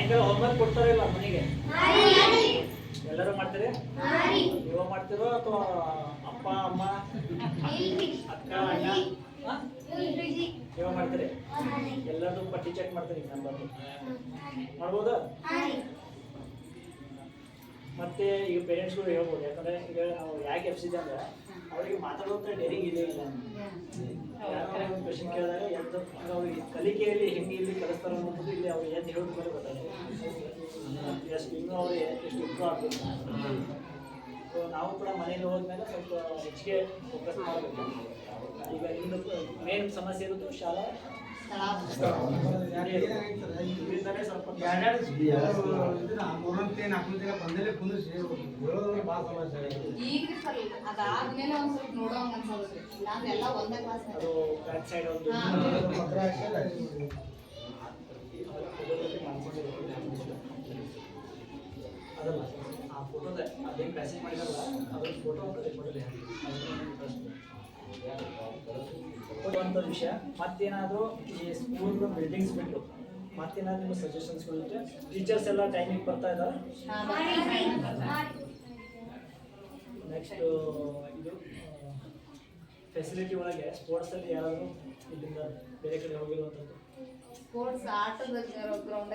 ಸಾಯಂಕಾಲ ಹೋಮ್ವರ್ಕ್ ಕೊಡ್ತಾರ ಇಲ್ಲ ಮನೆಗೆ? ಎಲ್ಲರೂ ಮಾಡ್ತೀರಿ? ನೀವು ಮಾಡ್ತಿರೋ ಅಥವಾ ಅಪ್ಪ ಅಮ್ಮ ಅಕ್ಕ ಅಣ್ಣ ನೀವು ಮಾಡ್ತೀರಿ? ಎಲ್ಲರೂ ಪಟ್ಟಿ ಚೆಕ್ ಮಾಡ್ತೀರಿ ನಂಬರ್ ಮಾಡ್ಬೋದಾ? ಮತ್ತೆ ಈಗ ಪೇರೆಂಟ್ಸ್ಗಳು ಹೇಳ್ಬೋದು, ಯಾಕಂದ್ರೆ ಈಗ ನಾವು ಯಾಕೆ ಎಪ್ಸಿದೆ ಅಂದ್ರೆ ಅವ್ರಿಗೆ ಮಾತಾಡೋಂಥ ಡೇರಿಂಗ್ ಇದೆ ಇಲ್ಲ. ಯಾರೋ ಒಂದು ಕ್ವಶನ್ ಕೇಳಿದಾಗ ಎದ್ದು ಅವ್ರಿಗೆ ಕಲಿಕೆಯಲ್ಲಿ ಹೆಂಗೆ ಇಲ್ಲಿ ಕಲಿಸ್ತಾರೆ ಅನ್ನೋದು ಇಲ್ಲಿ ಅವ್ರು ಏನು ಹೇಳೋದು ಮೇಲೆ ಗೊತ್ತಾಗುತ್ತೆ. ಎಷ್ಟು ಇನ್ನೂ ಅವ್ರು ಎಷ್ಟು ಇಂಪ್ರೂವ್ ಆಗ್ಬೇಕು. ಸೊ ನಾವು ಕೂಡ ಮನೇಲಿ ಹೋದ್ಮೇಲೆ ಸ್ವಲ್ಪ ಹೆಚ್ಚಿಗೆ ಫೋಕಸ್ ಮಾಡಬೇಕು. ಈಗ ಇನ್ನು ಮೇನ್ ಸಮಸ್ಯೆ ಇರೋದು ಶಾಲಾ ಇದರಿಂದಲೇ ಸ್ವಲ್ಪ ಈಗ ಅದಾದ್ಮೇಲೆ ಒಂದ್ ಸ್ವಲ್ಪ ನೋಡೋಂಗ್ ಅನ್ಸೋದ್ರಿ. ನಾವೆಲ್ಲ ಒಂದೇ ಕ್ಲಾಸ್ ಅದು ಬ್ಯಾಕ್ ಸೈಡ್ ಒಂದು ಅದಲ್ಲ ಆ ಫೋಟೋದ ಅದೇನು ಮೆಸೇಜ್ ಮಾಡಿರಲ್ಲ ಅದ್ರ ಫೋಟೋ ಅಂತ ಫೋಟೋಲಿ ಒಂದು ವಿಷಯ. ಮತ್ತೇನಾದರೂ ಈ ಸ್ಕೂಲ್ ಬಿಲ್ಡಿಂಗ್ಸ್ ಬಿಟ್ಟು ಮತ್ತೇನಾದ್ರು ನಿಮ್ಮ ಸಜೆಷನ್ಸ್ಗಳು ಇದ್ರೆ ಟೀಚರ್ಸ್ ಎಲ್ಲ ಟೈಮಿಗೆ ಬರ್ತಾ ಇದ್ದಾರೆ. ನೆಕ್ಸ್ಟ್ ಇದು ಫೆಸಿಲಿಟಿ ಒಳಗೆ ಸ್ಪೋರ್ಟ್ಸಲ್ಲಿ ಯಾರಾದರೂ ಇಲ್ಲಿಂದ ಬೇರೆ ಕಡೆ ಹೋಗಿರುವಂಥದ್ದು ಸ್ಪೋರ್ಟ್ಸ್ ಆಟದ ಗ್ರೌಂಡ್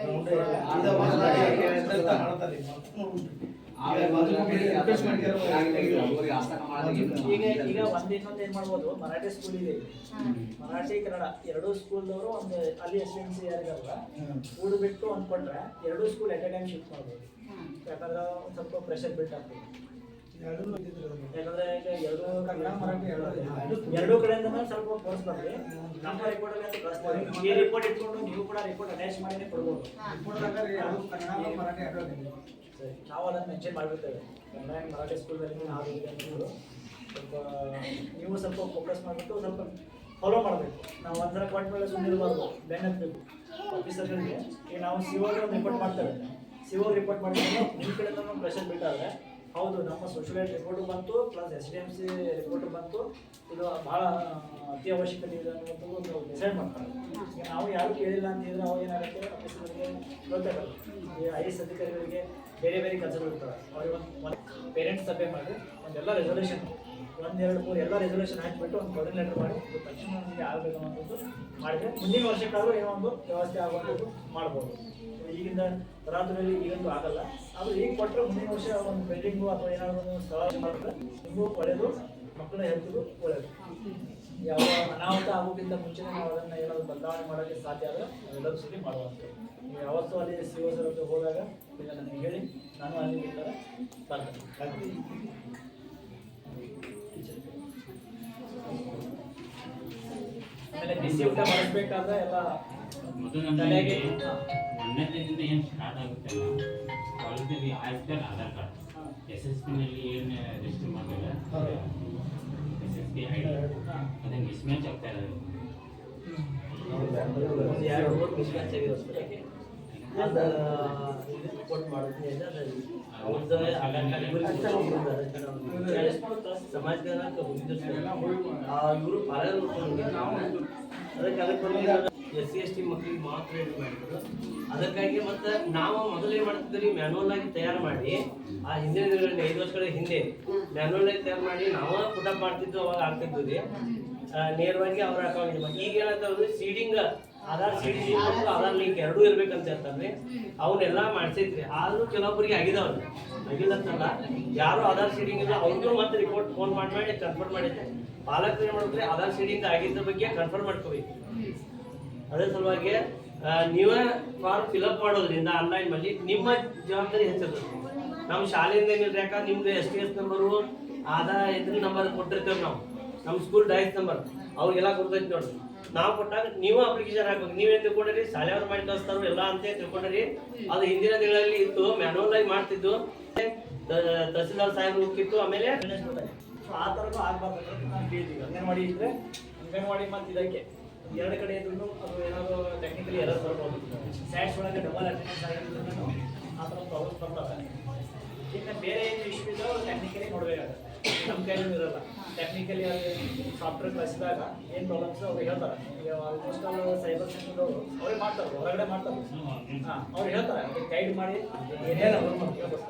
ಈಗ ಒಂದ್ ಇನ್ನೊಂದು ಏನ್ ಮಾಡ್ಬೋದು, ಮರಾಠಿ ಸ್ಕೂಲ್ ಇದೆ, ಮರಾಠಿ ಕನ್ನಡ ಎರಡೂ ಸ್ಕೂಲ್ದವರು ಒಂದು ಅಲ್ಲಿ ಎಸ್ಎಂಸಿ ಯಾರಿಗಾರಲ್ಲ ಊರು ಬಿಟ್ಟು ಒಂದು ಕೊಟ್ರೆ ಎರಡೂ school at a time shift ಮಾಡ್ಬೋದು. ಯಾಕಂದ್ರೆ ಒಂದು ಸ್ವಲ್ಪ ಪ್ರೆಷರ್ ಬಿಲ್ಟ್ ಆಗ್ತದೆ. ಯಾಕಂದ್ರೆ ಈಗ ಎರಡೂ ಕಡೆಯಿಂದ ಸ್ವಲ್ಪ ಫೋರ್ಸ್ ಬರ್ತದೆ. ನಮ್ಮ ರಿಪೋರ್ಟ್ ಅಲ್ಲಿ ಕಳಿಸ್ತಾರೆ. ಈ ರಿಪೋರ್ಟ್ ಇಟ್ಕೊಂಡು ನೀವು ಕೂಡ ರಿಪೋರ್ಟ್ ಅಟ್ಯಾಚ್ ಮಾಡಿ ಕೊಡ್ಬೋದು. ಸರಿ, ನಾವು ಅದನ್ನು ಮೆನ್ಷನ್ ಮಾಡಿಬಿಡ್ತೇವೆ. ಕನ್ನಡ ಮರಾಠಿ ಸ್ಕೂಲಲ್ಲಿ ನಾವು ಈಗ ಸ್ವಲ್ಪ ನೀವು ಸ್ವಲ್ಪ ಫೋಕಸ್ ಮಾಡಿಬಿಟ್ಟು ಸ್ವಲ್ಪ ಫಾಲೋ ಮಾಡಬೇಕು. ನಾವು ಒಂಥರ ಕೊಟ್ಟ ಮೇಲೆ ಸುಮ್ಮನೆ ಇರಬಾರ್ದು, ಬೆನ್ ಹತ್ತಬೇಕು ಆಫೀಸರ್ಗಳಿಗೆ. ಈಗ ನಾವು ಸಿಒಗೆ ಒಂದು ರಿಪೋರ್ಟ್ ಮಾಡ್ತೇವೆ, ಸಿಒಗೆ ರಿಪೋರ್ಟ್ ಮಾಡಿದ್ರೆ ನಿಮ್ಮ ಕಡೆಯಿಂದ ನಾವು ಪ್ರೆಷರ್ ಬಿಟ್ಟಾದ್ರೆ ಹೌದು ನಮ್ಮ ಸೋಷಿಯಲ್ ರಿಪೋರ್ಟು ಬಂತು ಪ್ಲಸ್ SDMC ರಿಪೋರ್ಟು ಬಂತು, ಇದು ಭಾಳ ಅತಿ ಅವಶ್ಯಕತೆ ಇದೆ ಅನ್ನೋದು ಒಂದು ಡಿಸೈಡ್ ಮಾಡ್ತಾರೆ. ಈಗ ನಾವು ಯಾರು ಕೇಳಿಲ್ಲ ಅಂತಿದ್ರೆ ಅವಾಗ ಏನಾಗುತ್ತೆ, ಆಫೀಸರ್ಗೆ ಗೊತ್ತಾಗಲ್ಲ. ಈ IAS ಅಧಿಕಾರಿಗಳಿಗೆ ಬೇರೆ ಬೇರೆ ಕೆಲಸಗಳು ಇರ್ತಾರೆ. ಅವ್ರಿಗೆ ಒಂದು ಪೇರೆಂಟ್ಸ್ ಸಭೆ ಮಾಡಿ ಒಂದೆಲ್ಲ ರೆಸೊಲ್ಯೂಷನ್ 1, 2, 3 ಎಲ್ಲ ರೆಸೊಲ್ಯೂಷನ್ ಹಾಕಿಬಿಟ್ಟು ಒಂದು ಕೋಆರ್ಡಿನೇಟರ್ ಮಾಡಿ ತಕ್ಷಣ ನಮಗೆ ಆಗಬೇಕು ಅನ್ನೋದು ಮಾಡಿದ್ರೆ ಮುಂದಿನ ವರ್ಷಕ್ಕಾದರೂ ಏನೋ ಒಂದು ವ್ಯವಸ್ಥೆ ಆಗೋದು ಮಾಡ್ಬೋದು. ಈಗಿಂದ ರಾತ್ರಿಯಲ್ಲಿ ಈಗಂತೂ ಆಗಲ್ಲ, ಅದು ಈಗ ಕೊಟ್ಟರೆ ಮುಂದಿನ ವರ್ಷ ಒಂದು ಬಿಲ್ಡಿಂಗು ಅಥವಾ ಏನಾದರೂ ಒಂದು ಸ್ಥಳ ಮಾಡಿದ್ರೆ ನಿಮಗೂ ಒಳ್ಳೆಯದು, ಮಕ್ಕಳ ಹೆಲ್ತ್ಗೂ ಒಳ್ಳೆಯದು. ಯಾವ ಅನಾಹುತ ಆಗೋಕ್ಕಿಂತ ಮುಂಚೆನೇ ನಾವು ಅದನ್ನು ಏನಾದರೂ ಬದಲಾವಣೆ ಮಾಡೋಕ್ಕೆ ಸಾಧ್ಯ ಆದರೆ ಎಲ್ಲರೂ ಸರಿ ಮಾಡುವಂಥದ್ದು. ನೀವು ಯಾವತ್ತೂ ಅಲ್ಲಿ CO ಸರ್ ಹತ್ರ ಹೋದಾಗ ಈಗ ನನಗೆ ಹೇಳಿ, ನಾನು ಅಲ್ಲಿ ಬೇಕಾದ್ರೆ ಬರ್ತೇನೆ. ಆಮೇಲೆ ಬಿಸಿ ಊಟ ಮಾಡಿಸ್ಬೇಕಾದ್ರೆ ಎಲ್ಲ ತಲೆಗೆ 1ನೇ ದಿನದಿಂದ ಏನು ಸ್ಟಾರ್ಟ್ ಆಗುತ್ತಲ್ಲ ಕಾಲೇಜಲ್ಲಿ ಆಯ್ತು ಆಧಾರ್ ಕಾರ್ಡ್ SSB-ನಲ್ಲಿ ಏನು ರಿಜಿಸ್ಟರ್ ಮಾಡಲ್ಲ SSB ID ಅದನ್ನು ಮಿಸ್ಮ್ಯಾಚ್ ಆಗ್ತಾ ಇರೋದು. ಒಂದು 2 ಮೂರು ಮಿಸ್ಮ್ಯಾಚ್ ಆಗಿರೋದು ರಿಪೋರ್ಟ್ ಮಾಡೋದು ಸಮಾಜದ ಇವರು ಅದಕ್ಕೆ SC/ST ಮಕ್ಕಳಿಗೆ ಮಾತ್ರ ಇದು ಮಾಡಿದ್ರು. ಅದಕ್ಕಾಗಿ ಮತ್ತೆ ನಾವು ಮೊದಲೇ ಮಾಡ್ತಿದ್ವಿ, ಮ್ಯಾನುವಲ್ ಆಗಿ ತಯಾರು ಮಾಡಿ ಆ ಹಿಂದಿನ ದಿನಗಳಲ್ಲಿ 5 ವರ್ಷಗಳ ಹಿಂದೆ ಮ್ಯಾನುವಲ್ ಆಗಿ ತಯಾರು ಮಾಡಿ ನಾವು ಪುಟಪ್ ಮಾಡ್ತಿದ್ವಿ. ಅವಾಗ ಆಗ್ತಿದ್ವಿ ರೀ ನೇರವಾಗಿ ಅವ್ರ ಅಕೌಂಟ್. ಈಗ ಏನಾಗ್ತಾವ್ರಿ ಸೀಡಿಂಗ್ ಆಧಾರ್ ಸೀಡಿಂಗ್ ಮತ್ತು ಆಧಾರ್ ಲಿಂಕ್ ಎರಡೂ ಇರ್ಬೇಕಂತ ಹೇಳ್ತಾರ್ರಿ. ಅವನ್ನೆಲ್ಲ ಮಾಡ್ಸೈತ್ರಿ. ಆದ್ರೂ ಕೆಲವೊಬ್ಬರಿಗೆ ಆಗಿದಾವ್ರಿ, ಆಗಿಲ್ಲಂತಲ್ಲ. ಯಾರು ಆಧಾರ್ ಸೀಡಿಂಗ್ ಇಲ್ಲ ಅವ್ರಿಗೂ ಮತ್ತೆ ರಿಪೋರ್ಟ್ ಫೋನ್ ಮಾಡಿ ಕನ್ಫರ್ಮ್ ಮಾಡಿದ್ದೆ. ಪಾಲಕರು ಏನು ಮಾಡಿದ್ರೆ ಆಧಾರ್ ಸೀಡಿಂಗ್ ಆಗಿದ್ದ ಬಗ್ಗೆ ಕನ್ಫರ್ಮ್ ಮಾಡ್ಕೋಬೇಕು. ಅದೇ ಸಲುವಾಗಿ ನೀವೇ ಫಾರ್ಮ್ ಫಿಲಪ್ ಮಾಡೋದ್ರಿಂದ ಆನ್ಲೈನ್ ಮಾಡಿ ನಿಮ್ಮ ಜವಾಬ್ದಾರಿ ಹೆಚ್ಚಿರ್ತದೆ. ನಮ್ಮ ಶಾಲೆಯಿಂದ ಏನಿಲ್ಲ, ಯಾಕಂದ್ರೆ ನಿಮ್ದು STS ನಂಬರು ಆಧಾರ್ ಇದ್ರ ನಂಬರ್ ಕೊಟ್ಟಿರ್ತೇವೆ ನಾವು, ನಮ್ಮ ಸ್ಕೂಲ್ ಡೈಸ್ ನಂಬರ್ ಅವ್ರಿಗೆಲ್ಲ ಕೊಡ್ತೈತಿ ನೋಡ್ರಿ. ನಾವು ಕೊಟ್ಟಾಗ ನೀವು ಅಪ್ಲಿಕೇಶನ್ ಹಾಕ್ಬೇಕು. ನೀವೇನು ತಿಳ್ಕೊಂಡ್ರಿ ಶಾಲೆಯವ್ರು ಮಾಡಿ ಕಳಿಸ್ತಾರೋ ಎಲ್ಲ ಅಂತ ತಿಳ್ಕೊಂಡ್ರಿ. ಅದು ಹಿಂದಿನ ದಿನಗಳಲ್ಲಿ ಇತ್ತು, ಮ್ಯಾನುವಲ್ ಆಗಿ ಮಾಡ್ತಿದ್ದು, ತಹಸೀಲ್ದಾರ್ ಸಾಹೇಬ್ ಹೋಗ್ತಿತ್ತು. ಆಮೇಲೆ ಸೊ ಆ ಥರನೂ ಆಗಬಾರ್ದು ಅಂತ ನಾನು ಕೇಳ್ತೀವಿ. ಅಂಗನವಾಡಿ ಇದ್ದರೆ ಅಂಗನವಾಡಿ ಮತ್ತು ಇದಕ್ಕೆ 2 ಕಡೆ ಇದ್ರೂ ಅದು ಏನಾದರೂ ಟೆಕ್ನಿಕಲಿ ಎರರ್ ಬರ್ಬೋದು. ಸ್ಯಾಟ್ಸ್ ಒಳಗೆ ಡಬಲ್ ಅಟೆಂಡೆನ್ಸ್ ಆಗಿರೋದ್ರೂ ಆ ಥರ ಪ್ರಾಬ್ಲಮ್ ಬರ್ತವೆ. ಇನ್ನು ಬೇರೆ ಏನು ಇಶ್ಯೂ ಇದ್ದರೆ ಟೆಕ್ನಿಕಲಿ ನೋಡಬೇಕಾಗುತ್ತೆ. ನಮ್ಮ ಕೈಯಲ್ಲಿ ಇರಲ್ಲ. ಟೆಕ್ನಿಕಲಿ ಅಲ್ಲಿ ಸಾಫ್ಟ್ವೇರ್ ಕಳಿಸಿದಾಗ ಏನು ಪ್ರಾಬ್ಲಮ್ಸ್ ಅವ್ರು ಹೇಳ್ತಾರೆ. ಈಗ ಆಲ್ಮೋಸ್ಟ್ ಆಲ್ ಸೈಬರ್ ಸೆಂಟರ್ದವರು ಅವರೇ ಮಾಡ್ತಾರೆ, ಹೊರಗಡೆ ಮಾಡ್ತಾರೆ. ಹಾಂ, ಅವ್ರು ಹೇಳ್ತಾರೆ, ಗೈಡ್ ಮಾಡಿ ಏನೇನು ಹೇಳ್ಬೇಕು.